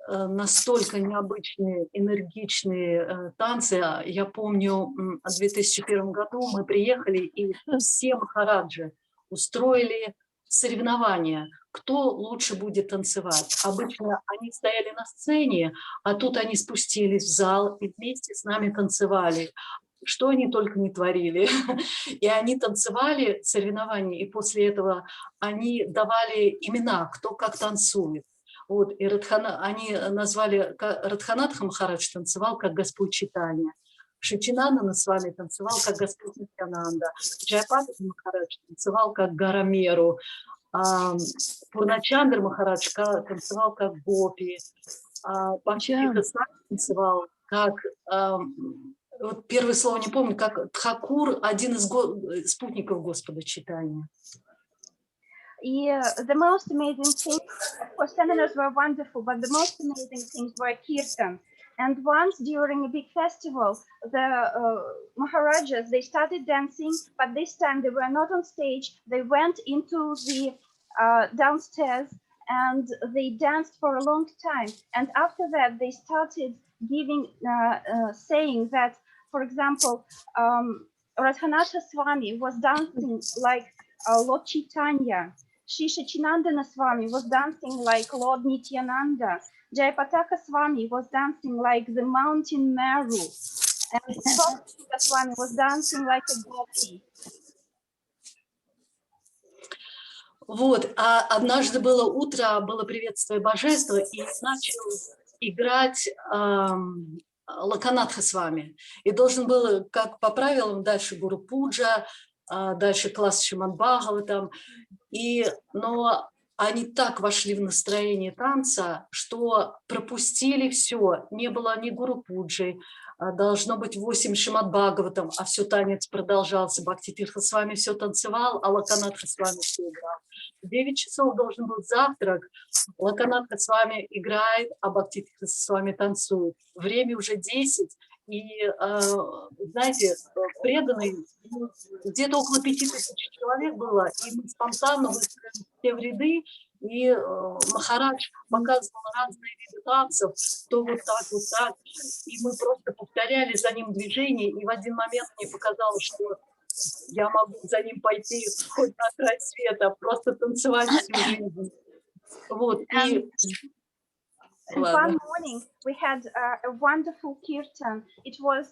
настолько необычные, энергичные танцы. Я помню, в 2001 году мы приехали, и все махараджи устроили соревнования, кто лучше будет танцевать. Обычно они стояли на сцене, а тут они спустились в зал и вместе с нами танцевали. Что они только не творили. И они танцевали соревнования, и после этого они давали имена, кто как танцует. Вот, и они назвали, Радханатха Махарадж танцевал как Господь Чайтанья, Шичинанда с вами танцевал как Господь Нитьянанда, Джайапата Махарадж танцевал как Гара Меру, Пурначандра Махарадж танцевал как Гопи, Бхакти Tirtha Swami танцевал как... Вот первое слово не помню, как Тхакур, один из спутников Господа Чайтаньи. Yeah, the most amazing thing, of course, seminars were wonderful, but the most amazing things were kirtan. And once during a big festival, the Maharajas, they started dancing, but this time they were not on stage. They went into the downstairs and they danced for a long time. And after that, they started giving, saying that, for example, Radhanatha Swami was dancing like Lord Chaitanya. Shishachinandana Swami was dancing like Lord Nityananda. Jayapataka Swami was dancing like the mountain Meru. And Bhakti Tirtha Swami was dancing like a gopi. Вот, а однажды было утро, было приветствие божества, и начал играть Лаканатха Свами. И должен был, как по правилам, дальше Гуру Пуджа, дальше класс Шримад Бхагаватам. Но они так вошли в настроение танца, что пропустили все. Не было ни Гуру Пуджи, должно быть 8 Шримад Бхагаватам, а все танец продолжался. Бхакти Tirtha Swami все танцевал, а Лаканатха Свами все играл. В 9 часов должен был завтрак, Лаканатха Свами играет, а Бхакти Tirtha Swami танцует. Время уже 10, и, знаете, преданные, где-то около 5000 человек было, и мы спонтанно выстроили все в ряды, и Махарадж показывал разные виды танцев, то вот так, и мы просто повторяли за ним движение, и в один момент мне показалось, что я могу за ним пойти хоть на край света, просто танцевать всю жизнь. Вот, и... And one morning we had a wonderful kirtan. It was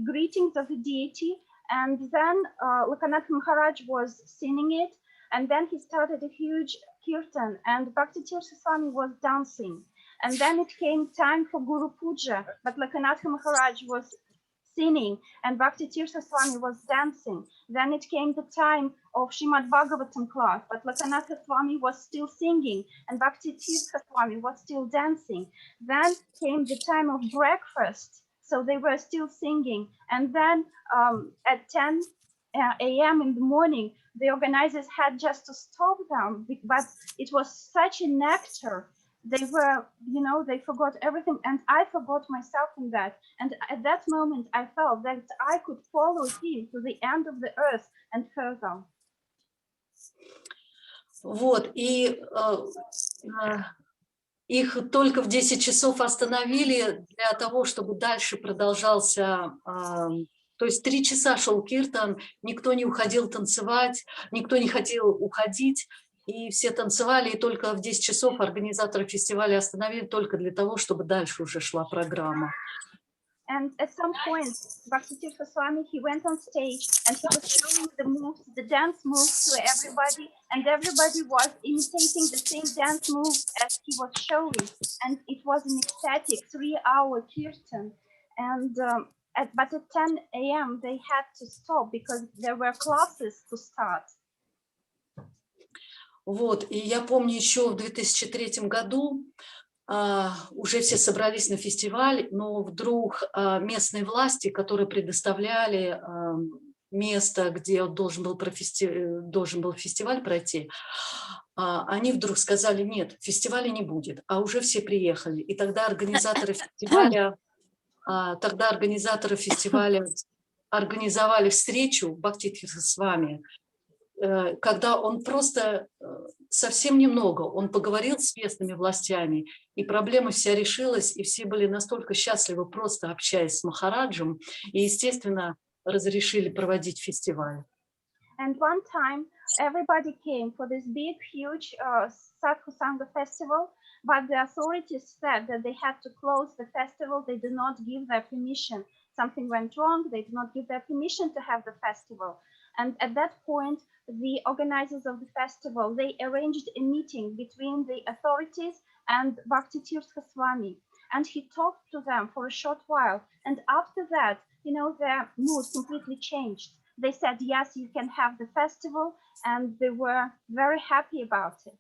greetings of the deity, and then Lakanath Maharaj was singing it, and then he started a huge kirtan, and Bhakti Tirtha Swami was dancing. And then it came time for Guru Puja, but Lakanath Maharaj was singing, and Bhakti Tirtha Swami was dancing. Then it came the time of Srimad Bhagavatam class, but Lakanatha Swami was still singing, and Bhakti Tirtha Swami was still dancing. Then came the time of breakfast, so they were still singing. And then at 10 a.m. in the morning, the organizers had just to stop them, but it was such a nectar they were, they forgot everything, and I forgot myself in that. And at that moment, I felt that I could follow him to the end of the earth and further. Вот, и их только в 10 часов остановили для того, чтобы дальше продолжался, то есть 3 часа шел киртан, никто не уходил танцевать, никто не хотел уходить, и все танцевали, и только в 10 часов организаторы фестиваля остановили только для того, чтобы дальше уже шла программа. And at some point, Bhakti Tirtha Swami, he went on stage and he was showing the moves, the dance moves to everybody, and everybody was imitating the same dance moves as he was showing. And it was an ecstatic 3-hour kirtan. And but at 10 a.m. they had to stop because there were classes to start. Вот, и я помню еще в 2003 году, уже все собрались на фестиваль, но вдруг местные власти, которые предоставляли место, где должен был фестиваль пройти, они вдруг сказали: нет, фестиваля не будет, а уже все приехали. И тогда организаторы фестиваля организовали встречу Бхакти Tirtha Swami, когда он просто совсем немного, он поговорил с местными властями, и проблема вся решилась, и все были настолько счастливы, просто общаясь с Махараджем, и, естественно, разрешили проводить фестиваль. And one time, everybody came for this big, huge Sadhu Sangha festival, but the authorities said that they had to close the festival. They did not give their permission. Something went wrong. They did not give their permission to have the festival. And at that point, the organizers of the festival, they arranged a meeting between the authorities and Bhakti Tirtha Swami. And he talked to them for a short while. And after that, their mood completely changed. They said, yes, you can have the festival. And they were very happy about it.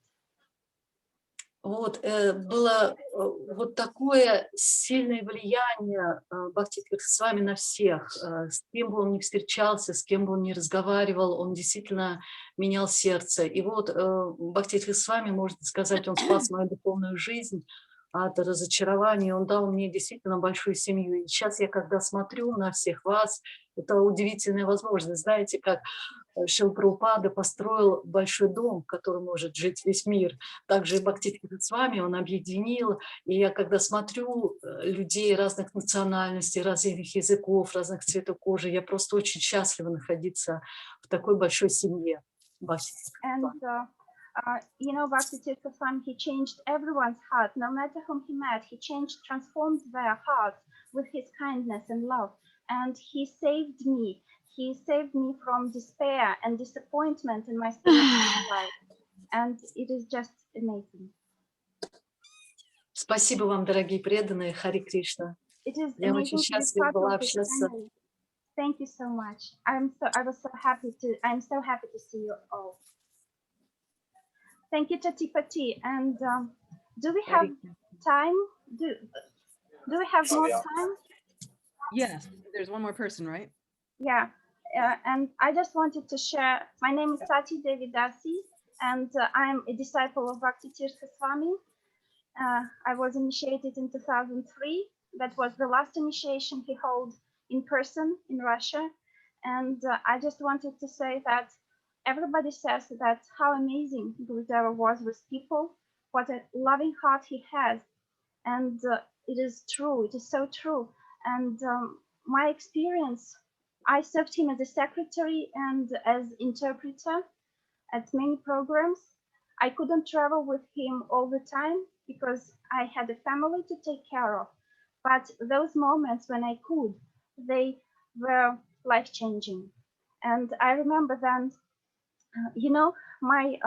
Вот, было вот такое сильное влияние Бхакти Tirtha Swami на всех. С кем бы он ни встречался, с кем бы он ни разговаривал, он действительно менял сердце. И вот Бхакти Tirtha Swami, можно сказать, он спас мою духовную жизнь от разочарования, он дал мне действительно большую семью. И сейчас я, когда смотрю на всех вас, это удивительная возможность. Знаете, как Шрила Прабхупада построил большой дом, в котором может жить весь мир. Также и Бхакти Tirtha Swami он объединил. И я, когда смотрю людей разных национальностей, разных языков, разных цветов кожи, я просто очень счастлива находиться в такой большой семье. Бхакти Tirtha Swami. Bhakti Tirtha Swami, he changed everyone's heart. No matter whom he met, he transformed their hearts with his kindness and love. And he saved me. He saved me from despair and disappointment in my spiritual life. And it is just amazing. Спасибо вам, дорогие преданные. Хари Кришна. Я очень счастлива была общаться. Thank you so much. I'm so happy to see you all. Thank you, Pt2. And do we have time? Do we have more time? Yes, there's one more person, right? Yeah, and I just wanted to share. My name is Sati Devidasi, and I'm a disciple of Bhakti Tirtha Swami. I was initiated in 2003. That was the last initiation he held in person in Russia. And I just wanted to say that everybody says that how amazing Gurudeva was with people, what a loving heart he has. And it is true, it is so true. And my experience, I served him as a secretary and as interpreter at many programs. I couldn't travel with him all the time because I had a family to take care of. But those moments when I could, they were life-changing. And I remember then, my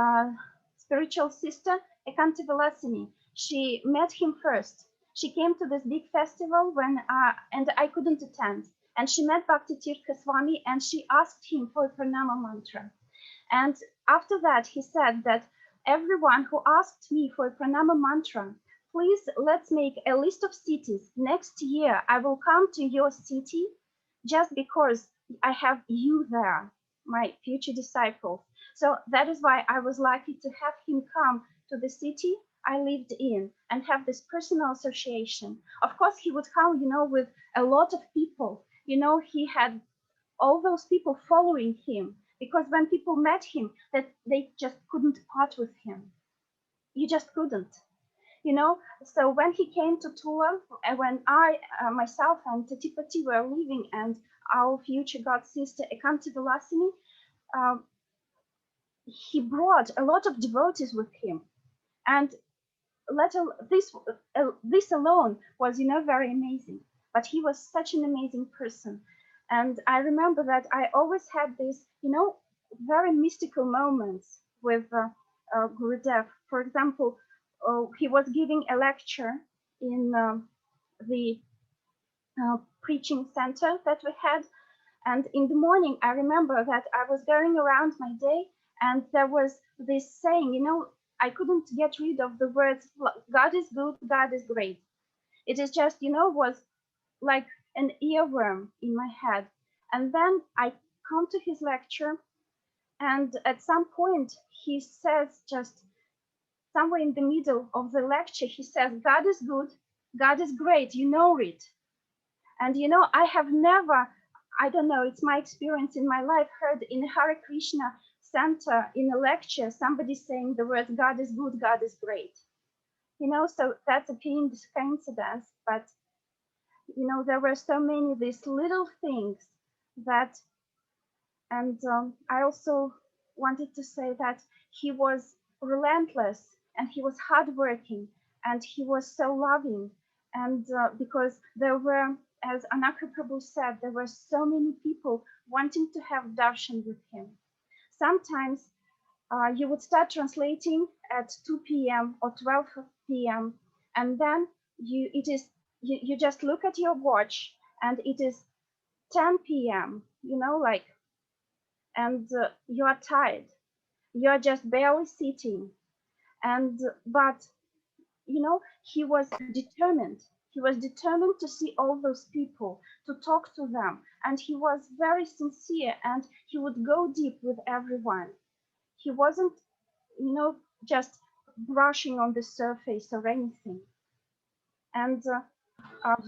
spiritual sister, Ekanta Vilasini, she met him first. She came to this big festival and I couldn't attend. And she met Bhakti Tirtha Swami and she asked him for a pranama mantra. And after that, he said that everyone who asked me for a pranama mantra, please let's make a list of cities. Next year, I will come to your city just because I have you there, my future disciples. So that is why I was lucky to have him come to the city. I lived in and have this personal association. Of course, he would come, with a lot of people. He had all those people following him, because when people met him, that they just couldn't part with him. You just couldn't. So when he came to Tula, when I myself and Pt2 were leaving, and our future god sister Ekante Velasini, he brought a lot of devotees with him, and this alone was very amazing. But he was such an amazing person, and I remember that I always had these very mystical moments with Gurudev. For example, he was giving a lecture in the preaching center that we had, and in the morning I remember that I was going around my day, and there was this saying, I couldn't get rid of the words, God is good, God is great. It is just, was like an earworm in my head. And then I come to his lecture, and at some point he says, just somewhere in the middle of the lecture, he says, God is good, God is great, you know it. And I have never, I don't know, it's my experience in my life, heard in a Hare Krishna center in a lecture somebody saying the words God is good, God is great. So that's a coincidence, but there were so many of these little things that, and I also wanted to say that he was relentless, and he was hardworking, and he was so loving, and because there were, as Anaka Prabhu said, there were so many people wanting to have darshan with him. Sometimes you would start translating at 2 p.m. or 12 p.m. and then you just look at your watch, and it is 10 p.m. And you are tired. You are just barely sitting, but he was determined. He was determined to see all those people, to talk to them, and he was very sincere, and he would go deep with everyone. He wasn't, just brushing on the surface or anything. And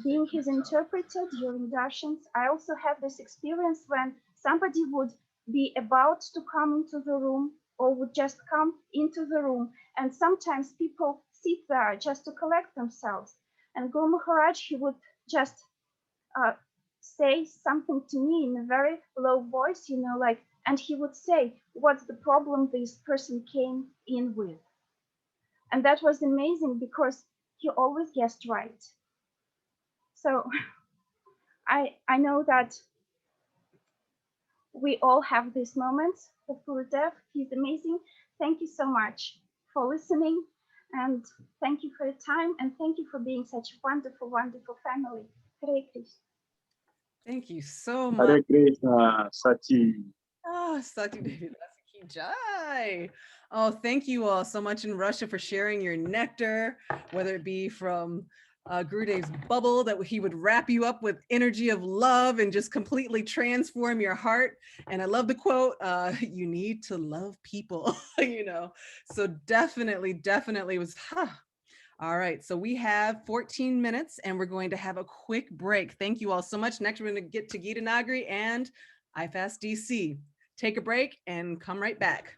being his interpreter during darshans, I also have this experience when somebody would be about to come into the room, or would just come into the room, and sometimes people sit there just to collect themselves. And Guru Maharaj, he would just say something to me in a very low voice, and he would say, what's the problem this person came in with? And that was amazing, because he always guessed right. So I know that we all have these moments with Gurudev. He's amazing. Thank you so much for listening, and thank you for your time, and thank you for being such a wonderful, wonderful family. Hare Krishna. Thank you so much. Hare Krishna, Sati. Sati Devi Dasaki Jai. Oh, thank you all so much in Russia for sharing your nectar, whether it be from Gurudev's bubble that he would wrap you up with energy of love and just completely transform your heart. And I love the quote, you need to love people, So definitely was, All right, so we have 14 minutes and we're going to have a quick break. Thank you all so much. Next, we're going to get to Gita Nagari and IFAST DC. Take a break and come right back.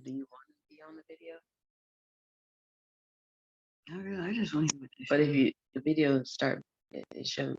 Do you want to be on the video? Not really. I just want to. But if you the video start, it shows.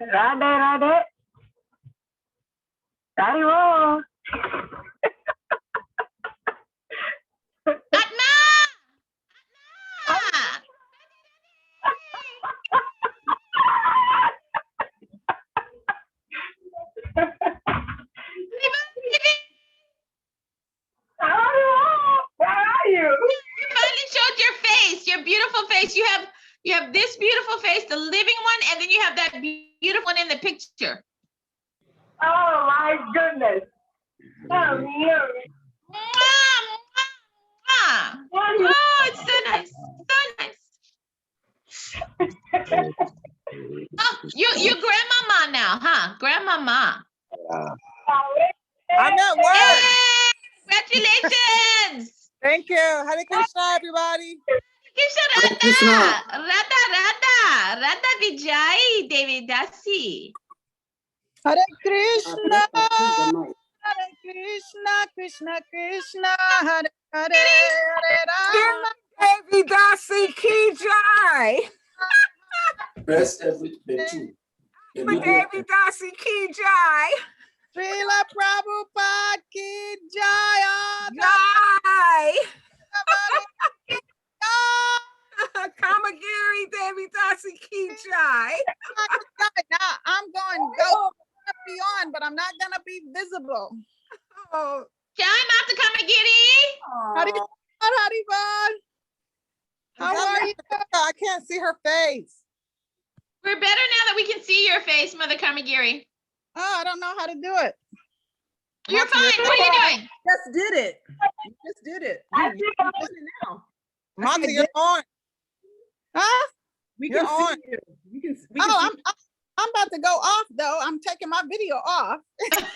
Radhe Radhe. Haribo. Where are you? You finally showed your face, your beautiful face. You have this beautiful face, the living one, and then you have that beautiful one in the picture. Oh my goodness. Oh, you. Oh, it's so nice. So nice. Oh, you're grandmama now, huh? Grandmama. I'm at work. Hey, congratulations. Thank you. Hare Krishna, everybody. Hare Krishna, Radha Vijay Devi Dasi. Hare Krishna. Hare Krishna, Krishna Krishna, Hare Hare, Hare Rama. Devi Dasi ki jai. Press F2. Devi Dasi ki jai. Srila Prabhupada ki jai. Jai. Kamagiri Devi Dasi ki jai. Now I'm going to go be on, but I'm not gonna be visible. Oh. Jai Mata Kamagiri. Haribol. How are you? I can't see her face. We're better now that we can see your face, Mother Kamagiri. Oh, I don't know how to do it. You're fine. What are you doing? Just did it. You just did it. You're doing it now. Mata, you're on. Huh? We can see you. We can I'm about to go off though. I'm taking my video off.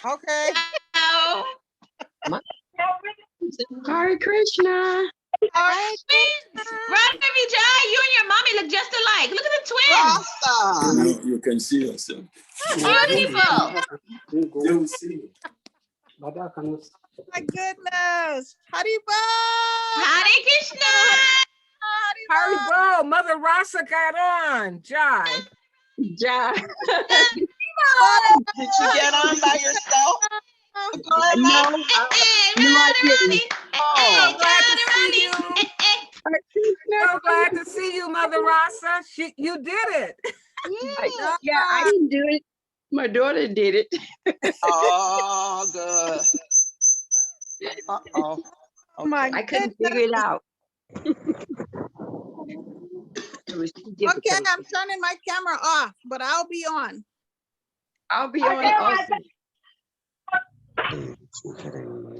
Okay. Oh. Hare Krishna. Hare Krishna. Radha Vijay, you and your mommy look just alike. Look at the twins. You can see yourself. Beautiful. They will see you. My goodness. Haribo. Hare Krishna. Haribo. Mother Rasa got on. Jai. Jai. Did you get on by yourself? No, I didn't. Oh, glad to see you. So glad to see you, Mother Rasa. You did it. Yeah, I didn't do it. My daughter did it. Oh, good. Uh-oh. Okay. I couldn't figure it out. Okay, I'm turning my camera off, but I'll be on. I'll be on also.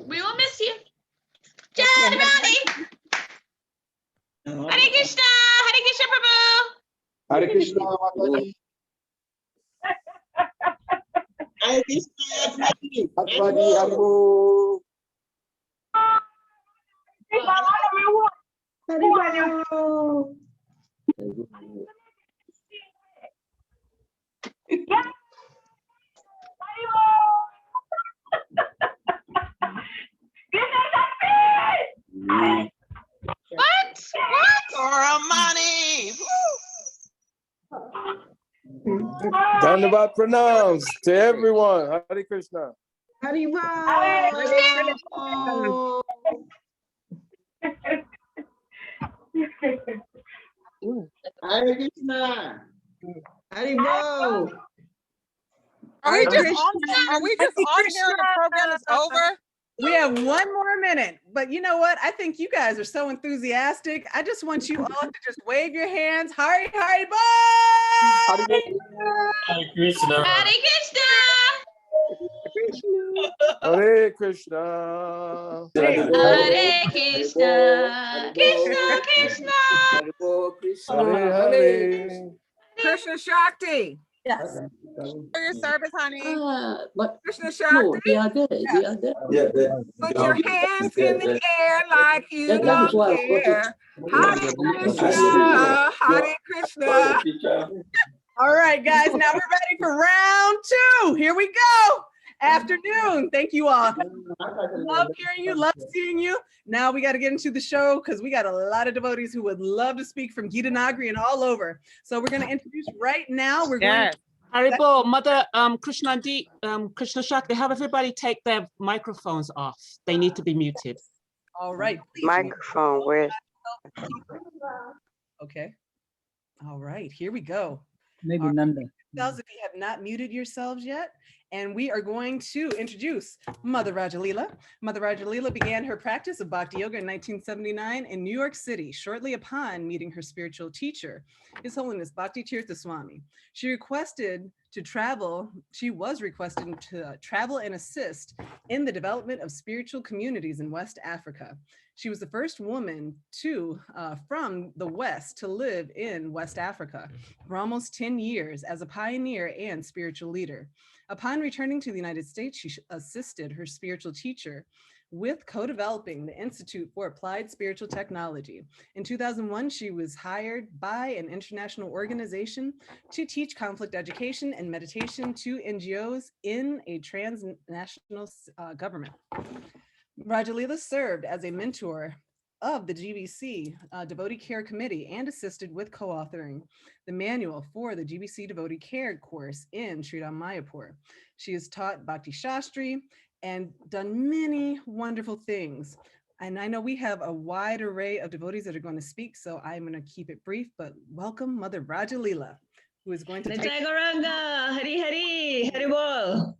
We will miss you. Jai Radha. Hare Krishna. Hare Krishna Prabhu. Hare Krishna, Mataji. Hare Krishna. Atmadi, Haribo. Haribo. What? Koramani. Dhanavad pranams to everyone. Hare Krishna. Haribo. Hare Krishna. Haribo. Are we just on here and the program is over? We have one more minute, but you know what? I think you guys are so enthusiastic. I just want you all to just wave your hands. Hari Hari Bol! Hare Krishna. Hare Krishna. Hare Krishna. Hare Krishna. Krishna Krishna. Hare Hare. Krishna Shakti. Yes. For your service, honey. Krishna Shakti. No, they are there. They are there. Yeah, Put your hands in the air like you don't care. Hare Krishna. Hare Krishna. All right, guys, now we're ready for round 2. Here we go. Afternoon. Thank you all. Love hearing you, love seeing you. Now we got to get into the show because we got a lot of devotees who would love to speak from Gita Nagari and all over. So we're going to introduce right now. We're going Haribo, Mother Krishna Shakti, have everybody take their microphones off. They need to be muted. All right. Microphone, where? Okay. All right, here we go. Maybe All right, Nanda. yourselves if you have not muted yourselves yet. And we are going to introduce Mother Rajalila. Mother Rajalila began her practice of Bhakti Yoga in 1979 in New York City, shortly upon meeting her spiritual teacher, His Holiness Bhakti Tirtha Swami. She was requested to travel and assist in the development of spiritual communities in West Africa. She was the first woman from the West to live in West Africa for almost 10 years as a pioneer and spiritual leader. Upon returning to the United States, she assisted her spiritual teacher with co-developing the Institute for Applied Spiritual Technology. In 2001, she was hired by an international organization to teach conflict education and meditation to NGOs in a transnational government. Rajalila served as a mentor of the GBC Devotee Care Committee and assisted with co-authoring the manual for the GBC Devotee Care course in Sri Mayapur. She has taught Bhakti Shastri and done many wonderful things. And I know we have a wide array of devotees that are going to speak, so I'm going to keep it brief, but welcome Mother Rajalila, who is going to take... Goranga, Hari Hari, Hari Bol.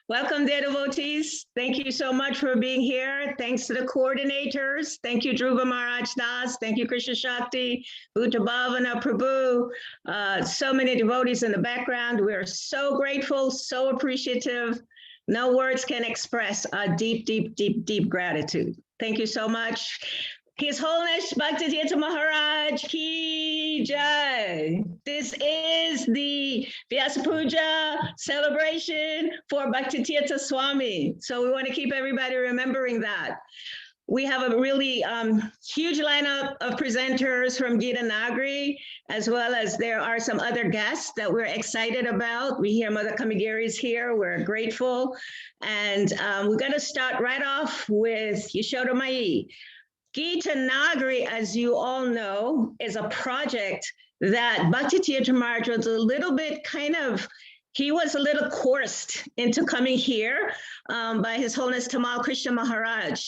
Welcome, dear devotees. Thank you so much for being here. Thanks to the coordinators. Thank you, Dhruva Maharaj Das. Thank you, Krishna Shakti, Bhuta Bhavana Prabhu. So many devotees in the background. We are so grateful, so appreciative. No words can express our deep, deep, deep, deep gratitude. Thank you so much. His Holiness Bhakti Tirtha Maharaj Ki Jai. This is the Vyasa Puja celebration for Bhakti Tirtha Swami. So we want to keep everybody remembering that. We have a really huge lineup of presenters from Gita Nagari, as well as there are some other guests that we're excited about. We hear Mother Kamigiri is here. We're grateful. And we're going to start right off with Yashoda Mai. Gita Nagari, as you all know, is a project that Bhakti Tirtha Maharaj was a little bit he was a little coerced into coming here by His Holiness Tamal Krishna Maharaj.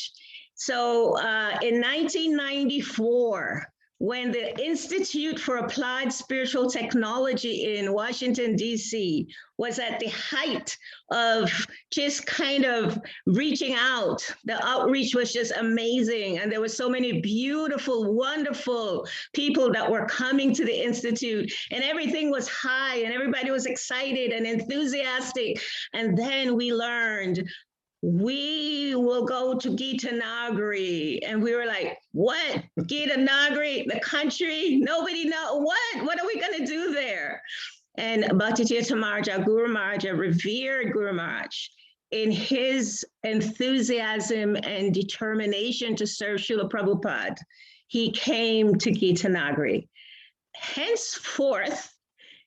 So in 1994, when the Institute for Applied Spiritual Technology in Washington, D.C. was at the height of just kind of reaching out, the outreach was just amazing. And there were so many beautiful, wonderful people that were coming to the Institute, and everything was high and everybody was excited and enthusiastic. And then we learned, we will go to Gita Nagari. And we were like, what? Gita Nagari, the country? Nobody know what are we going to do there? And Bhakti Tirtha Maharaj, our Guru Maharaj, a revered Guru Maharaj, in his enthusiasm and determination to serve Srila Prabhupada, he came to Gita Nagari. Henceforth,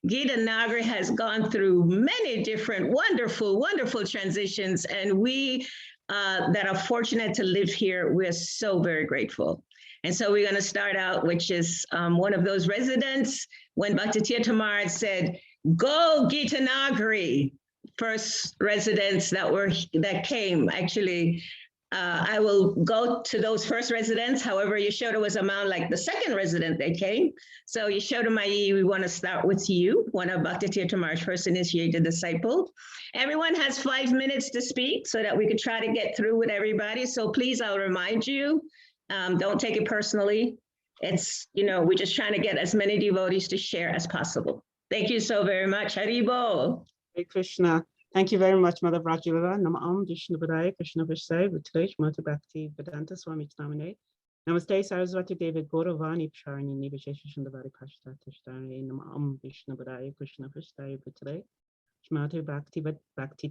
Gita Nagari has gone through many different wonderful, wonderful transitions, and we that are fortunate to live here, we're so very grateful. And so we're going to start out, which is one of those residents, when Bhakti Tirtha Maharaj said, go Gita Nagari, first residents that came, actually. I will go to those first residents. However, Yashoda was among like the second resident that came. So Yashoda Mai, we want to start with you, one of Bhakti Tirtha Maharaj's first initiated disciple. Everyone has 5 minutes to speak so that we could try to get through with everybody. So please, I'll remind you, don't take it personally. It's, we're just trying to get as many devotees to share as possible. Thank you so very much. Haribo. Hare Krishna. Thank you very much, Mother Rajalila. Namam Vishnu Padaya Krishna Vishai Vitresh Mata Bhakti Vedanta Swami Namane. Namaste Saraswati Devi Gauravani Psharni Nivashesh Shandavari Pashta Tashtani Namam Vishnu Padaya Krishna Vishai Vitresh Mata Bhakti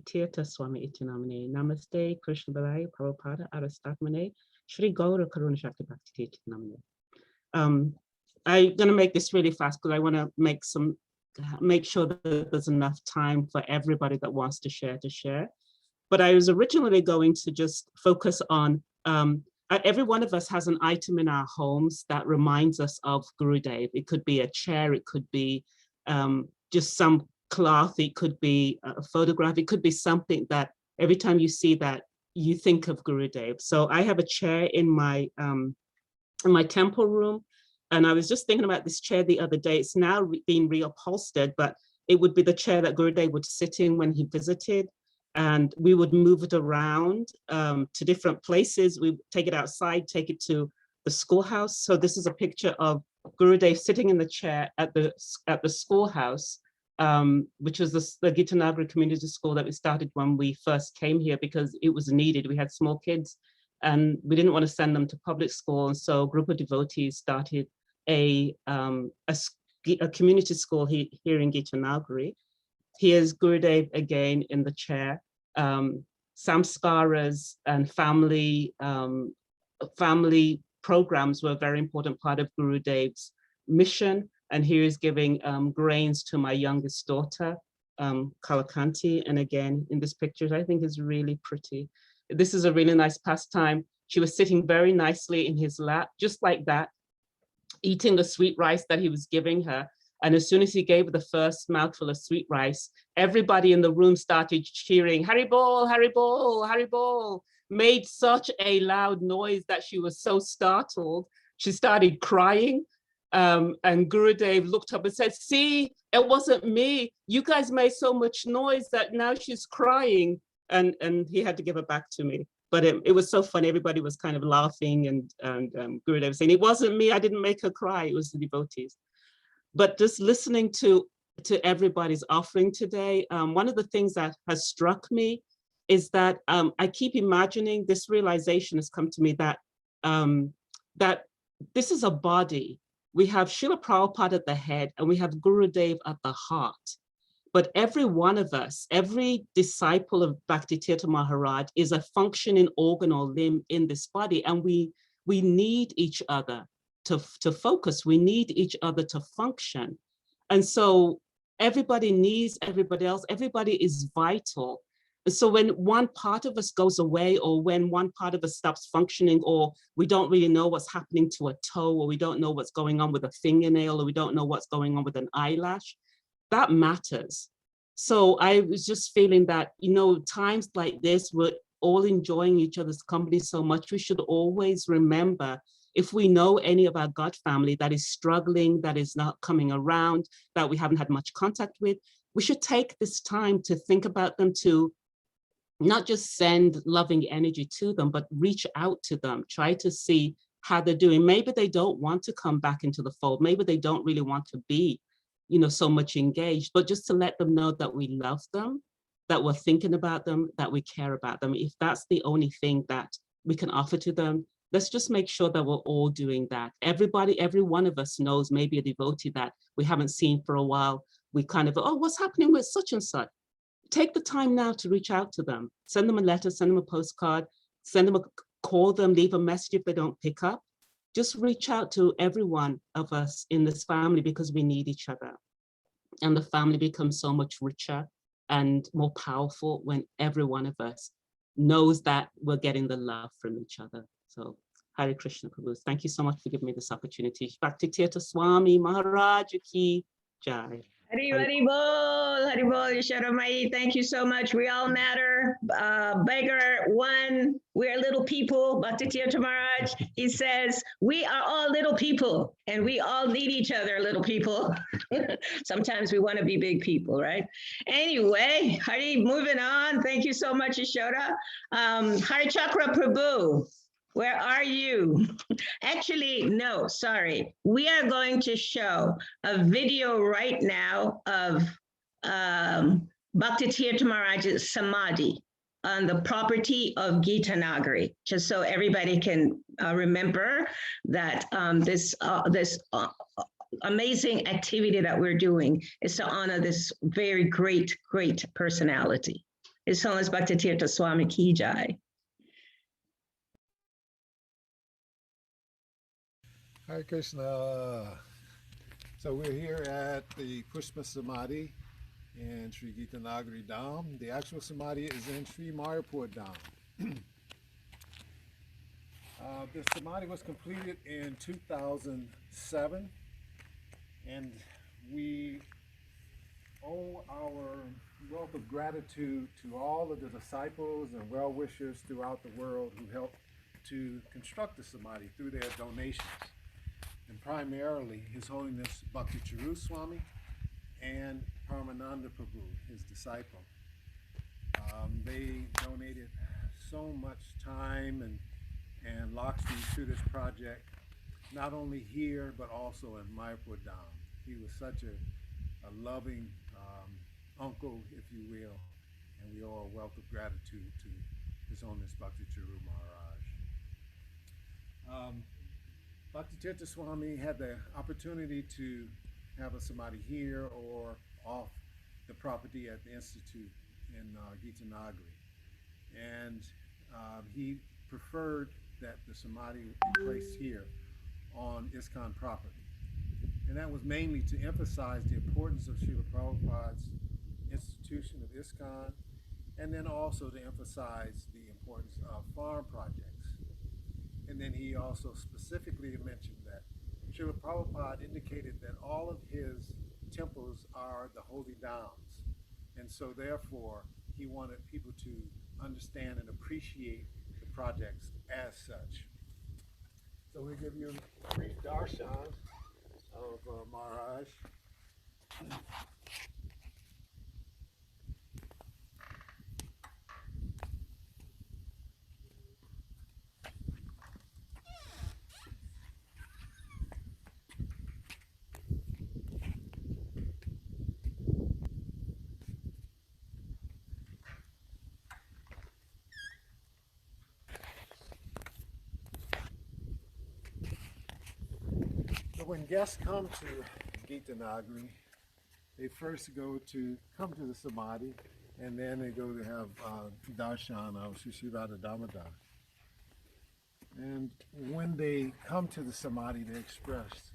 Tirtha Swami Namane. Namaste Krishna Padaya Prabhupada Arastakmane Shri Gaura Karuna Shakti Bhakti Tirtha Namane. I'm going to make this really fast because I want to make sure that there's enough time for everybody that wants to share. But I was originally going to just focus on, every one of us has an item in our homes that reminds us of Gurudev. It could be a chair, it could be just some cloth, it could be a photograph, it could be something that every time you see that, you think of Gurudev. So I have a chair in my temple room, and I was just thinking about this chair the other day. It's now being reupholstered, but it would be the chair that Gurudev would sit in when he visited, and we would move it around to different places. We take it outside, take it to the schoolhouse. So this is a picture of Gurudev sitting in the chair at the schoolhouse, which was the Gita Nagari community school that we started when we first came here because it was needed. We had small kids and we didn't want to send them to public school. And so a group of devotees started a community school here in Gita Nagari. Here's Gurudev again in the chair. Samskaras and family programs were a very important part of Gurudev's mission. And here is giving grains to my youngest daughter, Kalakanti. And again, in this picture, I think is really pretty. This is a really nice pastime. She was sitting very nicely in his lap, just like that, eating the sweet rice that he was giving her. And as soon as he gave her the first mouthful of sweet rice, everybody in the room started cheering, Haribol, Haribol, Haribol, made such a loud noise that she was so startled. She started crying. And Gurudev looked up and said, see, it wasn't me. You guys made so much noise that now she's crying. And he had to give it back to me. But it was so funny. Everybody was kind of laughing and Gurudev saying, it wasn't me. I didn't make her cry. It was the devotees. But just listening to everybody's offering today, one of the things that has struck me is that I keep imagining, this realization has come to me that, that this is a body. We have Srila Prabhupada at the head and we have Gurudev at the heart. But every one of us, every disciple of Bhakti Tirtha Maharaj is a functioning organ or limb in this body. And we need each other to focus. We need each other to function. And so everybody needs everybody else. Everybody is vital. And so when one part of us goes away, or when one part of us stops functioning, or we don't really know what's happening to a toe, or we don't know what's going on with a fingernail, or we don't know what's going on with an eyelash, that matters. So I was just feeling that, you know, times like this, we're all enjoying each other's company so much. We should always remember, if we know any of our God family that is struggling, that is not coming around, that we haven't had much contact with, we should take this time to think about them, to not just send loving energy to them, but reach out to them, try to see how they're doing. Maybe they don't want to come back into the fold. Maybe they don't really want to be, you know, so much engaged, but just to let them know that we love them, that we're thinking about them, that we care about them. If that's the only thing that we can offer to them, let's just make sure that we're all doing that. Everybody, every one of us knows maybe a devotee that we haven't seen for a while. We kind of, oh, what's happening with such and such? Take the time now to reach out to them. Send them a letter, send them a postcard, send them call them, leave a message if they don't pick up. Just reach out to every one of us in this family, because we need each other. And the family becomes so much richer and more powerful when every one of us knows that we're getting the love from each other. So Hare Krishna Prabhu, thank you so much for giving me this opportunity. Bhakti Tirtha Swami Maharaj Ki Jai. Hari Bol, Yashodamai, thank you so much. We all matter. Beggar one, we're little people. Bhakti Tirtha Maharaj, he says, we are all little people and we all need each other, little people. Sometimes we want to be big people, right? Anyway, Hari, moving on. Thank you so much, Yashoda. Hari Chakra Prabhu, where are you? Actually, no, sorry. We are going to show a video right now of Bhakti Tirtha Maharaj's Samadhi on the property of Gita Nagari, just so everybody can remember that this amazing activity that we're doing is to honor this very great personality. His Holiness Bhakti Tirtha Swami Ki Jai. Hare Krishna. So we're here at the Pushpa Samadhi in Sri Gita Nagari Dham. The actual Samadhi is in Sri Mayapur Dham. The Samadhi was completed in 2007, and we owe our wealth of gratitude to all of the disciples and well-wishers throughout the world who helped to construct the Samadhi through their donations. And primarily His Holiness Bhakti Tirtha Swami and Paramananda Prabhu, his disciple. They donated so much time and Lakshmi to this project, not only here, but also in Mayapur Dham. He was such a loving uncle, if you will, and we owe a wealth of gratitude to His Holiness Bhakti Tirtha Maharaj. Bhakti Tirtha Swami had the opportunity to have a Samadhi here or off the property at the Institute in Gita Nagari. And he preferred that the Samadhi would be placed here on ISKCON property. And that was mainly to emphasize the importance of Srila Prabhupada's institution of ISKCON, and then also to emphasize the importance of farm projects. And then he also specifically mentioned that Srila Prabhupada indicated that all of his temples are the holy dhams. And so therefore, he wanted people to understand and appreciate the projects as such. So we give you a brief darshan of Maharaj. So when guests come to Gita Nagari, they first come to the Samadhi, and then they go to have darshan of Shishirada Damodar. And when they come to the Samadhi, they express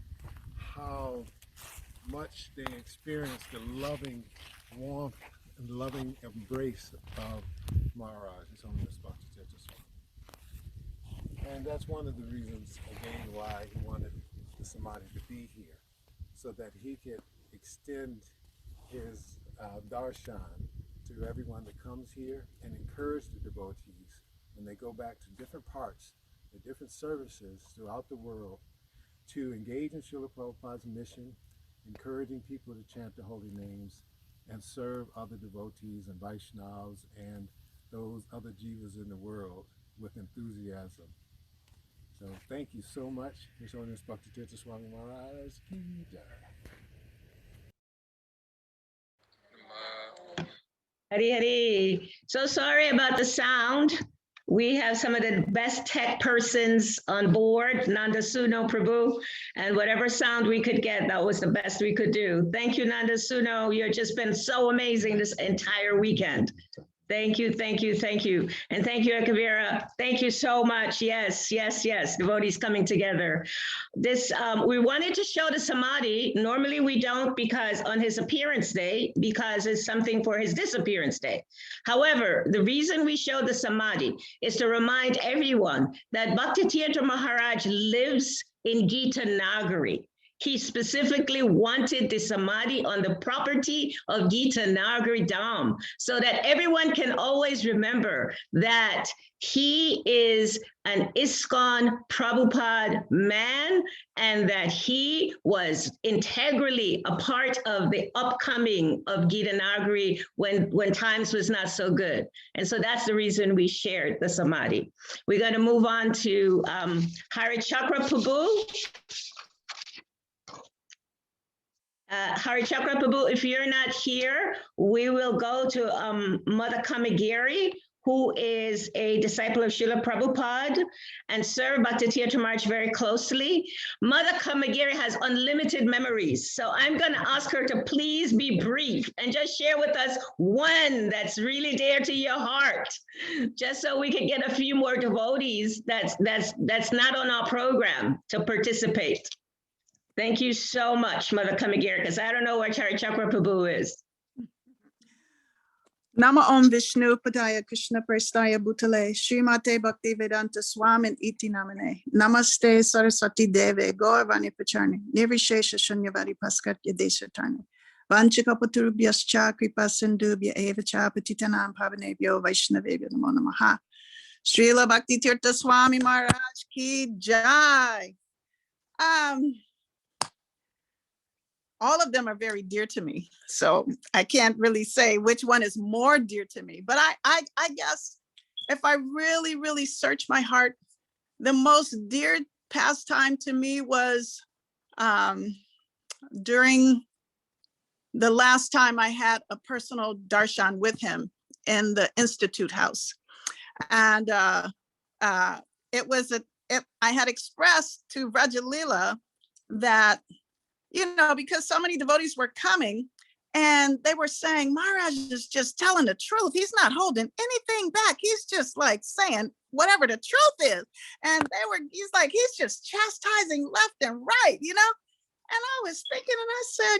how much they experience the loving warmth and loving embrace of Maharaj, His Holiness Bhakti Tirtha Swami. And that's one of the reasons, again, why he wanted the Samadhi to be here, so that he could extend his darshan to everyone that comes here and encourage the devotees when they go back to different parts, the different services throughout the world, to engage in Srila Prabhupada's mission, encouraging people to chant the holy names and serve other devotees and Vaishnavas and those other jivas in the world with enthusiasm. So thank you so much, His Holiness Bhakti Tirtha Swami Maharaj. Ki Jai. Hari Hari. So sorry about the sound. We have some of the best tech persons on board, Nanda Suno Prabhu, and whatever sound we could get, that was the best we could do. Thank you, Nanda Suno. You've just been so amazing this entire weekend. Thank you, thank you, thank you. And thank you, Ekavira. Thank you so much. Yes, yes, yes. Devotees coming together. This, we wanted to show the Samadhi. Normally we don't, because on his appearance day, because it's something for his disappearance day. However, the reason we show the Samadhi is to remind everyone that Bhakti Tirtha Maharaj lives in Gita Nagari. He specifically wanted the Samadhi on the property of Gita Nagari Dham, so that everyone can always remember that he is an ISKCON Prabhupada man, and that he was integrally a part of the upcoming of Gita Nagari when times was not so good. And so that's the reason we shared the Samadhi. We're going to move on to Hari Chakra Prabhu. Hari Chakra Prabhu, if you're not here, we will go to Mother Kamagiri, who is a disciple of Srila Prabhupada and served Bhakti Tirtha Maharaj very closely. Mother Kamagiri has unlimited memories, so I'm going to ask her to please be brief and just share with us one that's really dear to your heart, just so we can get a few more devotees that's not on our program to participate. Thank you so much, Mother Kamagiri, because I don't know where Hari Chakra Prabhu is. Nama Om Vishnu Padaya Krishna Prestaya Bhutale Srimate Bhakti Vedanta Swami Iti Namane Namaste Saraswati Deve Gauravani Pacharni Nirvishesha Shunyavadi Paskatya Deshatani Vanchikapaturubhyascha kripa sindhubhya eva cha patitanam pavanebhyo vaishnavebhyo namo namaha. Srila Bhakti Tirtha Swami Maharaj ki jai. All of them are very dear to me, so I can't really say which one is more dear to me. But I guess if I really search my heart, the most dear pastime to me was during the last time I had a personal darshan with him in the Institute House. And I had expressed to Rajalila that, because so many devotees were coming and they were saying, Maharaj is just telling the truth. He's not holding anything back. He's just like saying whatever the truth is. And he's just chastising left and right, And I was thinking, and I said,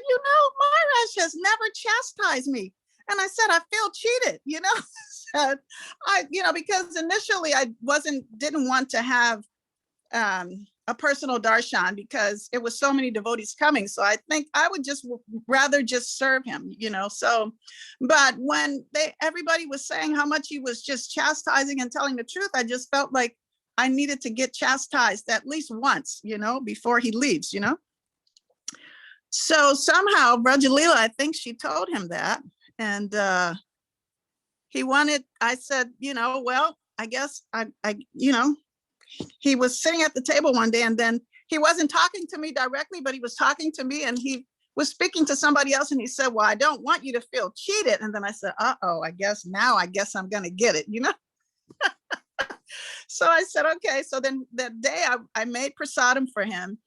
Maharaj has never chastised me. And I said, I feel cheated, said because initially I didn't want to have a personal darshan because it was so many devotees coming. So I think I would rather just serve him, So, but when everybody was saying how much he was just chastising and telling the truth, I just felt like I needed to get chastised at least once, before he leaves, So somehow Rajalila, I think she told him that. And I said, well, I guess he was sitting at the table one day and then he wasn't talking to me directly, but he was talking to me and he was speaking to somebody else. And he said, well, I don't want you to feel cheated. And then I said, I guess I'm going to get it, So I said, okay. So then that day I made prasadam for him.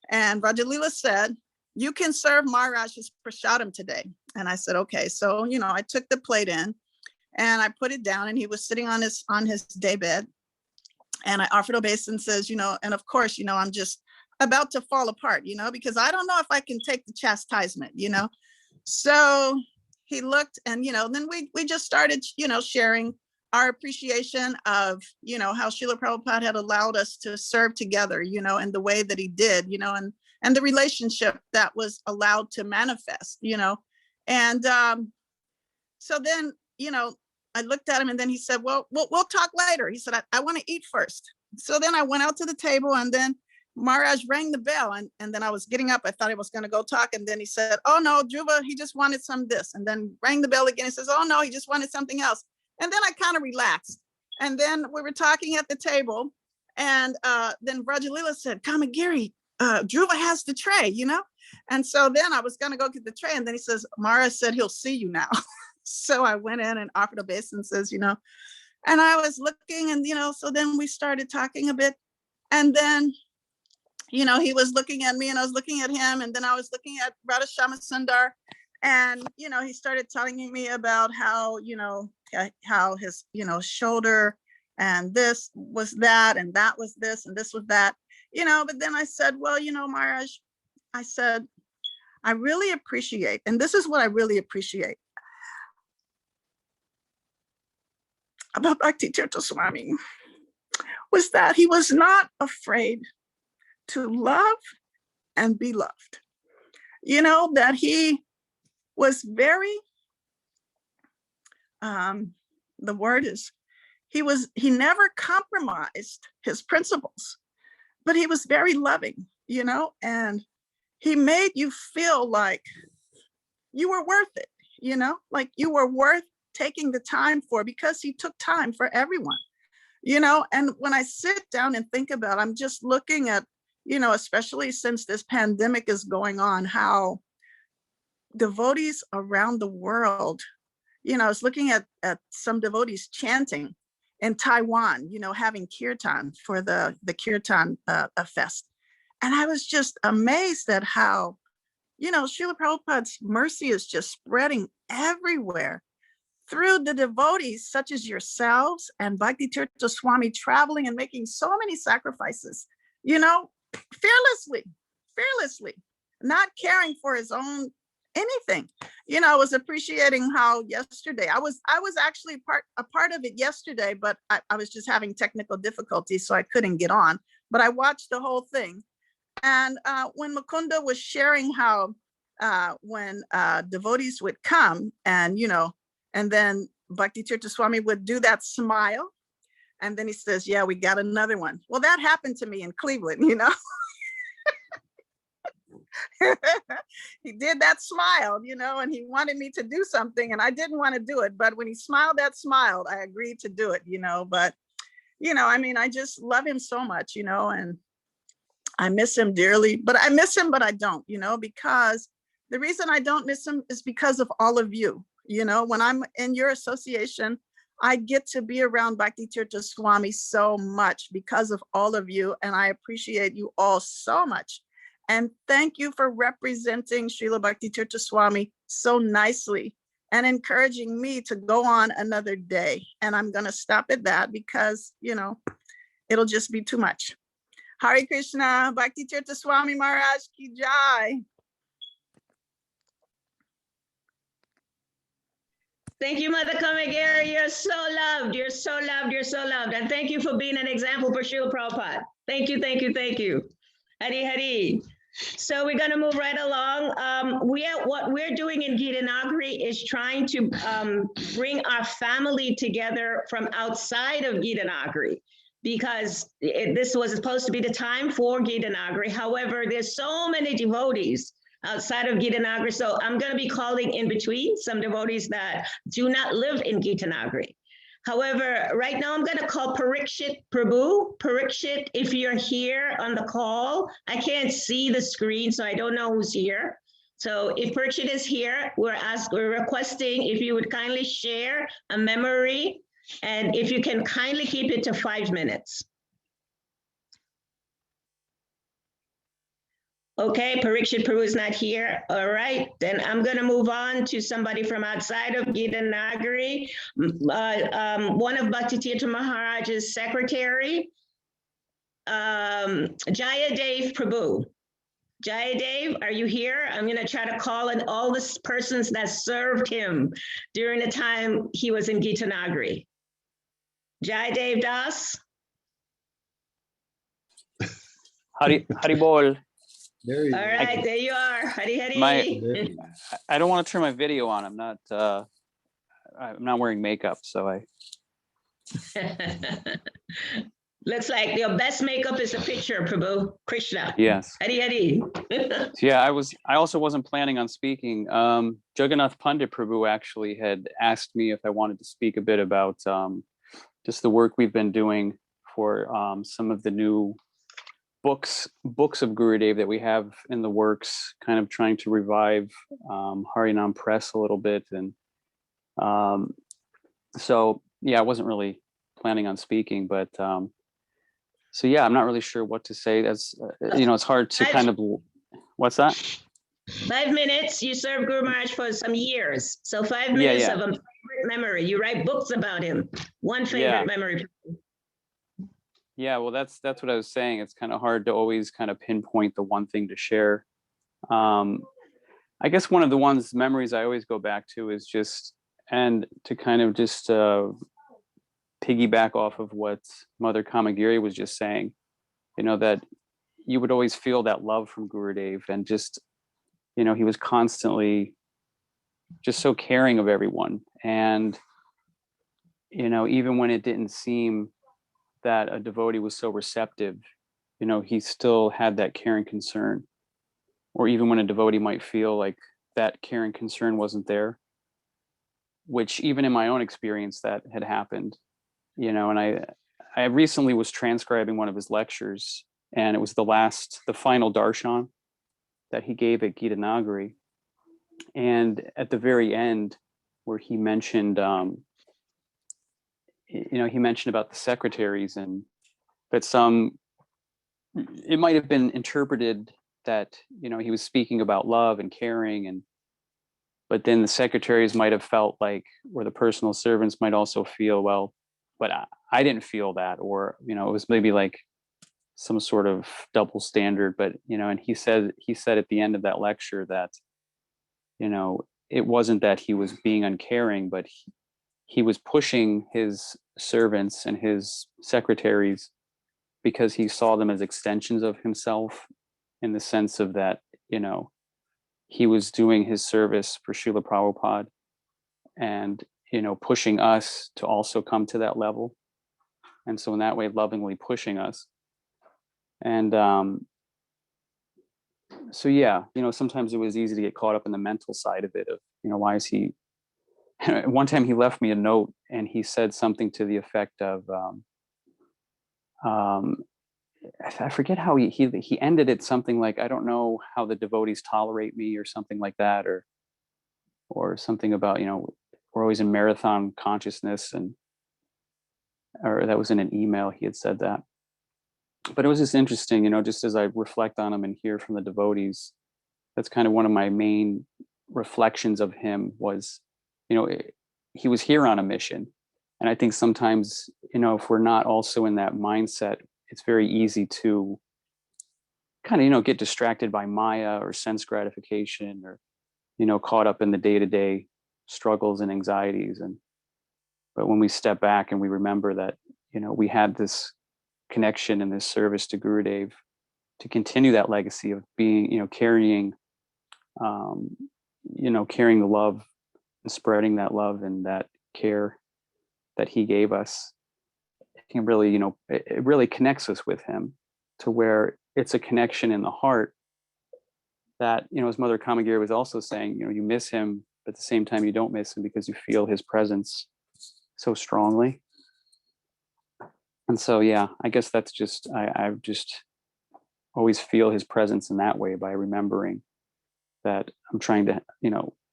And Rajalila said, you can serve Maharaj's prasadam today. And I said, okay. So, I took the plate in and I put it down and he was sitting on his day bed. And I offered obeisances, and of course, I'm just about to fall apart, because I don't know if I can take the chastisement, So he looked and, then we just started, sharing our appreciation of, how Srila Prabhupada had allowed us to serve together, and the way that he did, and the relationship that was allowed to manifest, And so then, I looked at him and then he said, well, we'll talk later. He said, I want to eat first. So then I went out to the table and then Maharaj rang the bell and then I was getting up. I thought I was going to go talk. And then he said, oh no, Dhruva, he just wanted some this. And then rang the bell again. He says, oh no, he just wanted something else. And then I kind of relaxed. And then we were talking at the table. And then Rajalila said, Kamagiri, Dhruva has the tray, And so then I was going to go get the tray. And then he says, Maharaj said he'll see you now. So I went in and offered obeisances, and I was looking and, so then we started talking a bit. And then, he was looking at me and I was looking at him. And then I was looking at Radha Shama Sundar. And, he started telling me about how, how his, shoulder and this was that and that was this and this was that, But then I said, well, Maharaj, I said, I really appreciate, and this is what I really appreciate about Bhakti Tirtha Swami, was that he was not afraid to love and be loved. That he was very, the word is, he never compromised his principles, but he was very loving, and he made you feel like you were worth it, like you were worth taking the time for, because he took time for everyone, and when I sit down and think about it, I'm just looking at, especially since this pandemic is going on, how devotees around the world, I was looking at some devotees chanting in Taiwan, having kirtan for the kirtan fest. And I was just amazed at how, Srila Prabhupada's mercy is just spreading everywhere through the devotees such as yourselves and Bhakti Tirtha Swami traveling and making so many sacrifices, fearlessly, not caring for his own anything. I was appreciating how yesterday, I was actually a part of it yesterday, but I was just having technical difficulties, so I couldn't get on, but I watched the whole thing. And when Mukunda was sharing how when devotees would come and, and then Bhakti Tirtha Swami would do that smile. And then he says, yeah, we got another one. Well, that happened to me in Cleveland, He did that smile, and he wanted me to do something and I didn't want to do it. But when he smiled that smile, I agreed to do it, but, I just love him so much, and I miss him dearly, but I miss him, but I don't, because the reason I don't miss him is because of all of you. When I'm in your association, I get to be around Bhakti Tirtha Swami so much because of all of you. And I appreciate you all so much. And thank you for representing Srila Bhakti Tirtha Swami so nicely and encouraging me to go on another day. And I'm going to stop at that because, it'll just be too much. Hare Krishna, Bhakti Tirtha Swami Maharaj ki jai. Thank you, Mother Kamagiri. You're so loved. You're so loved. You're so loved. And thank you for being an example for Srila Prabhupada. Thank you, thank you, thank you. Hari Hari. So we're going to move right along. What we're doing in Gita Nagari is trying to bring our family together from outside of Gita Nagari, because this was supposed to be the time for Gita Nagari. However, there's so many devotees outside of Gita Nagari. So I'm going to be calling in between some devotees that do not live in Gita Nagari. However, right now I'm going to call Parikshit Prabhu. Parikshit, if you're here on the call, I can't see the screen, so I don't know who's here. So if Parikshit is here, we're requesting if you would kindly share a memory, and if you can kindly keep it to 5 minutes. Okay, Parikshit Prabhu is not here. All right, then I'm going to move on to somebody from outside of Gita Nagari. One of Bhakti Tirtha Maharaj's secretary, Jayadev Prabhu. Jayadev, are you here? I'm going to try to call in all the persons that served him during the time he was in Gita Nagari. Jayadev Das. Hari Bol. There you All right, there you are. Hari Hari. I don't want to turn my video on. I'm not wearing makeup, so I. Looks like your best makeup is a picture, Prabhu. Krishna. Yes. Hari Hari. Yeah, I also wasn't planning on speaking. Jagannath Pandit Prabhu actually had asked me if I wanted to speak a bit about just the work we've been doing for some of the new books of Gurudev that we have in the works, kind of trying to revive Harinam Press a little bit. And so, yeah, I wasn't really planning on speaking, but so yeah, I'm not really sure what to say. That's, it's hard to kind of, what's that? 5 minutes. You served Guru Maharaj for some years. So 5 minutes of a favorite memory. You write books about him. One favorite memory. Yeah, well, that's what I was saying. It's kind of hard to always kind of pinpoint the one thing to share. I guess one of the memories I always go back to is just, and to kind of just piggyback off of what Mother Kamagiri was just saying, that you would always feel that love from Gurudev, and just, he was constantly just so caring of everyone. And, even when it didn't seem that a devotee was so receptive, he still had that care and concern. Or even when a devotee might feel like that care and concern wasn't there, which even in my own experience that had happened, and I recently was transcribing one of his lectures, and it was the final darshan that he gave at Gita Nagari. And at the very end, where he mentioned, he mentioned about the secretaries, and that it might have been interpreted that, he was speaking about love and caring, but then the secretaries might have felt like, or the personal servants might also feel, well, but I didn't feel that, or, it was maybe like some sort of double standard. But, and he said at the end of that lecture that, it wasn't that he was being uncaring, but he was pushing his servants and his secretaries because he saw them as extensions of himself, in the sense of that, he was doing his service for Srila Prabhupada and, pushing us to also come to that level. And so in that way, lovingly pushing us. And so, yeah, sometimes it was easy to get caught up in the mental side of it of, why is he, one time he left me a note and he said something to the effect of, I forget how he ended it something like, I don't know how the devotees tolerate me or something like that, or something about, we're always in marathon consciousness, or that was in an email, he had said that. But it was just interesting, just as I reflect on him and hear from the devotees, that's kind of one of my main reflections of him was, he was here on a mission. And I think sometimes, if we're not also in that mindset, it's very easy to kind of, get distracted by Maya or sense gratification or, caught up in the day-to-day struggles and anxieties. But when we step back and we remember that, we had this connection and this service to Gurudev to continue that legacy of being, carrying the love and spreading that love and that care that he gave us, it can really, it really connects us with him to where it's a connection in the heart that, as Mother Kamagiri was also saying, you miss him, but at the same time, you don't miss him because you feel his presence so strongly. And so, yeah, I guess that's just, I've just always feel his presence in that way by remembering that I'm trying to,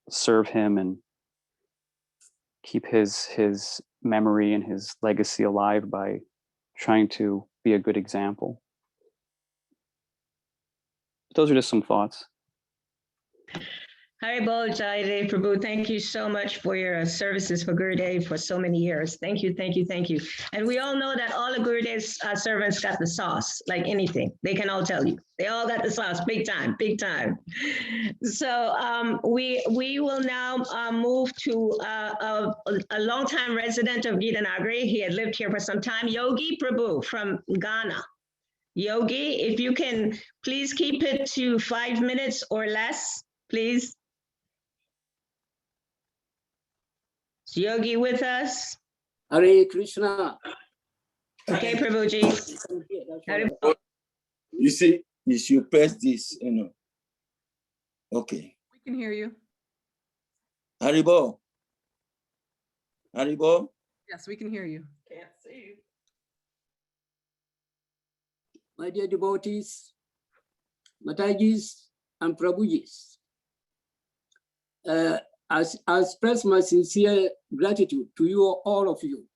serve him and keep his memory and his legacy alive by trying to be a good example. Those are just some thoughts. Haribol Jai Prabhu, thank you so much for your services for Gurudev for so many years. Thank you, thank you, thank you. And we all know that all of Gurudev's servants got the sauce, like anything. They can all tell you. They all got the sauce, big time, big time. So we will now move to a longtime resident of Gita Nagari. He had lived here for some time, Yogi Prabhu from Ghana. Yogi, if you can please keep it to 5 minutes or less, please. Is Yogi with us? Hare Krishna. Okay, Prabhuji. You see, you should press this, Okay. We can hear you. Haribol. Haribol. Yes, we can hear you. Can't see you. My dear devotees, Matajis and Prabhujis, I express my sincere gratitude to you, all of you.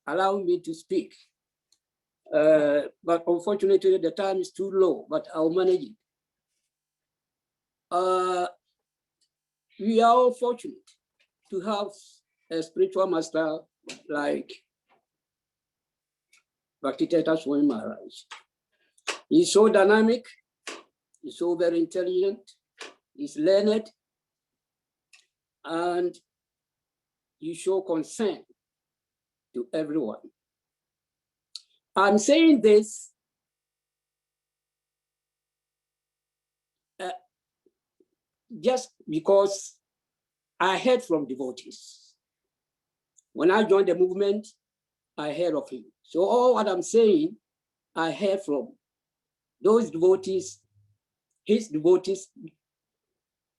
Allow me to speak. But unfortunately, the time is too low, but I'll manage it. We are all fortunate to have a spiritual master like Bhakti Tirtha Swami Maharaj. He's so dynamic, he's so very intelligent, he's learned, and you show concern to everyone. I'm saying this just because I heard from devotees. When I joined the movement, I heard of him. So all what I'm saying, I heard from those devotees, his devotees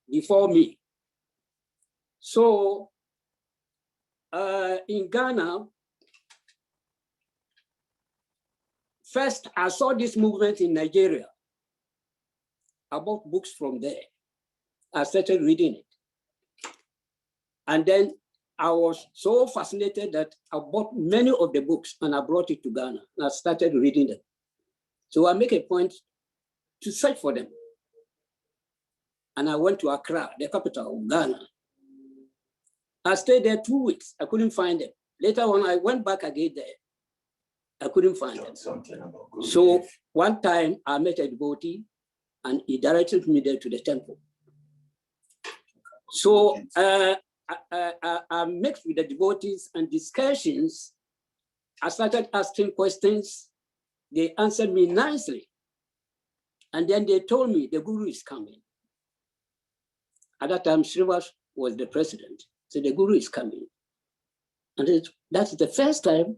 before me. So in Ghana, first I saw this movement in Nigeria. I bought books from there. I started reading it. And then I was so fascinated that I bought many of the books and I brought it to Ghana and I started reading them. So I make a point to search for them. And I went to Accra, the capital of Ghana. I stayed there 2 weeks. I couldn't find them. Later on, I went back again there. I couldn't find them. So one time I met a devotee and he directed me there to the temple. So I mixed with the devotees and discussions. I started asking questions. They answered me nicely. And then they told me the Guru is coming. At that time, Srivas was the president. So the Guru is coming. And that's the first time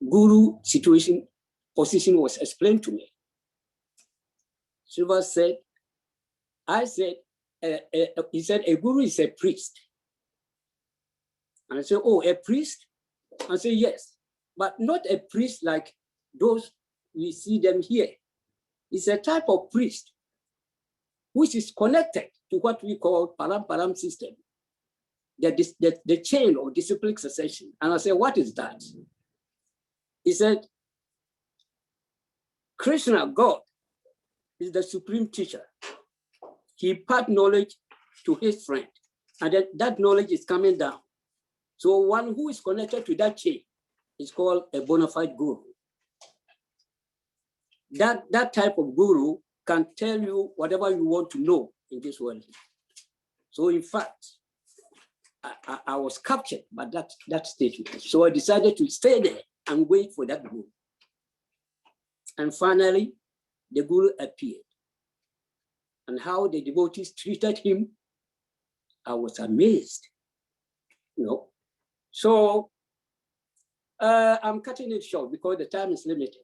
Guru position was explained to me. Srivas said, he said, a Guru is a priest. And I said, oh, a priest? I said, yes, but not a priest like those we see them here. It's a type of priest which is connected to what we call param system, the chain of disciplic succession. And I said, what is that? He said, Krishna, God, is the supreme teacher. He imparts knowledge to his friend, and that knowledge is coming down. So one who is connected to that chain is called a bona fide guru. That type of guru can tell you whatever you want to know in this world. So in fact, I was captured by that statement. So I decided to stay there and wait for that guru. And finally, the guru appeared. And how the devotees treated him, I was amazed. You know? So I'm cutting it short because the time is limited.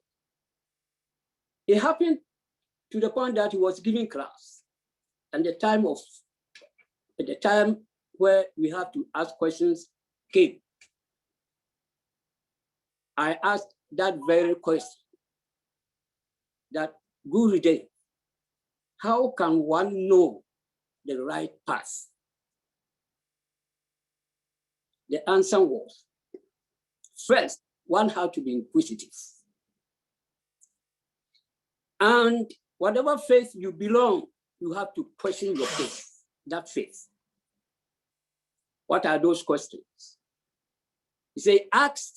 It happened to the point that he was giving class, and the time where we have to ask questions came. I asked that very question, that Gurudev, how can one know the right path? The answer was, first, one had to be inquisitive. And whatever faith you belong, you have to question your faith, that faith. What are those questions? He said, ask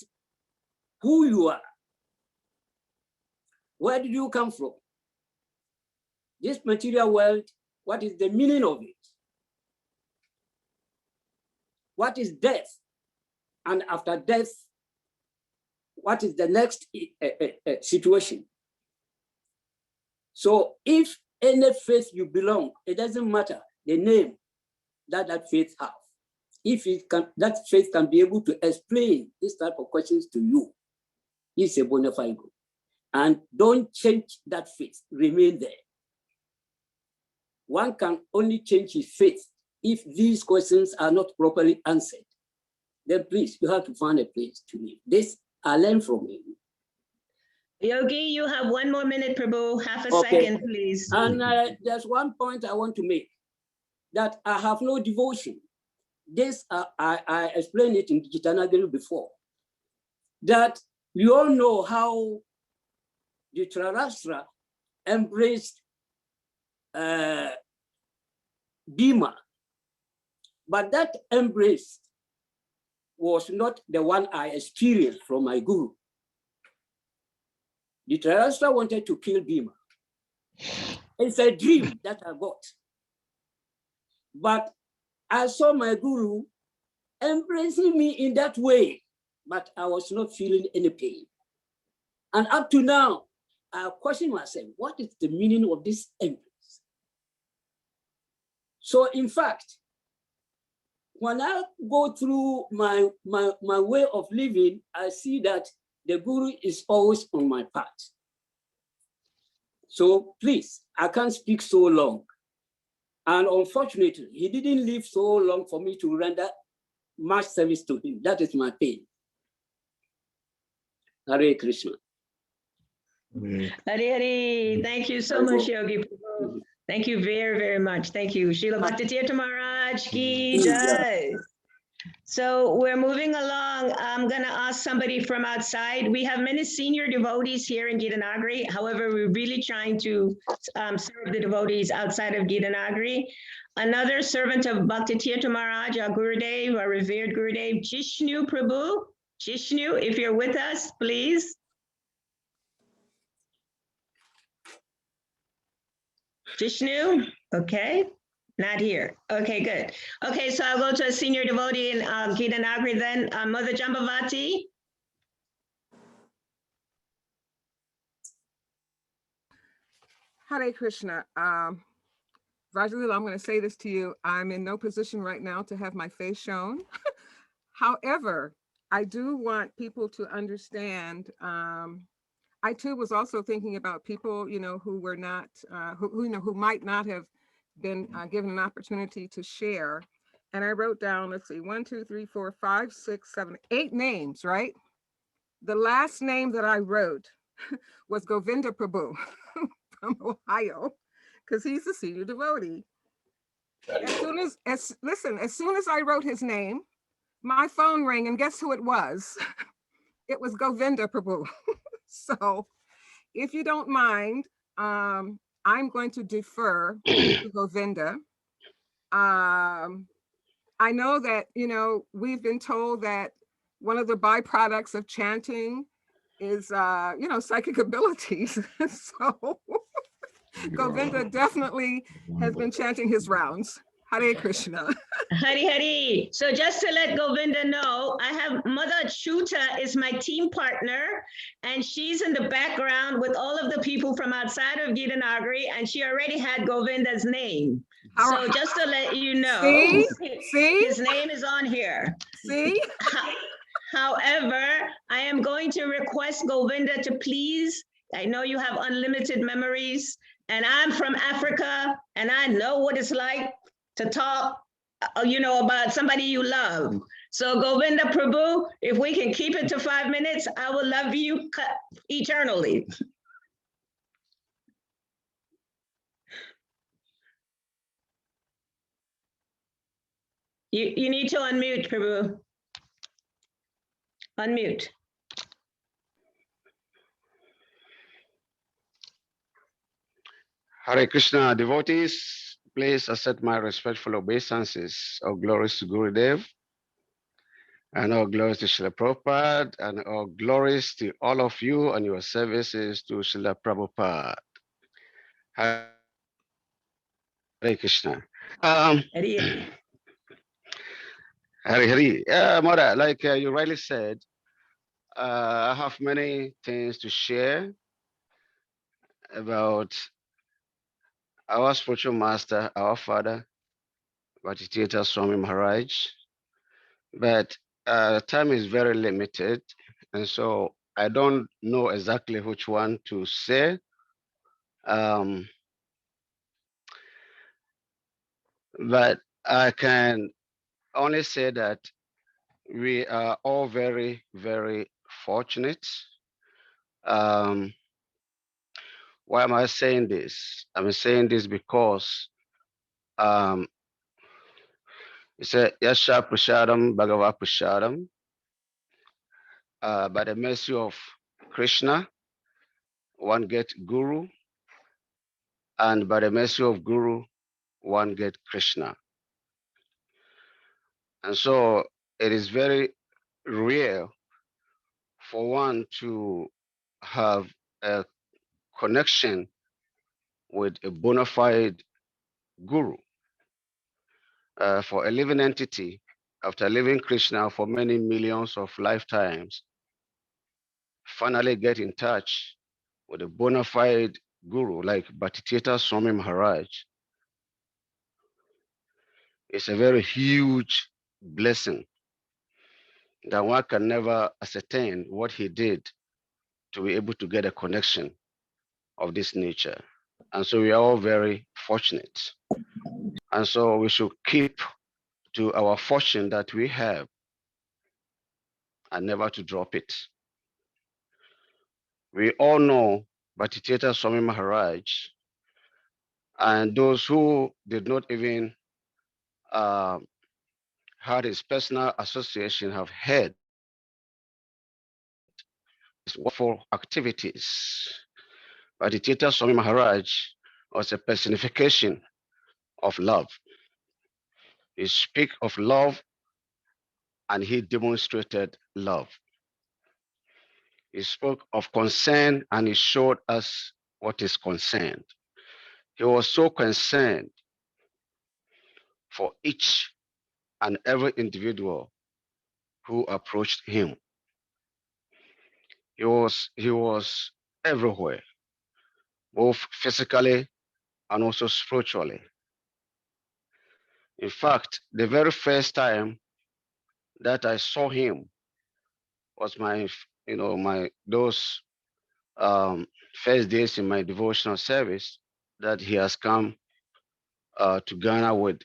who you are. Where did you come from? This material world, what is the meaning of it? What is death? And after death, what is the next situation? So if any faith you belong, it doesn't matter the name that faith has. If that faith can be able to explain this type of questions to you, it's a bona fide guru. And don't change that faith, remain there. One can only change his faith if these questions are not properly answered. Then please, you have to find a place to live. This I learned from him. Yogi, you have 1 more minute, Prabhu, half a second, please. And there's one point I want to make, that I have no devotion. This, I explained it in Gita Nagari before, that we all know how the Dhritarashtra embraced Bhima, but that embrace was not the one I experienced from my guru. The Dhritarashtra wanted to kill Bhima. It's a dream that I got. But I saw my guru embracing me in that way, but I was not feeling any pain. And up to now, I question myself, what is the meaning of this embrace? So in fact, when I go through my way of living, I see that the guru is always on my path. So please, I can't speak so long. And unfortunately, he didn't live so long for me to render much service to him. That is my pain. Hare Krishna. Hare Hare. Thank you so much, Yogi. Thank you very, very much. Thank you. Srila Bhakti Tirtha Maharaj ki jai. So we're moving along. I'm going to ask somebody from outside. We have many senior devotees here in Gita Nagari. However, we're really trying to serve the devotees outside of Gita Nagari. Another servant of Bhakti Tirtha Maharaj, our Gurudev, our revered Gurudev, Jishnu Prabhu. Jishnu, if you're with us, please. Jishnu, okay. Not here. Okay, good. Okay, so I'll go to a senior devotee in Gita Nagari then. Mother Jambavati. Hare Krishna. Rajalila, I'm going to say this to you. I'm in no position right now to have my face shown. However, I do want people to understand. I too was also thinking about people, who were not, who might not have been given an opportunity to share. And I wrote down, let's see, 1, 2, 3, 4, 5, 6, 7, 8 names, right? The last name that I wrote was Govinda Prabhu from Ohio, because he's a senior devotee. As soon as I wrote his name, my phone rang, and guess who it was? It was Govinda Prabhu. So if you don't mind, I'm going to defer to Govinda. I know that, we've been told that one of the byproducts of chanting is, psychic abilities. So Govinda definitely has been chanting his rounds. Hare Krishna. Hari Hari. So just to let Govinda know, I have Mother Chuta is my team partner, and she's in the background with all of the people from outside of Gita Nagari, and she already had Govinda's name. So just to let you know, his name is on here. See? However, I am going to request Govinda to please, I know you have unlimited memories, and I'm from Africa, and I know what it's like to talk, about somebody you love. So Govinda Prabhu, if we can keep it to 5 minutes, I will love you eternally. You need to unmute, Prabhu. Unmute. Hare Krishna devotees, please accept my respectful obeisances. All glories to Gurudev, and all glories to Srila Prabhupada, and all glories to all of you and your services to Srila Prabhupada. Hare Krishna. Hare Hare. Yeah, Mother, like you rightly said, I have many things to share about our spiritual master, our father, Bhakti Tirtha Swami Maharaj. But time is very limited, and so I don't know exactly which one to say. But I can only say that we are all very, very fortunate. Why am I saying this? I'm saying this because it's a Yasha Prashadam Bhagava Prashadam. By the mercy of Krishna, one get Guru, and by the mercy of Guru, one get Krishna. And so it is very rare for one to have a connection with a bona fide Guru. For a living entity, after living Krishna for many millions of lifetimes, finally get in touch with a bona fide Guru like Bhakti Tirtha Swami Maharaj, it's a very huge blessing that one can never ascertain what he did to be able to get a connection of this nature. And so we are all very fortunate. And so we should keep to our fortune that we have and never to drop it. We all know Bhakti Tirtha Swami Maharaj, and those who did not even had his personal association have heard his wonderful activities. Bhakti Tirtha Swami Maharaj was a personification of love. He spoke of love and he demonstrated love. He spoke of concern and he showed us what is concerned. He was so concerned for each and every individual who approached him. He was everywhere, both physically and also spiritually. In fact, the very first time that I saw him was those first days in my devotional service that he has come to Ghana with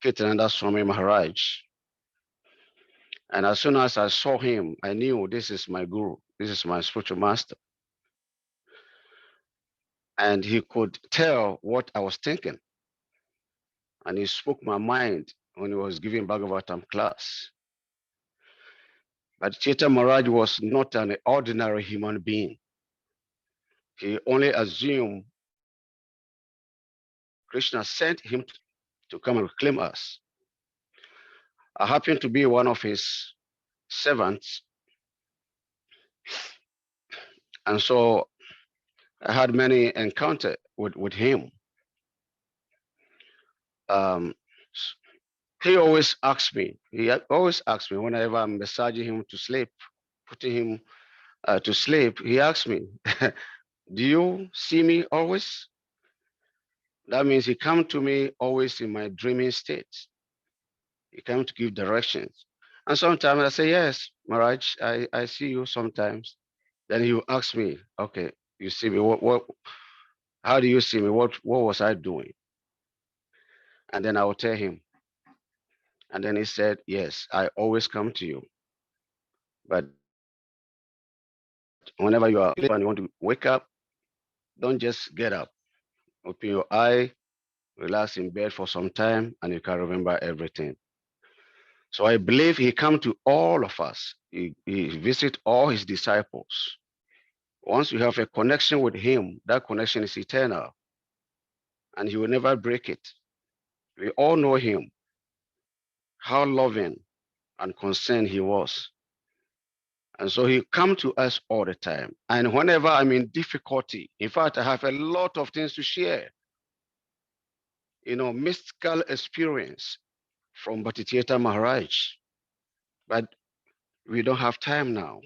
Gita Nagari Swami Maharaj. And as soon as I saw him, I knew this is my guru, this is my spiritual master. And he could tell what I was thinking. And he spoke my mind when he was giving Bhagavatam class. But Tirtha Maharaj was not an ordinary human being. He only assumed Krishna sent him to come and reclaim us. I happened to be one of his servants. And so I had many encounters with him. He always asks me whenever I'm massaging him to sleep, putting him to sleep, he asks me, do you see me always? That means he comes to me always in my dreaming state. He comes to give directions. And sometimes I say, yes, Maharaj, I see you sometimes. Then he will ask me, okay, you see me, how do you see me? What was I doing? And then I will tell him. And then he said, yes, I always come to you. But whenever you are and you want to wake up, don't just get up. Open your eye, relax in bed for some time, and you can remember everything. So I believe he come to all of us. He visit all his disciples. Once you have a connection with him, that connection is eternal, and he will never break it. We all know him, how loving and concerned he was. And so he come to us all the time. And whenever I'm in difficulty, in fact, I have a lot of things to share. Mystical experience from Bhakti Tirtha Maharaj. But we don't have time now.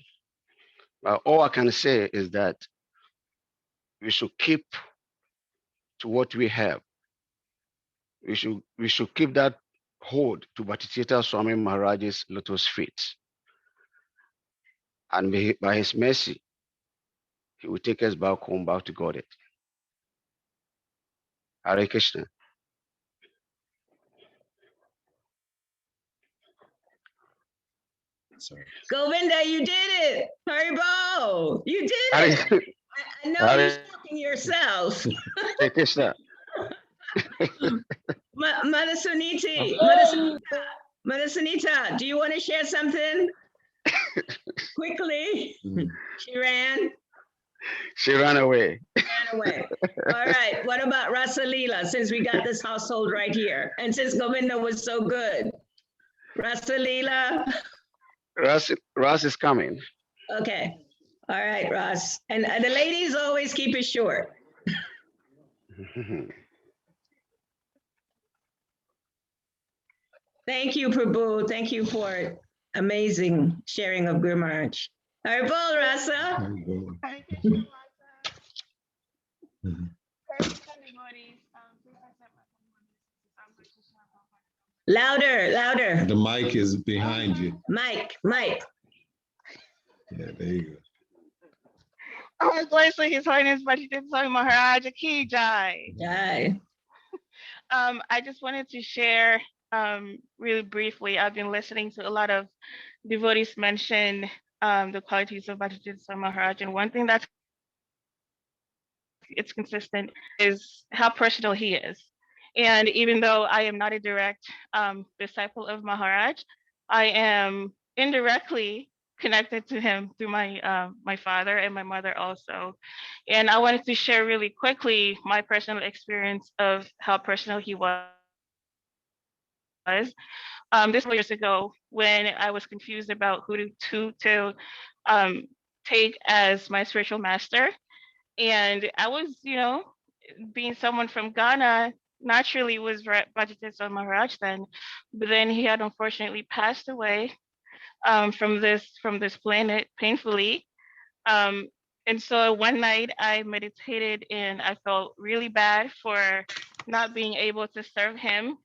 But all I can say is that we should keep to what we have. We should keep that hold to Bhakti Tirtha Swami Maharaj's lotus feet. And by his mercy, he will take us back home, back to Godhead. Hare Krishna. Sorry. Govinda, you did it. Haribo, you did it. I know you're shocking yourself. Hare Krishna. Mother Sunita, do you want to share something? Quickly. She ran. She ran away. Ran away. All right. What about Rasa Leela, since we got this household right here? And since Govinda was so good. Rasa Leela. Ras is coming. Okay. All right, Ross. And the ladies always keep it short. Thank you, Prabhu. Thank you for amazing sharing of Guru Maharaj. Haribo, Rasa. Louder, louder. The mic is behind you. Mike. Yeah, there you go. All glories to His Holiness Bhakti Tirtha Swami Maharaj Ki Jai. Jai. I just wanted to share really briefly. I've been listening to a lot of devotees mention the qualities of Bhakti Tirtha Swami Maharaj, and one thing that's consistent is how personal he is. And even though I am not a direct disciple of Maharaj, I am indirectly connected to him through my father and my mother also. And I wanted to share really quickly my personal experience of how personal he was. This was years ago when I was confused about who to take as my spiritual master. And I was, being someone from Ghana, naturally was Bhakti Tirtha Maharaj then, but then he had unfortunately passed away from this planet painfully. And so one night I meditated and I felt really bad for not being able to serve him.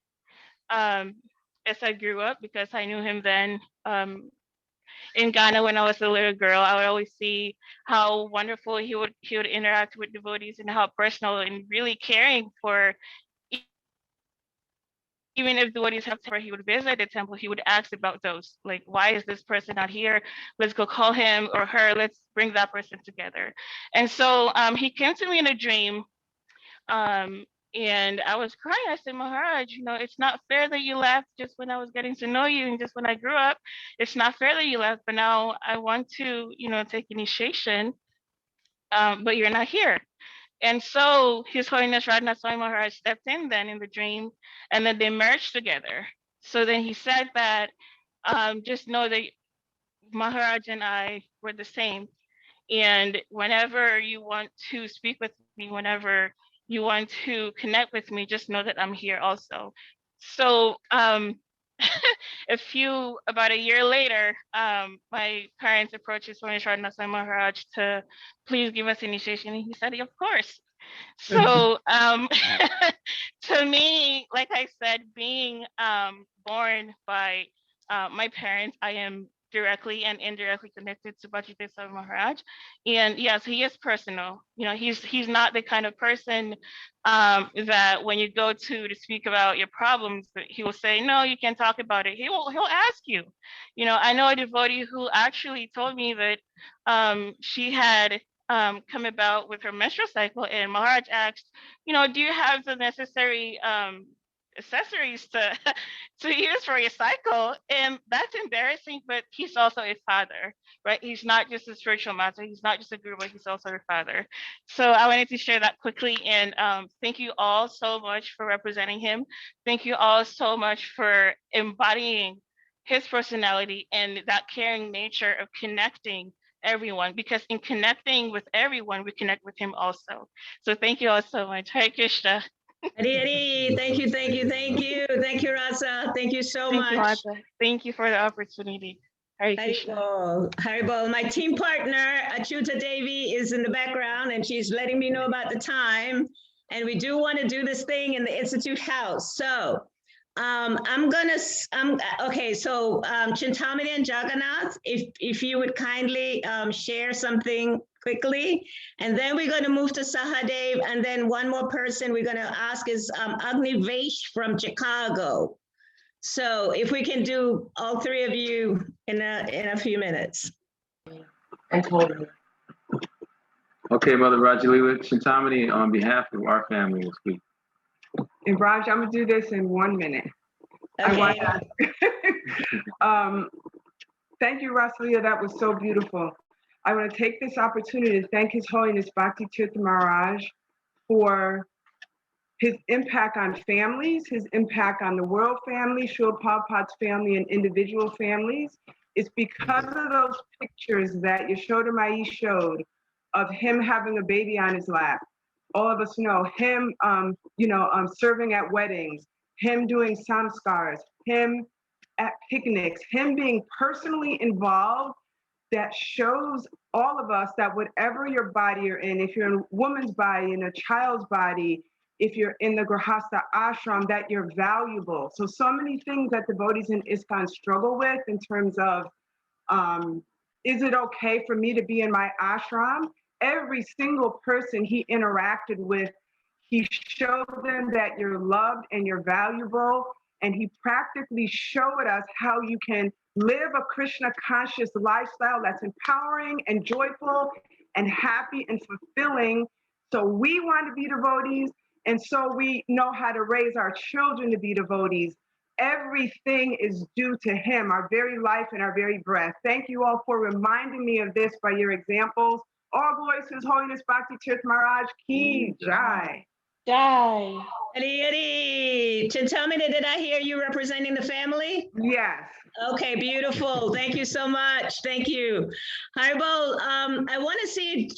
as I grew up, because I knew him then. In Ghana, when I was a little girl, I would always see how wonderful he would interact with devotees and how personal and really caring for. Even if devotees have where he would visit the temple, he would ask about those, like, why is this person not here? Let's go call him or her. Let's bring that person together. And so he came to me in a dream, and I was crying. I said, Maharaj, you know, it's not fair that you left just when I was getting to know you and just when I grew up. It's not fair that you left, but now I want to, you know, take initiation, but you're not here. And so His Holiness Radhanath Swami Maharaj stepped in then in the dream, and then they merged together. So then he said that just know that Maharaj and I were the same. And whenever you want to speak with me, whenever you want to connect with me, just know that I'm here also. So about a year later, my parents approached His Holiness Radhanath Swami Maharaj to please give us initiation. And he said, of course. So to me, like I said, being born by my parents, I am directly and indirectly connected to Bhakti Tirtha Swami Maharaj. And yes, he is personal. You know, he's not the kind of person that when you go to speak about your problems, he will say, no, you can't talk about it. He'll ask you. You know, I know a devotee who actually told me that she had come about with her menstrual cycle, and Maharaj asked, you know, do you have the necessary accessories to use for your cycle? And that's embarrassing, but he's also a father, right? He's not just a spiritual master, he's not just a guru, but he's also a father. So I wanted to share that quickly, and thank you all so much for representing him. Thank you all so much for embodying his personality and that caring nature of connecting everyone, because in connecting with everyone, we connect with him also. So thank you all so much. Hare Krishna. Hari, thank you, thank you, thank you. Thank you, Rasa. Thank you so much. Thank you for the opportunity. Hare Krishna. Haribol. My team partner, Achyuta Devi, is in the background and she's letting me know about the time. And we do want to do this thing in the Institute House. So okay, so Chintamani and Jagannath, if you would kindly share something quickly, and then we're going to move to Sahadev, and then one more person we're going to ask is Agni Vaish from Chicago. So if we can do all three of you in a few minutes. Okay, Mother Rajalila, Chintamani, on behalf of our family, will speak. And Raj, I'm gonna do this in 1 minute. Okay. Thank you, Rasalia. That was so beautiful. I want to take this opportunity to thank His Holiness Bhakti Tirtha Maharaj for his impact on families, his impact on the world family, Srila Prabhupada's family, and individual families. It's because of those pictures that Yashoda Mai showed of him having a baby on his lap. All of us know him, serving at weddings, him doing samskars, him at picnics, him being personally involved, that shows all of us that whatever your body you're in, if you're in a woman's body, in a child's body, if you're in the Grihastha ashram, that you're valuable. So many things that devotees in ISKCON struggle with in terms of, is it okay for me to be in my ashram? Every single person he interacted with, he showed them that you're loved and you're valuable. And he practically showed us how you can live a Krishna conscious lifestyle that's empowering and joyful and happy and fulfilling. So we want to be devotees, and so we know how to raise our children to be devotees. Everything is due to him, our very life and our very breath. Thank you all for reminding me of this by your examples. All glories to His Holiness Bhakti Tirtha Maharaj Ki Jai. Jai. Hari. Chintamani, did I hear you representing the family? Yes. Okay, beautiful. Thank you so much. Thank you. Haribol, I want to see if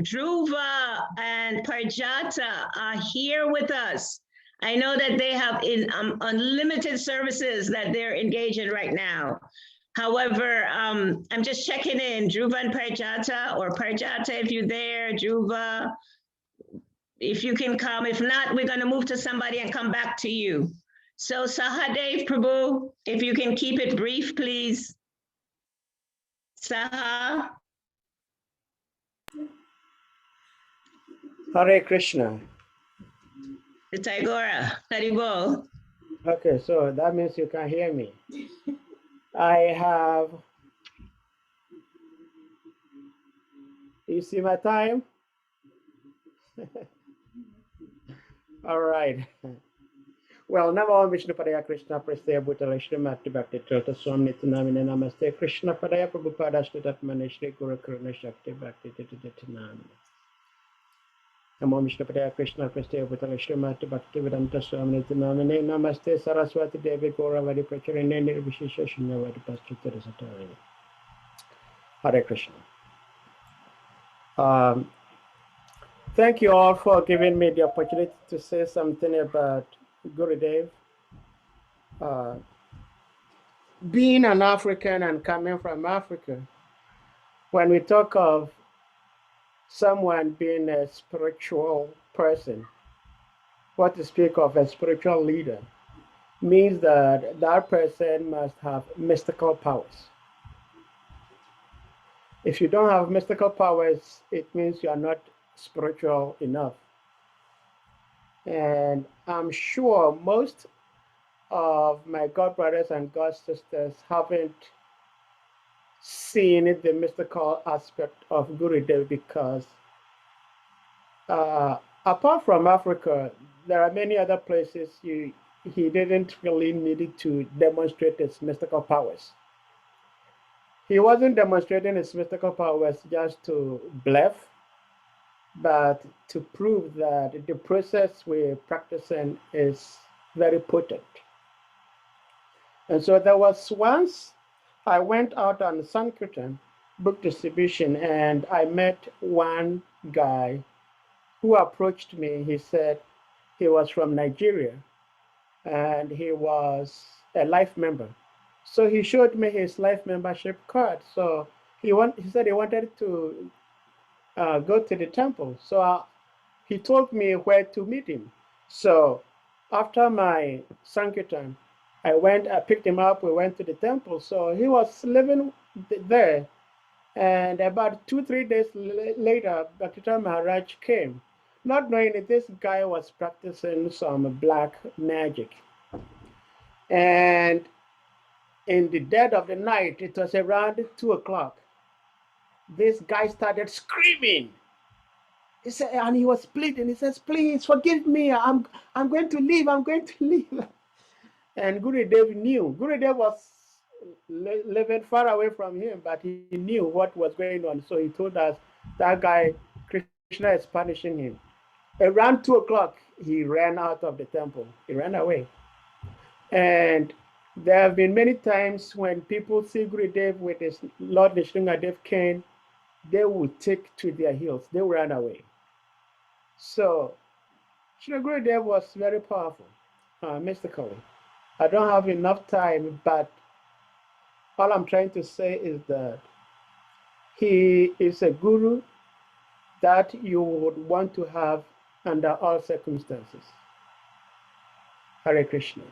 Dhruva and Parjata are here with us. I know that they have unlimited services that they're engaged in right now. However, I'm just checking in, Dhruva and Parjata, or Parjata, if you're there, Dhruva. if you can come. If not, we're going to move to somebody and come back to you. So Sahadev Prabhu, if you can keep it brief, please. Saha. Hare Krishna. Tagora, Haribol. Okay, so that means you can hear me. I have, you see my time? All right. Well, Namo Vishnu Padaya Krishna Prasthaya Bhutala Shrimati Bhakti Tirtha Swami Namine Namaste Krishna Padaya Prabhupada Shritatmane Shri Guru Karuna Shakti Bhakti Tirtha Namine. Namo Vishnu Padaya Krishna Prasthaya Bhutala Shrimati Bhakti Vedanta Swami Namine Namaste Saraswati Devi Gauravadi Pracharine Nirvishisha Shunyavadi Paschitara Satarine. Hare Krishna. Thank you all for giving me the opportunity to say something about Gurudev. Being an African and coming from Africa, when we talk of someone being a spiritual person, what to speak of a spiritual leader, means that that person must have mystical powers. If you don't have mystical powers, it means you are not spiritual enough. And I'm sure most of my God brothers and God sisters haven't seen the mystical aspect of Gurudev because apart from Africa, there are many other places he didn't really need to demonstrate his mystical powers. He wasn't demonstrating his mystical powers just to bluff, but to prove that the process we're practicing is very potent. And so there was once I went out on Sankirtan book distribution and I met one guy who approached me. He said he was from Nigeria and he was a life member. So he showed me his life membership card. So he said he wanted to go to the temple. So he told me where to meet him. So after my Sankirtan, I picked him up, we went to the temple. So he was living there. And about 2-3 days later, Bhakti Tirtha Maharaj came, not knowing that this guy was practicing some black magic. And in the dead of the night, it was around 2 o'clock, this guy started screaming. He said, and he was pleading. He says, please forgive me. I'm going to leave. I'm going to leave. And Gurudev knew. Gurudev was living far away from him, but he knew what was going on. So he told us that guy, Krishna is punishing him. Around 2 o'clock, he ran out of the temple. He ran away. And there have been many times when people see Gurudev with his Lord Nrsimhadev cane, they will take to their heels. They will run away. So Sri Gurudev was very powerful, mystically. I don't have enough time, but all I'm trying to say is that he is a guru that you would want to have under all circumstances. Hare Krishna.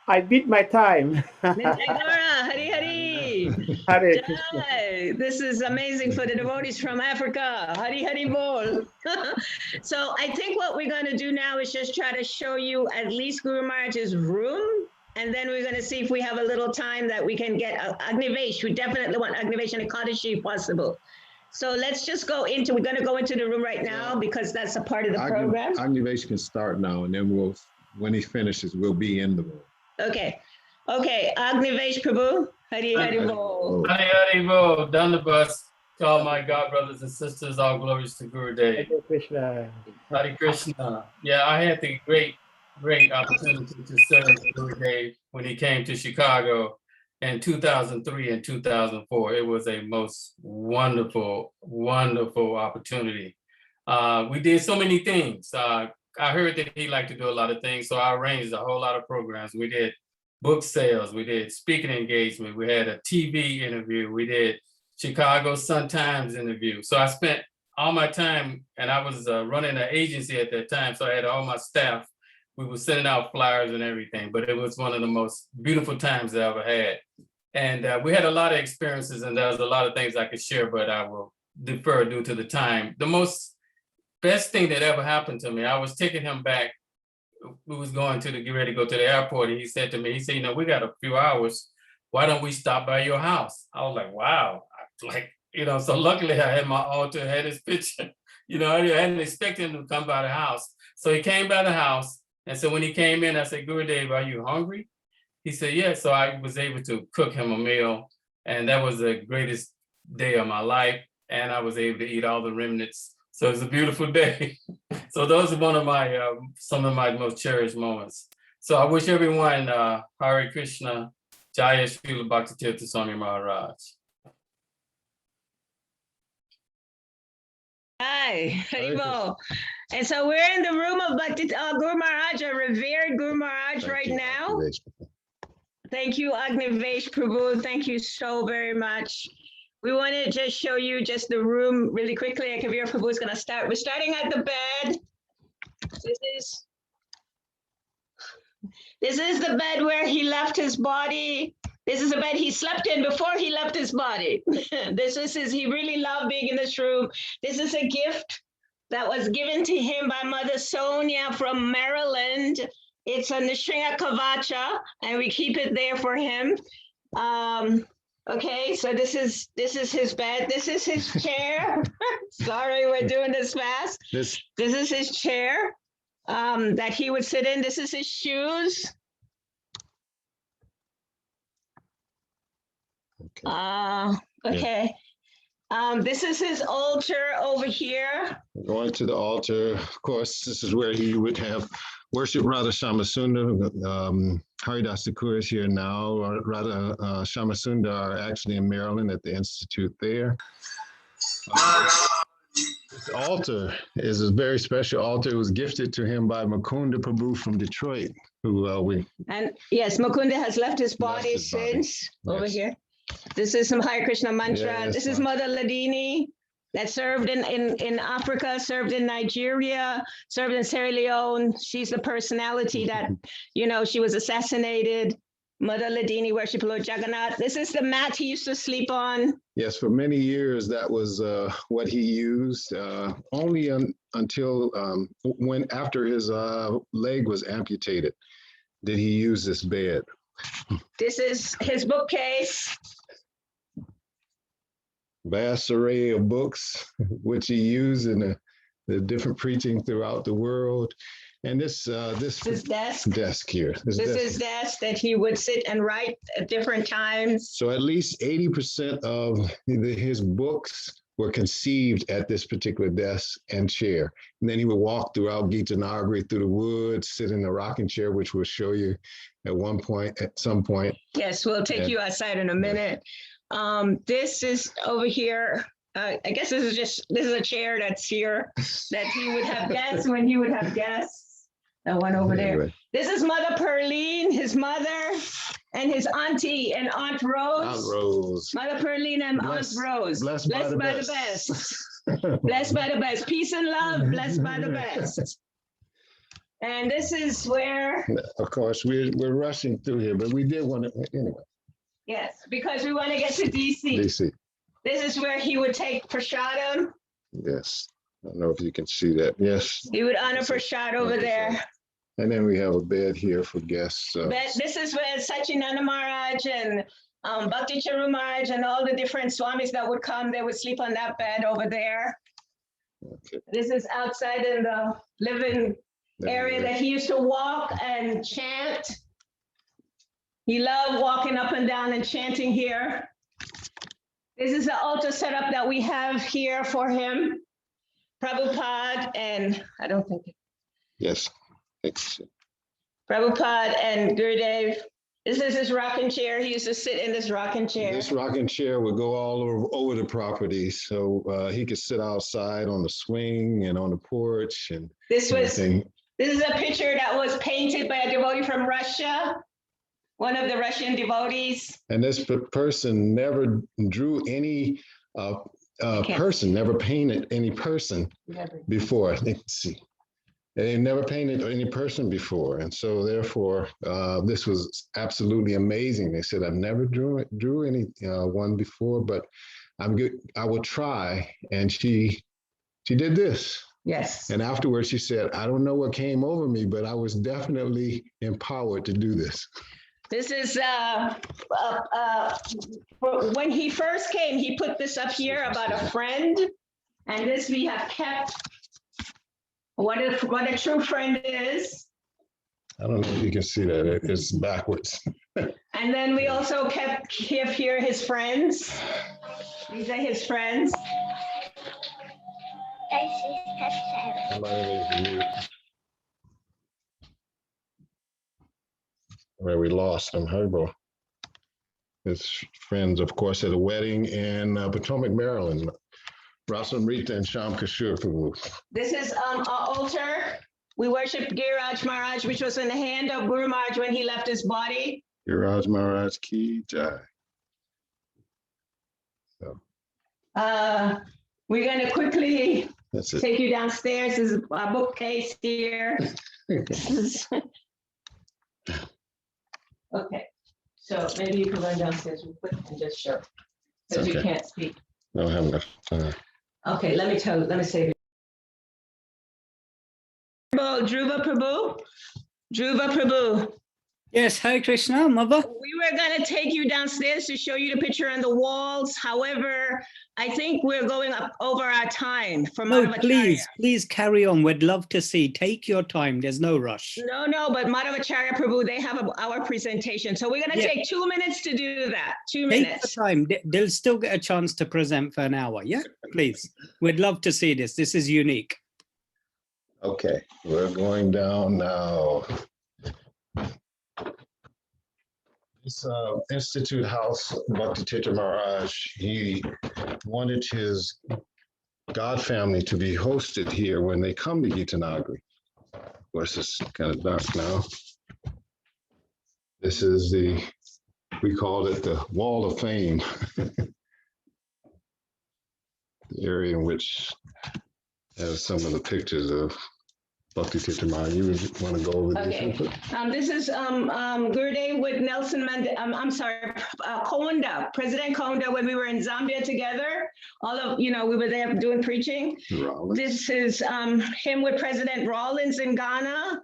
I beat my time. Hari Hari. Hare Jai. This is amazing for the devotees from Africa. Hari Hari Bol. So I think what we're going to do now is just try to show you at least Guru Maharaj's room. And then we're going to see if we have a little time that we can get Agnivesh. We definitely want Agnivesh and Ekadashi if possible. So let's just go into, we're going to go into the room right now because that's a part of the program. Agnivesh can start now, and then when he finishes, we'll be in the room. Okay. Okay. Agnivesh Prabhu. Hari Hari Bol. Hari Hari Bol. Down the bus. To all my God brothers and sisters, all glories to Gurudev. Hare Krishna. Hare Krishna. Yeah, I had the great opportunity to serve Gurudev when he came to Chicago in 2003 and 2004. It was a most wonderful, wonderful opportunity. We did so many things. I heard that he liked to do a lot of things, so I arranged a whole lot of programs. We did book sales, we did speaking engagement, we had a TV interview, we did Chicago Sun-Times interview. So I spent all my time, and I was running an agency at that time, so I had all my staff. We were sending out flyers and everything, but it was one of the most beautiful times that I ever had. And we had a lot of experiences, and there was a lot of things I could share, but I will defer due to the time. The best thing that ever happened to me, I was taking him back. We was going to get ready to go to the airport, and he said to me, he said, you know, we got a few hours. Why don't we stop by your house? I was like, wow. So luckily I had my altar, had his picture. I hadn't expected him to come by the house. So he came by the house. And so when he came in, I said, Gurudev, are you hungry? He said, yeah. So I was able to cook him a meal. And that was the greatest day of my life. And I was able to eat all the remnants. So it's a beautiful day. So those are one of my, some of my most cherished moments. So I wish everyone Hare Krishna, Jaya Srila Bhakti Tirtha Swami Maharaj. Hi, Haribol. And so we're in the room of Bhakti Guru Maharaj, a revered Guru Maharaj right now. Thank you, Agnivesh Prabhu. Thank you so very much. We want to just show you just the room really quickly. Kabir Prabhu is going to start. We're starting at the bed. This is the bed where he left his body. This is a bed he slept in before he left his body. He really loved being in this room. This is a gift that was given to him by Mother Sonia from Maryland. It's a Nishringa Kavacha, and we keep it there for him. Okay, so this is his bed. This is his chair. Sorry, we're doing this fast. This is his chair that he would sit in. This is his shoes. Okay. This is his altar over here. Going to the altar, of course, this is where he would have worship Radha Shamasunda. Haridas Thakur is here now. Radha Shamasunda are actually in Maryland at the Institute there. This altar is a very special altar. It was gifted to him by Mukunda Prabhu from Detroit, And yes, Mukunda has left his body since over here. This is some Hare Krishna mantra. Yes, this is Mother Ladini that served in Africa, served in Nigeria, served in Sierra Leone. She's the personality that, she was assassinated. Mother Ladini, worship Lord Jagannath. This is the mat he used to sleep on. Yes, for many years, that was what he used. Only until after his leg was amputated, did he use this bed. This is his bookcase. Vast array of books, which he used in the different preaching throughout the world. And this desk here. This is desk that he would sit and write at different times. So at least 80% of his books were conceived at this particular desk and chair. And then he would walk throughout Gita Nagari through the woods, sit in a rocking chair, which we'll show you at some point. Yes, we'll take you outside in a minute. This is over here. I guess this is a chair that's here that he would have guests when he would have guests. That one over there. Anyway. This is Mother Perline, his mother, and his auntie and Aunt Rose. Aunt Rose. Mother Perline and Aunt Rose. Blessed by the best. Blessed by the best. Peace and love, blessed by the best. And this is where... Of course, we're rushing through here, but we did want to, anyway. Yes, because we want to get to DC. DC. This is where he would take prasadam. Yes, I don't know if you can see that. Yes. He would honor prasad over there. And then we have a bed here for guests. This is where Sachinanda Maharaj and Bhakti Charu Maharaj and all the different swamis that would come, they would sleep on that bed over there. Okay. This is outside in the living area that he used to walk and chant. He loved walking up and down and chanting here. This is the altar setup that we have here for him. Prabhupada and I don't think. Yes. Thanks. Prabhupada and Gurudev. This is his rocking chair. He used to sit in this rocking chair. This rocking chair would go all over the property. So he could sit outside on the swing and on the porch. And this is a picture that was painted by a devotee from Russia. one of the Russian devotees. And this person never drew any person, never painted any person before. Let's see. They never painted any person before. And so therefore, this was absolutely amazing. They said, I've never drew any one before, but I'm good. I will try. And she did this. Yes. And afterwards she said, I don't know what came over me, but I was definitely empowered to do this. This is when he first came, he put this up here about a friend. And this we have kept. What a true friend is. I don't know if you can see that. It's backwards. And then we also kept here his friends. These are his friends. Where we lost him, Herbo. His friends, of course, at a wedding in Potomac, Maryland. Rasamrita and Sham Kashur Prabhu. This is our altar. We worshiped Giriraj Maharaj, which was in the hand of Guru Maharaj when he left his body. Giriraj Maharaj Ki Jai. So. We're going to quickly take you downstairs. This is a bookcase here. Okay, so maybe you can run downstairs real quick and just show, because you can't speak. I don't have enough time. Okay, let me say. Dhruva Prabhu. Dhruva Prabhu. Yes, Hare Krishna, Mother. We were going to take you downstairs to show you the picture on the walls. However, I think we're going up over our time. No, please carry on. We'd love to see. Take your time. There's no rush. No, but Madhavacharya Prabhu, they have our presentation. So we're going to take 2 minutes to do that. 2 minutes. Take the time. They'll still get a chance to present for an hour. Yeah, please. We'd love to see this. This is unique. Okay, we're going down now. This Institute House, Bhakti Tirtha Maharaj, he wanted his God family to be hosted here when they come to Gita Nagari. Of course, it's kind of dark now. This is we called it the Wall of Fame. The area in which has some of the pictures of Bhakti Tirtha Maharaj. You want to go over this real quick? This is Gurudev with Nelson Mandela, Kaunda, President Kaunda, when we were in Zambia together. We were there doing preaching. Rollins. This is him with President Rollins in Ghana.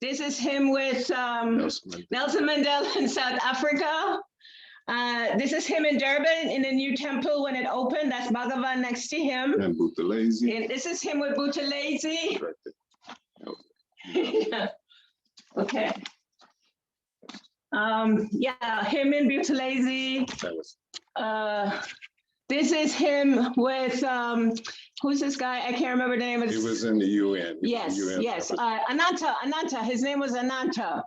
This is him with Nelson Mandela in South Africa. This is him in Durban in the new temple when it opened. That's Bhagavan next to him. And Buthelezi. And this is him with Buthelezi. Right there. Okay. Him in Buthelezi. This is him with who's this guy? I can't remember the name of. He was in the UN. Yes. Ananta. His name was Ananta.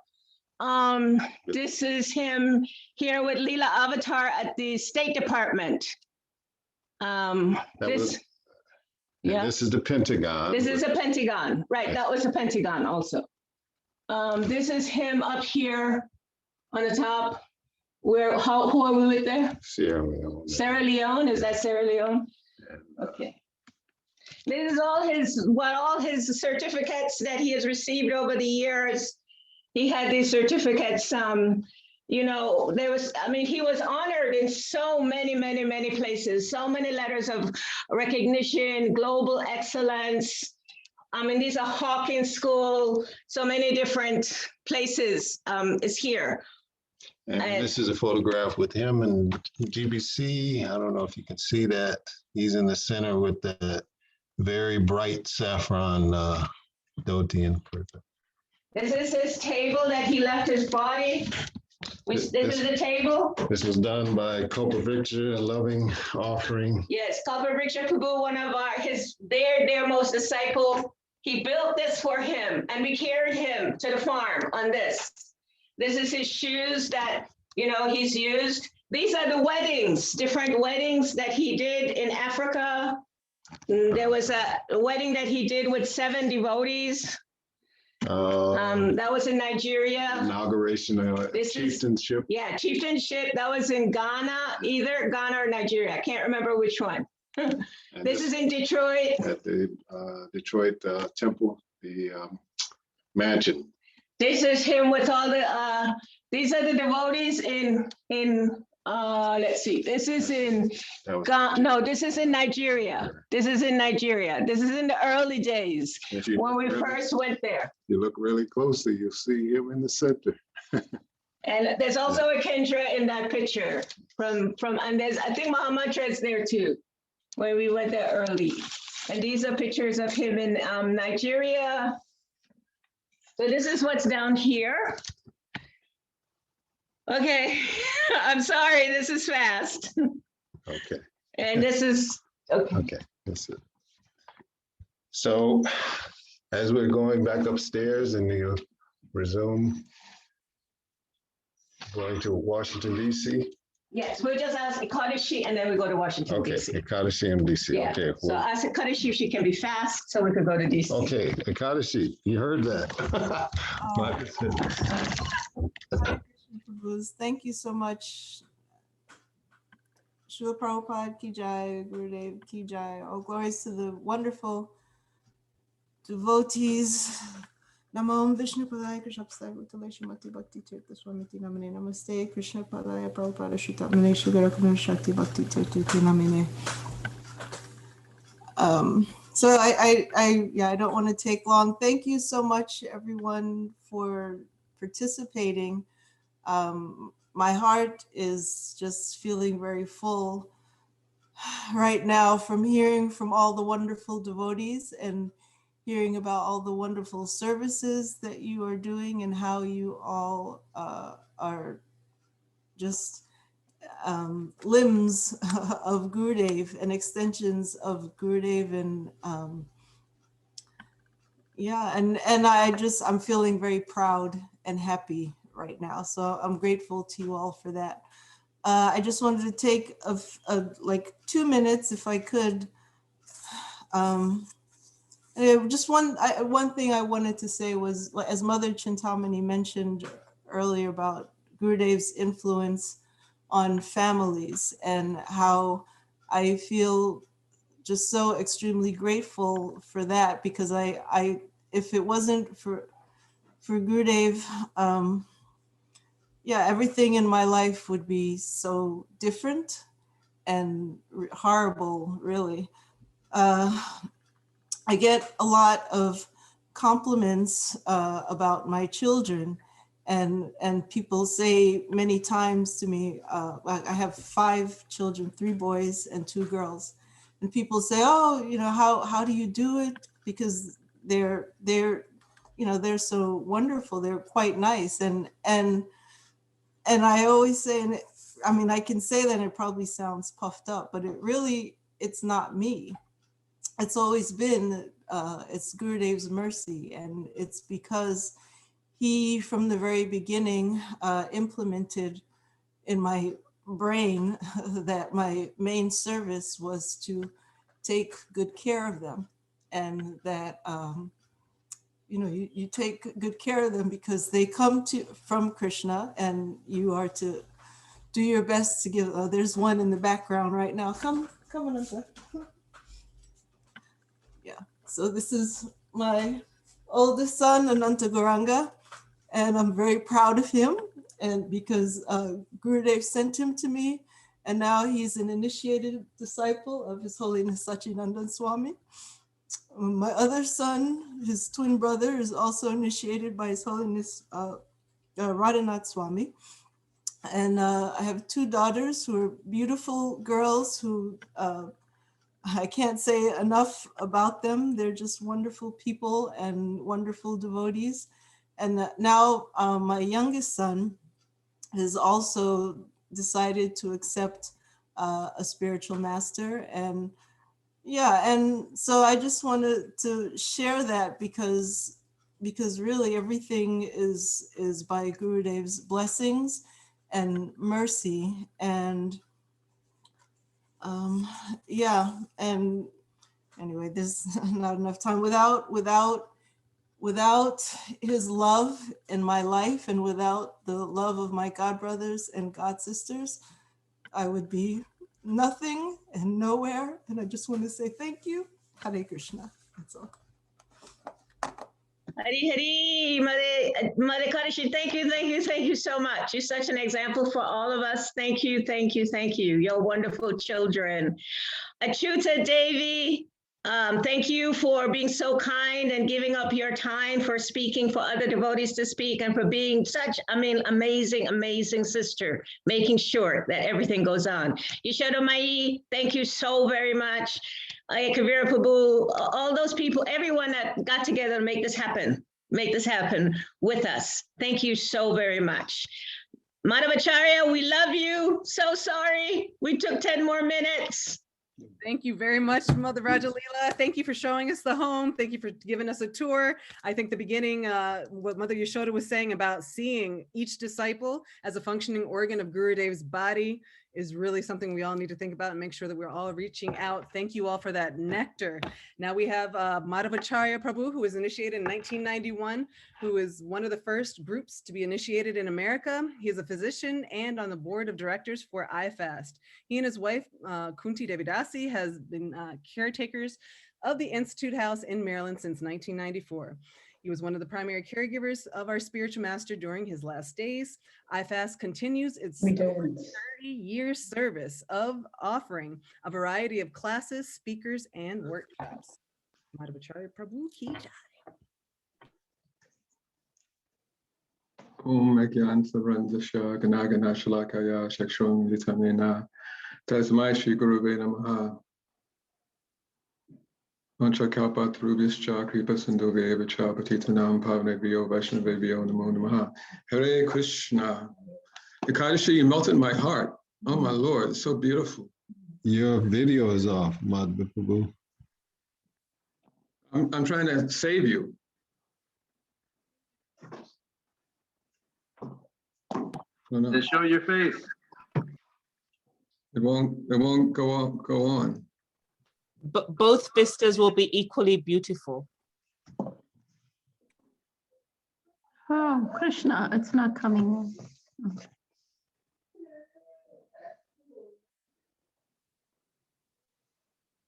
This is him here with Leela Avatar at the State Department. This is the Pentagon. This is a Pentagon, right? Yes. That was a Pentagon also. This is him up here on the top. Who are we with there? Sierra Leone. Sierra Leone, is that Sierra Leone? Yeah. Okay. This is all his certificates that he has received over the years. He had these certificates. He was honored in so many places, so many letters of recognition, global excellence. These are Hawkins School, so many different places is here. And this is a photograph with him and GBC. I don't know if you can see that. He's in the center with the very bright saffron dhoti and kurta. This is his table that he left his body. This is the table. This was done by Kalpavriksha, a loving offering. Yes, Kalpavriksha Prabhu, one of his dearmost disciple. He built this for him, and we carried him to the farm on this. This is his shoes that he's used. These are the weddings, different weddings that he did in Africa. There was a wedding that he did with 7 devotees. That was in Nigeria. Inauguration of This is- chieftainship. Yeah, chieftainship. That was in Ghana, either Ghana or Nigeria. I can't remember which one. This is in Detroit. At the Detroit Temple, the mansion. This is him with all the, these are the devotees in let's see, this is in, no, this is in Nigeria. This is in Nigeria. This is in the early days when we first went there. You look really closely, you'll see him in the center. And there's also a Kendra in that picture and there's, I think Muhammad is there too, when we went there early. And these are pictures of him in Nigeria. So this is what's down here. Okay, I'm sorry, this is fast. Okay. And this is, okay. Okay, that's it. So as we're going back upstairs and you resume going to Washington, D.C. Yes, we'll just ask Ekadashi and then we go to Washington, Okay, D.C. Ekadashi and D.C. Yeah, Okay. so ask Ekadashi if she can be fast so we could go to D.C. Okay, Ekadashi, you heard that. Thank you so much. Srila Prabhupada Ki Jai, Gurudev Ki Jai. All glories to the wonderful devotees. Namo Vishnu Padaya Krishna Padaya Bhutale Shrimati Bhakti Tirtha Swami Namane Namaste Krishna Padaya Prabhupada Shritamane Shugarakana Shakti Bhakti Tirtha Namane. So I don't want to take long. Thank you so much, everyone, for participating. My heart is just feeling very full right now from hearing from all the wonderful devotees and hearing about all the wonderful services that you are doing and how you all are just limbs of Gurudev and extensions of Gurudev, and yeah, and I'm feeling very proud and happy right now. So I'm grateful to you all for that. I just wanted to take like 2 minutes if I could. Just one thing I wanted to say was, as Mother Chintamani mentioned earlier about Gurudev's influence on families and how I feel just so extremely grateful for that, because if it wasn't for Gurudev, yeah, everything in my life would be so different and horrible, really. I get a lot of compliments about my children, and people say many times to me, I have 5 children, 3 boys and 2 girls, and people say, oh, how do you do it? Because they're so wonderful. They're quite nice, and I always say, and I can say that, and it probably sounds puffed up, but it's not me. It's always been, it's Gurudev's mercy, and it's because he, from the very beginning, implemented in my brain that my main service was to take good care of them, and that you take good care of them because they come from Krishna, and you are to do your best to give. There's one in the background right now. Come on, yeah. So this is my oldest son, Ananta Gauranga, and I'm very proud of him, and because Gurudev sent him to me, and now he's an initiated disciple of His Holiness Sachinandan Swami. My other son, his twin brother, is also initiated by His Holiness Radhanath Swami. And I have 2 daughters who are beautiful girls who I can't say enough about them. They're just wonderful people and wonderful devotees. And now my youngest son has also decided to accept a spiritual master. And yeah, and so I just wanted to share that because really everything is by Gurudev's blessings and mercy. And yeah, and anyway, there's not enough time. Without without his love in my life and without the love of my God brothers and God sisters, I would be nothing and nowhere. And I just want to say thank you. Hare Krishna. That's all. Hari Hari, Mother Kadashi, thank you so much. You're such an example for all of us. Thank you. You're wonderful children. Achyuta Devi, thank you for being so kind and giving up your time for speaking for other devotees to speak and for being such, amazing sister, making sure that everything goes on. Yashoda Mai, thank you so very much. Kavira Prabhu, all those people, everyone that got together to make this happen with us. Thank you so very much. Madhavacharya, we love you. So sorry. We took 10 more minutes. Thank you very much, Mother Rajalila. Thank you for showing us the home. Thank you for giving us a tour. I think the beginning, what Mother Yashoda was saying about seeing each disciple as a functioning organ of Gurudev's body is really something we all need to think about and make sure that we're all reaching out. Thank you all for that nectar. Now we have Madhavacharya Prabhu, who was initiated in 1991, who is one of the first groups to be initiated in America. He is a physician and on the board of directors for IFAST. He and his wife, Kunti Devidasi, has been caretakers of the Institute House in Maryland since 1994. He was one of the primary caregivers of our spiritual master during his last days. IFAST continues its 30-year service of offering a variety of classes, speakers, and workshops. Madhavacharya Prabhu ki jai. Om Megyan Savrandasha Ganagana Shalakaya Shakshung Vitamina Tasmai Shri Guru Namaha Mancha Kalpa Trubhischa Kripa Sindhove Vicha Patitanam Pavnebhyo Vaishnavebhyo Namo Namaha. Hare Krishna. The Kadashi, you melted my heart. Oh my Lord, it's so beautiful. Your video is off, Madhva Prabhu. I'm trying to save you. Then show your face. It won't go on. But both vistas will be equally beautiful. Oh, Krishna, it's not coming.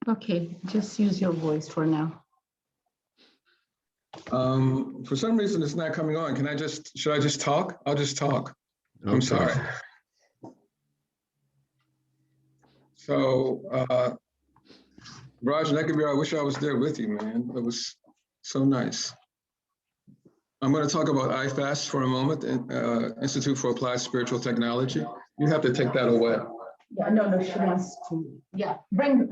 Okay, just use your voice for now. For some reason, it's not coming on. Should I just talk? I'll just talk. I'm sorry. So, Raj Nekavir, I wish I was there with you, man. It was so nice. I'm going to talk about IFAST for a moment, Institute for Applied Spiritual Technology. You have to take that away. Yeah, no, she wants to. Yeah, bring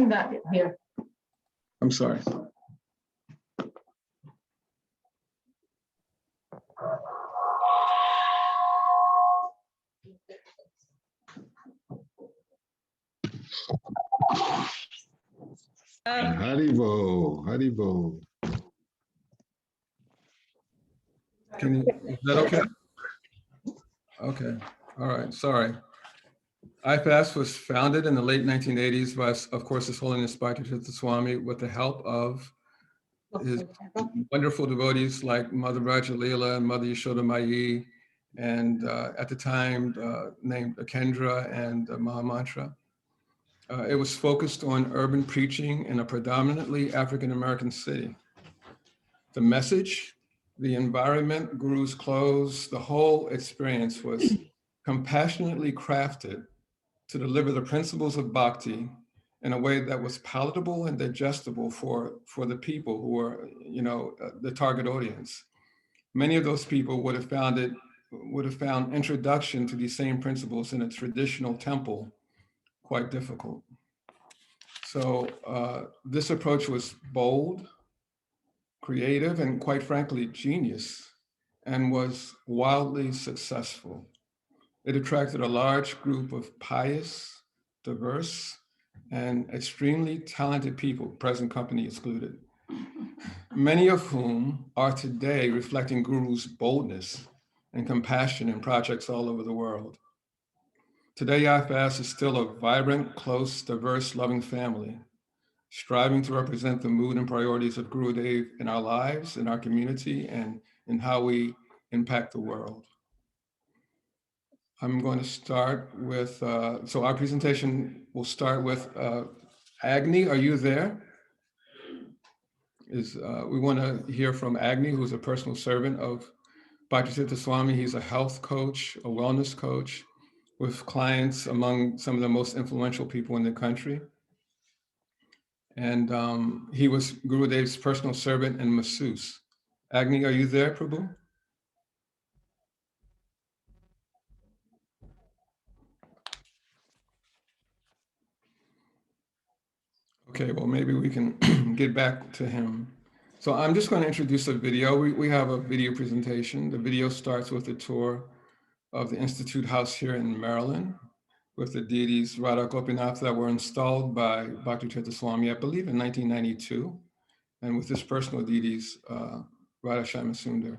that here. I'm sorry. Haribo, Haribo. Is that okay? Okay, all right, sorry. IFAST was founded in the late 1980s by, of course, His Holiness Bhakti Tirtha Swami with the help of his wonderful devotees like Mother Rajalila and Mother Yashoda Mai, and at the time named Kendra and Mahamantra. It was focused on urban preaching in a predominantly African-American city. The message, the environment, Guru's clothes, the whole experience was compassionately crafted to deliver the principles of bhakti in a way that was palatable and digestible for the people who were, the target audience. Many of those people would have found introduction to these same principles in a traditional temple quite difficult. So this approach was bold, creative, and quite frankly, genius, and was wildly successful. It attracted a large group of pious, diverse, and extremely talented people, present company excluded, many of whom are today reflecting Guru's boldness and compassion in projects all over the world. Today, IFAST is still a vibrant, close, diverse, loving family, striving to represent the mood and priorities of Gurudev in our lives, in our community, and in how we impact the world. I'm going to start with, so our presentation will start with Agni. Are you there? We want to hear from Agni, who's a personal servant of Bhakti Tirtha Swami. He's a health coach, a wellness coach, with clients among some of the most influential people in the country. And he was Gurudev's personal servant and masseuse. Agni, are you there, Prabhu? Okay, well, maybe we can get back to him. So I'm just going to introduce a video. We have a video presentation. The video starts with a tour of the Institute House here in Maryland with the deities Radha Gopinath that were installed by Bhakti Tirtha Swami, I believe in 1992, and with his personal deities, Radha Shyama-Sundar.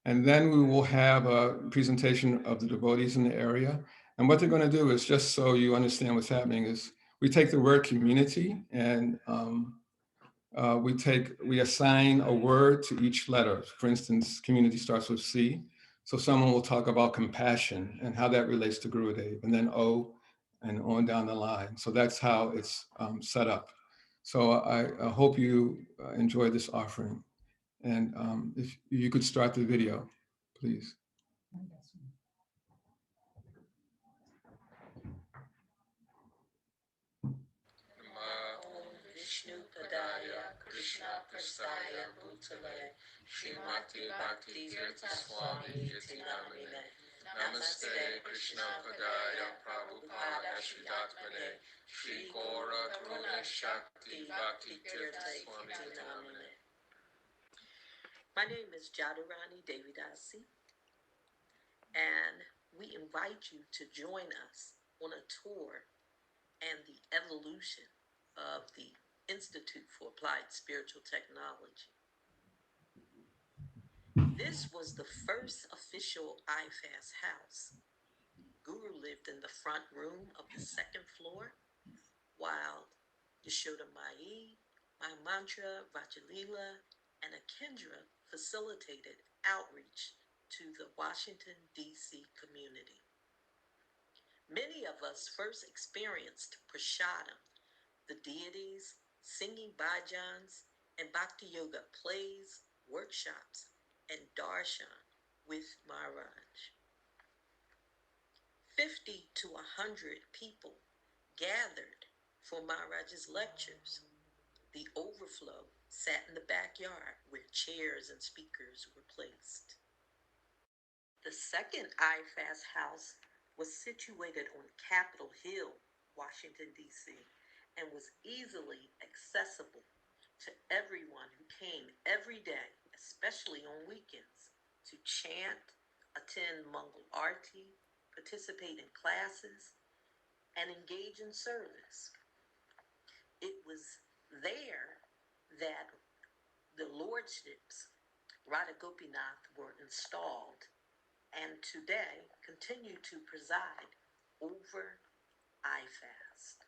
And then we will have a presentation of the devotees in the area. And what they're going to do is, just so you understand what's happening, is we take the word community and we assign a word to each letter. For instance, community starts with C. So someone will talk about compassion and how that relates to Gurudev, and then O, and on down the line. So that's how it's set up. So I hope you enjoy this offering. And if you could start the video, please. Krishna Prasaya Bhutale Srimati Bhakti Tirtha Swami Iti Namine Namaste Krishna Padaya Prabhupada Sridatmane Shri Gora Guna Shakti Bhakti Tirtha Swami Iti Namine. My name is Jadurani Devidasi, and we invite you to join us on a tour and the evolution of the Institute for Applied Spiritual Technology. This was the first official IFAST house. Guru lived in the front room of the second floor, while Yashoda Mai, Mai Mantra, Vajalila, and Akendra facilitated outreach to the Washington, D.C. community. Many of us first experienced prasadam, the deities, singing bhajans, and bhakti yoga plays, workshops, and darshan with Maharaj. 50 to 100 people gathered for Maharaj's lectures. The overflow sat in the backyard where chairs and speakers were placed. The second IFAST house was situated on Capitol Hill, Washington, D.C., and was easily accessible to everyone who came every day, especially on weekends, to chant, attend Mangal Arti, participate in classes, and engage in service. It was there that the lordships, Radha Gopinath, were installed and today continue to preside over IFAST.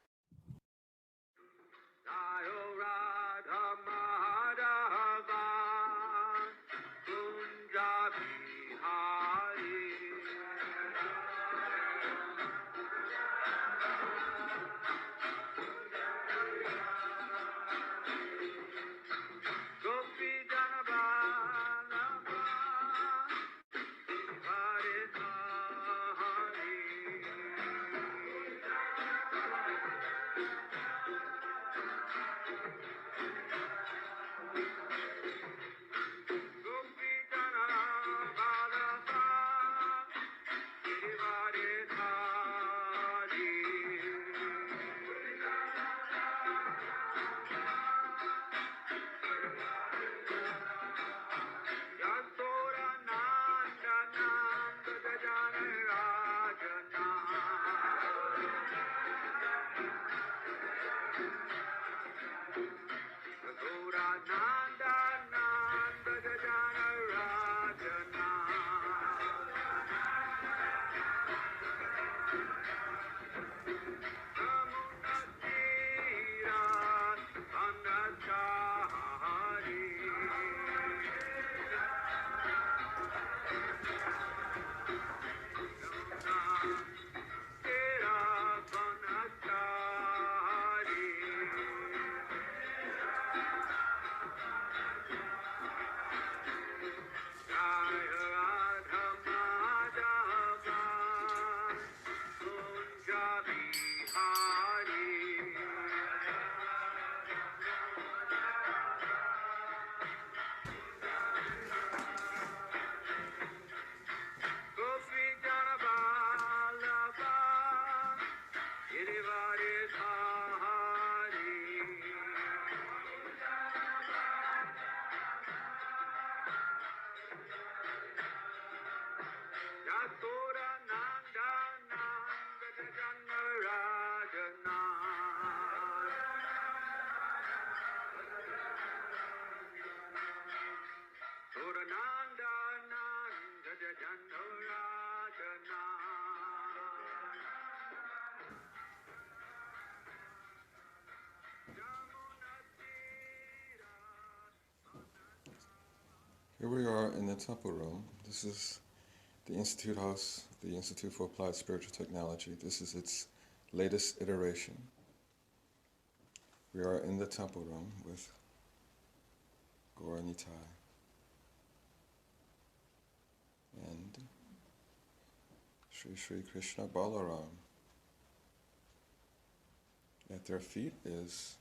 Here we are in the temple room. This is the Institute House, the Institute for Applied Spiritual Technology. This is its latest iteration. We are in the temple room with Gaura Nitai and Sri Sri Krishna Balaram. At their feet is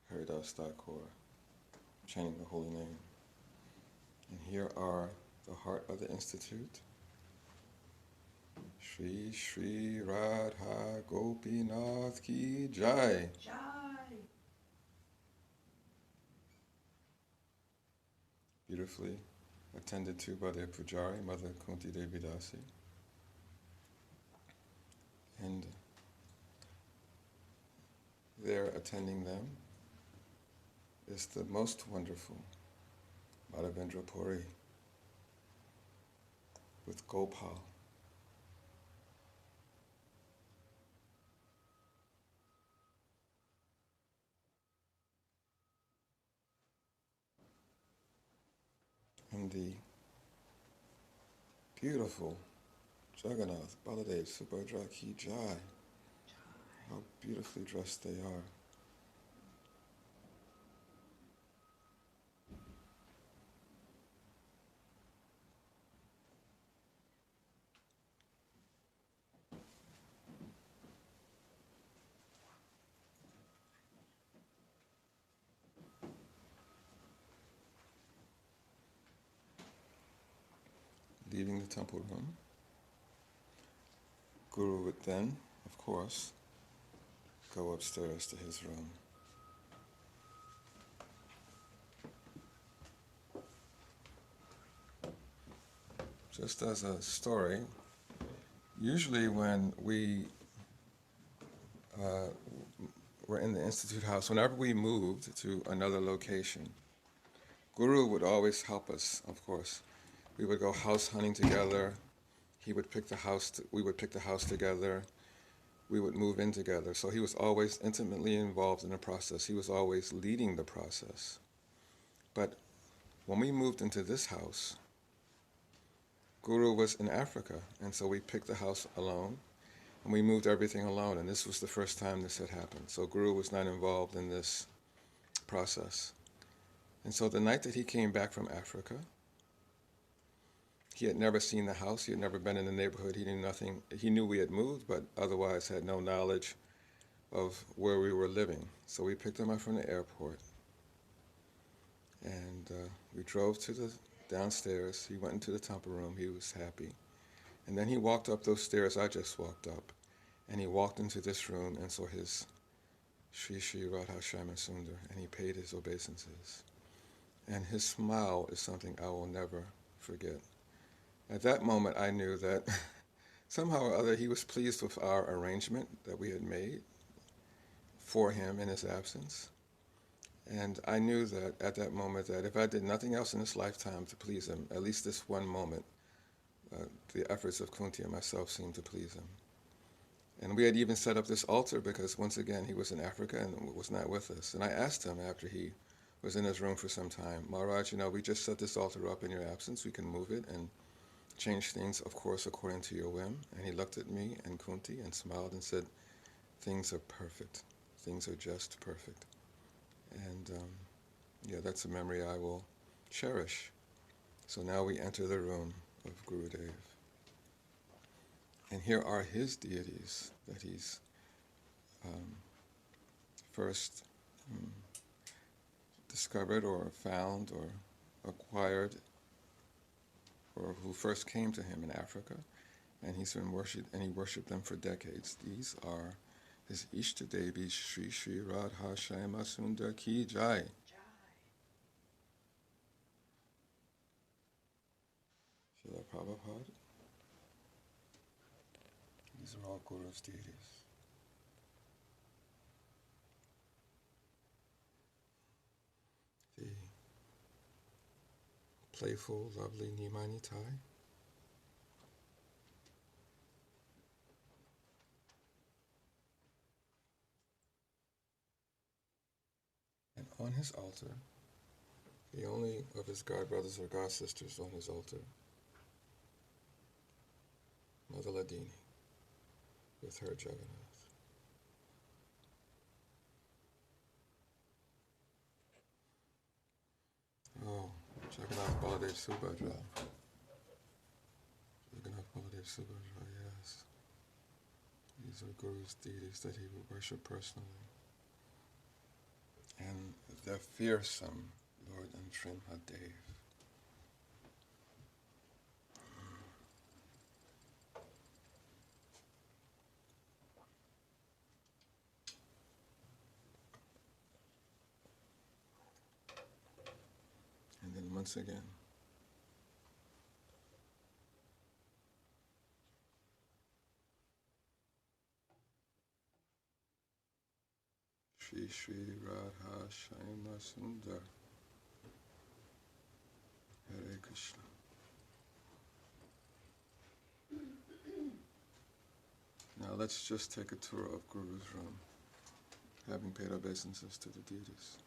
Haridas Thakur, chanting the holy name. And here are the heart of the Institute, Shri Shri Radha Gopinath Ki Jai. Beautifully attended to by their Pujari, Mother Kunti Devi Dasi. And there attending them is the most wonderful Madhavendra Puri with Gopal. And the beautiful Jagannath, Baladev, Subhadra Ki Jai. How beautifully dressed they are. Leaving the temple room, Guru would then, of course, go upstairs to his room. Just as a story, usually when we were in the Institute House, whenever we moved to another location, Guru would always help us, of course. We would go house hunting together. He would pick the house, we would pick the house together. We would move in together. So he was always intimately involved in the process. He was always leading the process. But when we moved into this house, Guru was in Africa, and so we picked the house alone, and we moved everything alone, and this was the first time this had happened. So Guru was not involved in this process. And so the night that he came back from Africa, he had never seen the house, he had never been in the neighborhood, he knew nothing. He knew we had moved, but otherwise had no knowledge of where we were living. So we picked him up from the airport, and we drove to the downstairs. He went into the temple room, he was happy. And then he walked up those stairs I just walked up, and he walked into this room and saw his Sri Sri Radha Shyaman Sundar, and he paid his obeisances. And his smile is something I will never forget. At that moment, I knew that somehow or other he was pleased with our arrangement that we had made for him in his absence. And I knew that at that moment that if I did nothing else in this lifetime to please him, at least this one moment, the efforts of Kunti and myself seemed to please him. And we had even set up this altar because once again he was in Africa and was not with us. And I asked him after he was in his room for some time, Maharaj, we just set this altar up in your absence. We can move it and change things, of course, according to your whim. And he looked at me and Kunti and smiled and said, things are perfect. Things are just perfect. And that's a memory I will cherish. So now we enter the room of Gurudev. And here are his deities that he's first discovered or found or acquired, or who first came to him in Africa, and he's been worshipped, and he worshipped them for decades. These are his Ishta Devi, Sri Sri Radha Shyaman Sundar Ki Jai. Srila Prabhupada. These are all Guru's deities. playful, lovely Nimai Nitai. And on his altar, the only of his god brothers or god sisters on his altar, Mother Ladini with her Jagannath. Oh, Jagannath Baladev Subhadra. Jagannath Baladev Subhadra, yes. These are Guru's deities that he would worship personally. And the fearsome Lord Nrsimhadev. And then once again, Shri Shri Radha Shyama Sundar. Hare Krishna. Now let's just take a tour of Guru's room, having paid obeisances to the deities.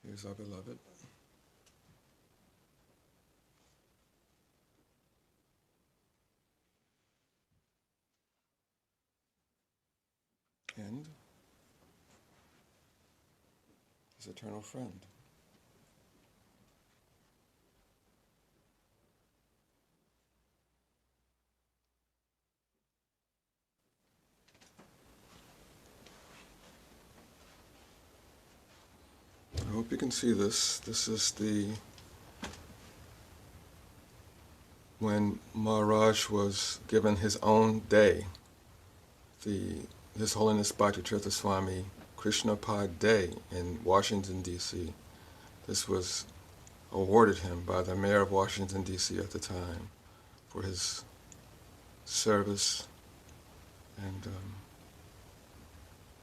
Here's our beloved. And his eternal friend. I hope you can see this. This is when Maharaj was given his own day, His Holiness Bhakti Tirtha Swami Krishna Pad Day in Washington, D.C. This was awarded him by the mayor of Washington, D.C. at the time for his service and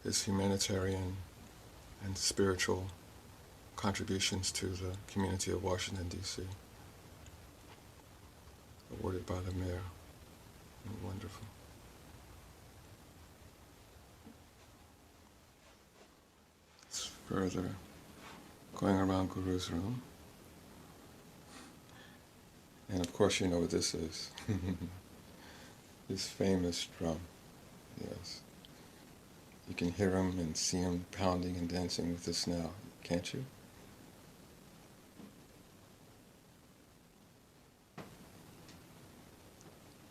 his humanitarian and spiritual contributions to the community of Washington, D.C. Awarded by the mayor. Wonderful. It's further going around Guru's room. And of course you know what this is. His famous drum. Yes. You can hear him and see him pounding and dancing with this now, can't you?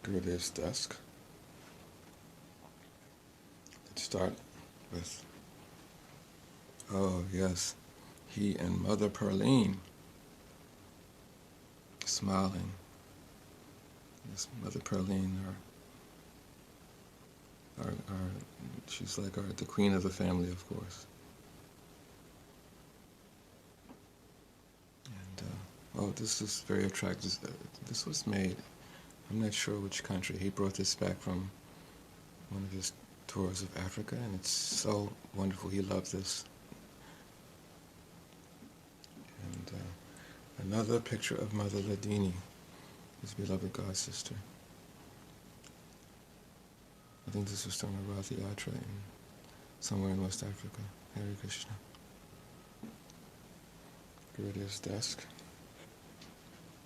Gurudev's desk. Let's start with, oh yes, he and Mother Perline smiling. Yes, Mother Perline she's like the queen of the family, of course. And oh, this is very attractive. This was made, I'm not sure which country. He brought this back from one of his tours of Africa, and it's so wonderful. He loved this. And another picture of Mother Ladini, his beloved god sister. I think this was during a Rath Yatra somewhere in West Africa. Hare Krishna. Gurudev's desk.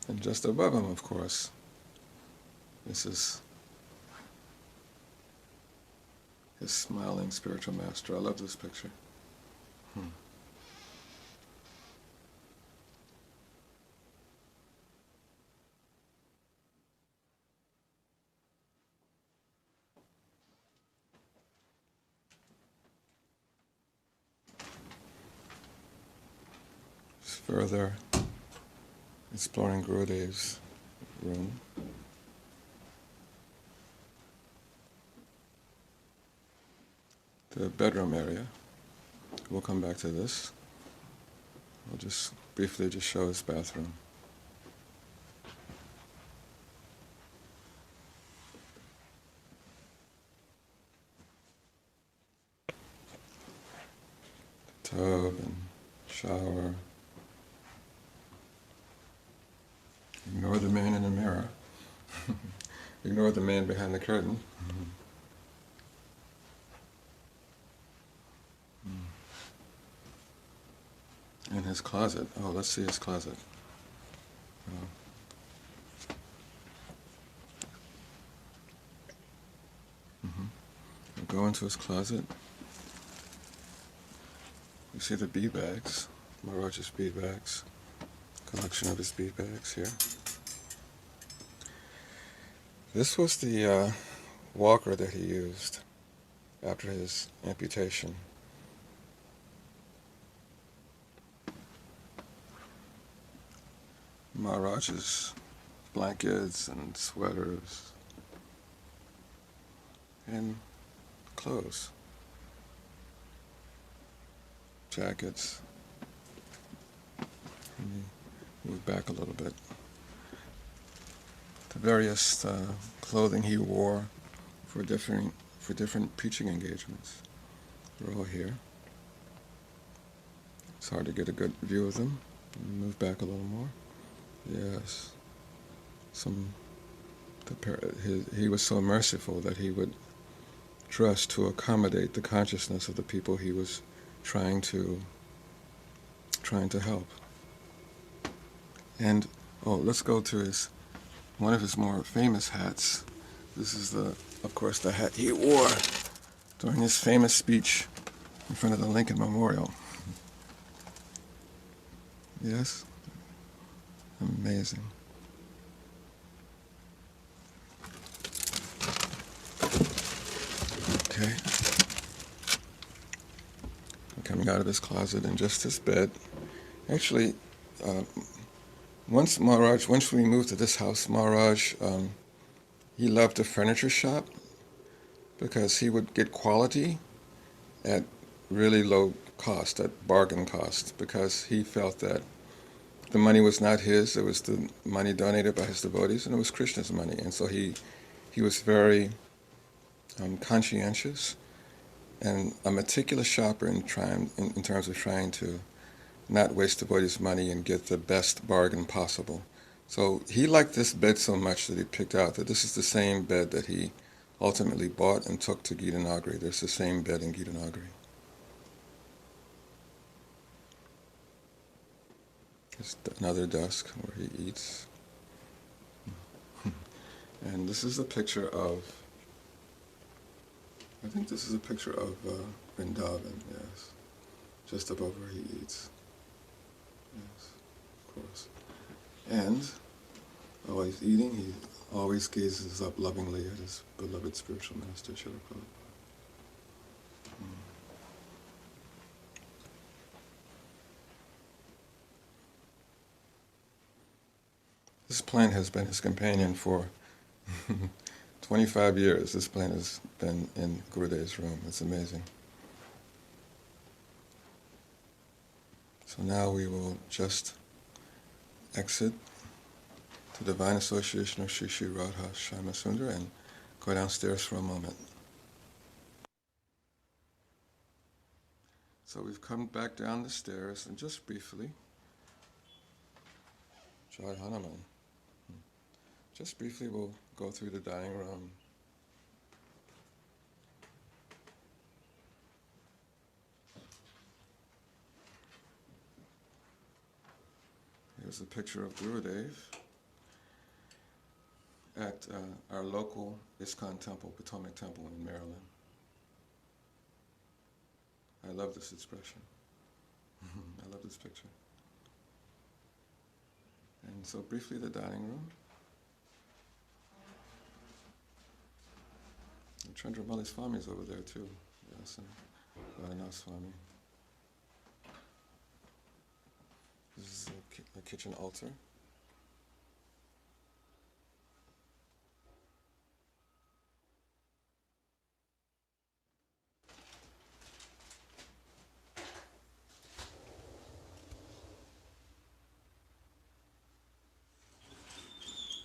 And just above him, of course, this is his smiling spiritual master. I love this picture. Further exploring Gurudev's room. The bedroom area. We'll come back to this. I'll just briefly show his bathroom. tub and shower. Ignore the man in the mirror. Ignore the man behind the curtain. In his closet. Oh, let's see his closet. We'll go into his closet. You see the bead bags, Maharaj's bead bags, collection of his bead bags here. This was the walker that he used after his amputation. Maharaj's blankets and sweaters and clothes, jackets. Let me move back a little bit. The various clothing he wore for different preaching engagements. They're all here. It's hard to get a good view of them. Move back a little more. Yes. He was so merciful that he would trust to accommodate the consciousness of the people he was trying to help. And let's go to one of his more famous hats. This is of course, the hat he wore during his famous speech in front of the Lincoln Memorial. Yes? Amazing. Okay. Coming out of his closet and just his bed. Actually, once we moved to this house, Maharaj, he loved a furniture shop because he would get quality at really low cost, at bargain cost, because he felt that the money was not his, it was the money donated by his devotees, and it was Krishna's money. And so he was very conscientious and a meticulous shopper in terms of trying to not waste devotees' money and get the best bargain possible. So he liked this bed so much that he picked out that this is the same bed that he ultimately bought and took to Gita Nagari. There's the same bed in Gita Nagari. There's another desk where he eats. And this is a picture of, I think this is a picture of Vrindavan, yes. Just above where he eats. Yes, of course. And while he's eating, he always gazes up lovingly at his beloved spiritual master, Srila Prabhupada. This plant has been his companion for 25 years. This plant has been in Gurudev's room. It's amazing. So now we will just exit the Divine Association of Sri Sri Radha Shyama and go downstairs for a moment. So we've come back down the stairs, and just briefly, Jai Hanuman. Just briefly, we'll go through the dining room. Here's a picture of Gurudev at our local ISKCON temple, Potomac Temple in Maryland. I love this expression. I love this picture. And so briefly, the dining room. And Chandramali Swami is over there too. Yes, and Vyasa Swami. This is a kitchen altar.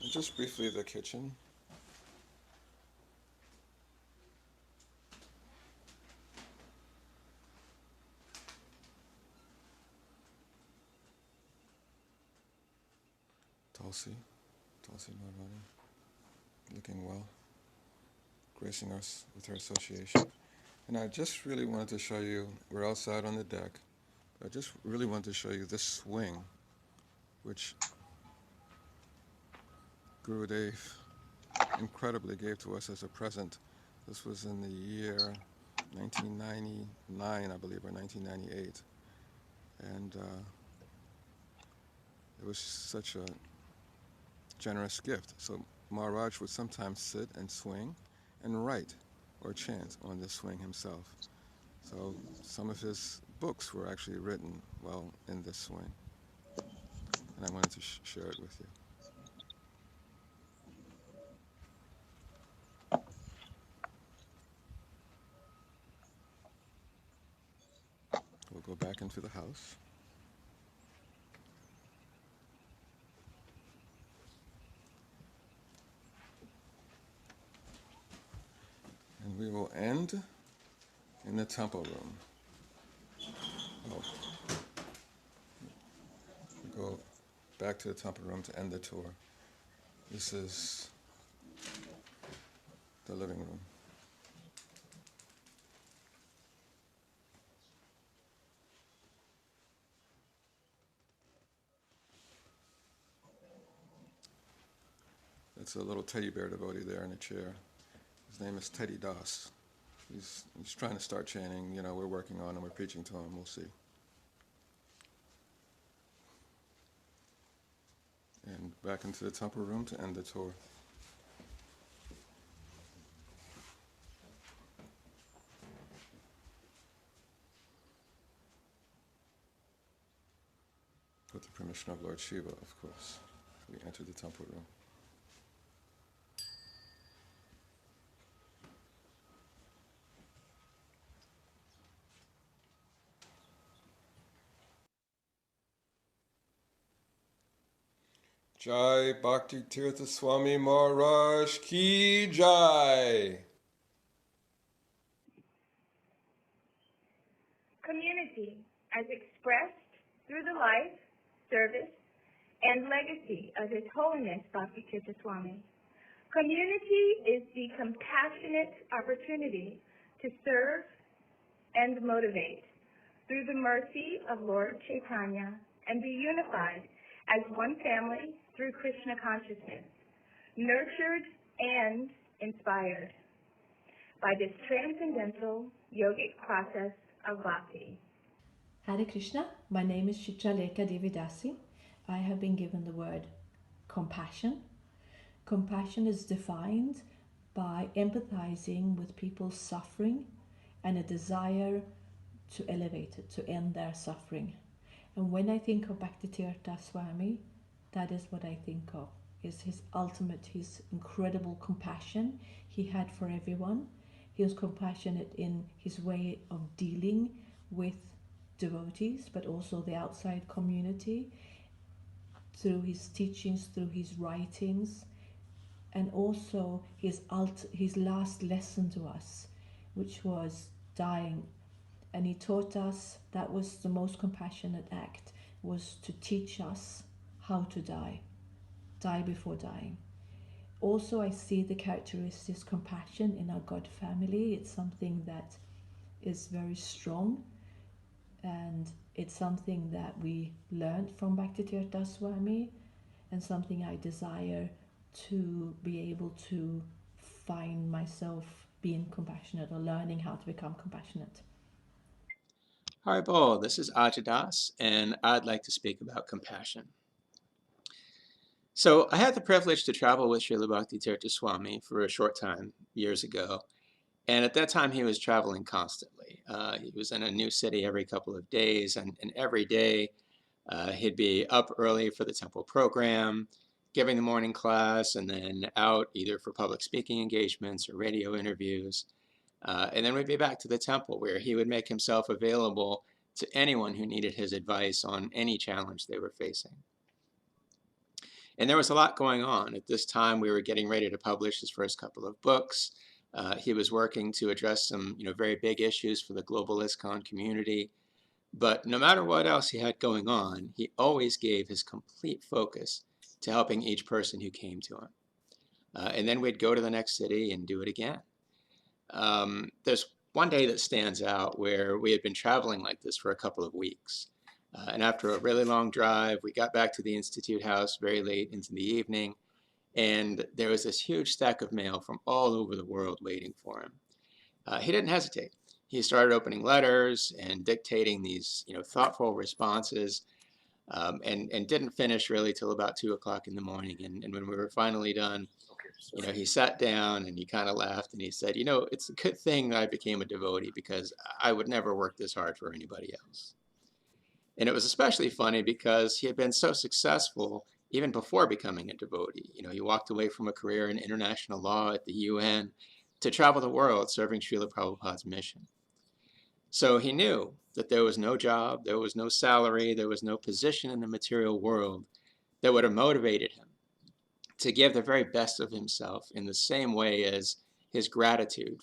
And just briefly, the kitchen. Tulsi Marwani, looking well, gracing us with her association. And I just really wanted to show you, we're outside on the deck, I just really wanted to show you this swing, which Gurudev incredibly gave to us as a present. This was in the year 1999, I believe, or 1998. And it was such a generous gift. So Maharaj would sometimes sit and swing and write or chant on this swing himself. So some of his books were actually written while in this swing. And I wanted to share it with you. We'll go back into the house. And we will end in the temple room. Oh. We'll go back to the temple room to end the tour. This is the living room. That's a little teddy bear devotee there in a chair. His name is Teddy Das. He's trying to start chanting. You know, we're working on him, we're preaching to him, we'll see. And back into the temple room to end the tour. With the permission of Lord Shiva, of course. We enter the temple room. Jai Bhakti Tirtha Swami Maharaj Ki Jai. Community as expressed through the life, service, and legacy of His Holiness Bhakti Tirtha Swami. Community is the compassionate opportunity to serve and motivate through the mercy of Lord Chaitanya and be unified as one family through Krishna consciousness, nurtured and inspired by this transcendental yogic process of bhakti. Hare Krishna, my name is Chitralekha Devidasi. I have been given the word compassion. Compassion is defined by empathizing with people's suffering and a desire to elevate it, to end their suffering. And when I think of Bhakti Tirtha Swami, that is what I think of, is his ultimate, his incredible compassion he had for everyone. He was compassionate in his way of dealing with devotees, but also the outside community, through his teachings, through his writings, and also his last lesson to us, which was dying. And he taught us, that was the most compassionate act, was to teach us how to die before dying. Also, I see the characteristics compassion in our God family. It's something that is very strong, and it's something that we learned from Bhakti Tirtha Swami, and something I desire to be able to find myself being compassionate, or learning how to become compassionate. Hi, Paul. This is Ajadas, and I'd like to speak about compassion. So I had the privilege to travel with Srila Bhakti Tirtha Swami for a short time years ago. And at that time, he was traveling constantly. He was in a new city every couple of days, and every day he'd be up early for the temple program, giving the morning class, and then out either for public speaking engagements or radio interviews. And then we'd be back to the temple, where he would make himself available to anyone who needed his advice on any challenge they were facing. And there was a lot going on. At this time, we were getting ready to publish his first couple of books. He was working to address some very big issues for the global ISKCON community. But no matter what else he had going on, he always gave his complete focus to helping each person who came to him. And then we'd go to the next city and do it again. There's one day that stands out where we had been traveling like this for a couple of weeks. And after a really long drive, we got back to the Institute House very late into the evening. And there was this huge stack of mail from all over the world waiting for him. He didn't hesitate. He started opening letters and dictating these, thoughtful responses, and didn't finish really till about 2 o'clock in the morning. And when we were finally done, he sat down and he kind of laughed and he said, it's a good thing that I became a devotee because I would never work this hard for anybody else. And it was especially funny because he had been so successful even before becoming a devotee. He walked away from a career in international law at the UN to travel the world serving Srila Prabhupada's mission. So he knew that there was no job, there was no salary, there was no position in the material world that would have motivated him to give the very best of himself in the same way as his gratitude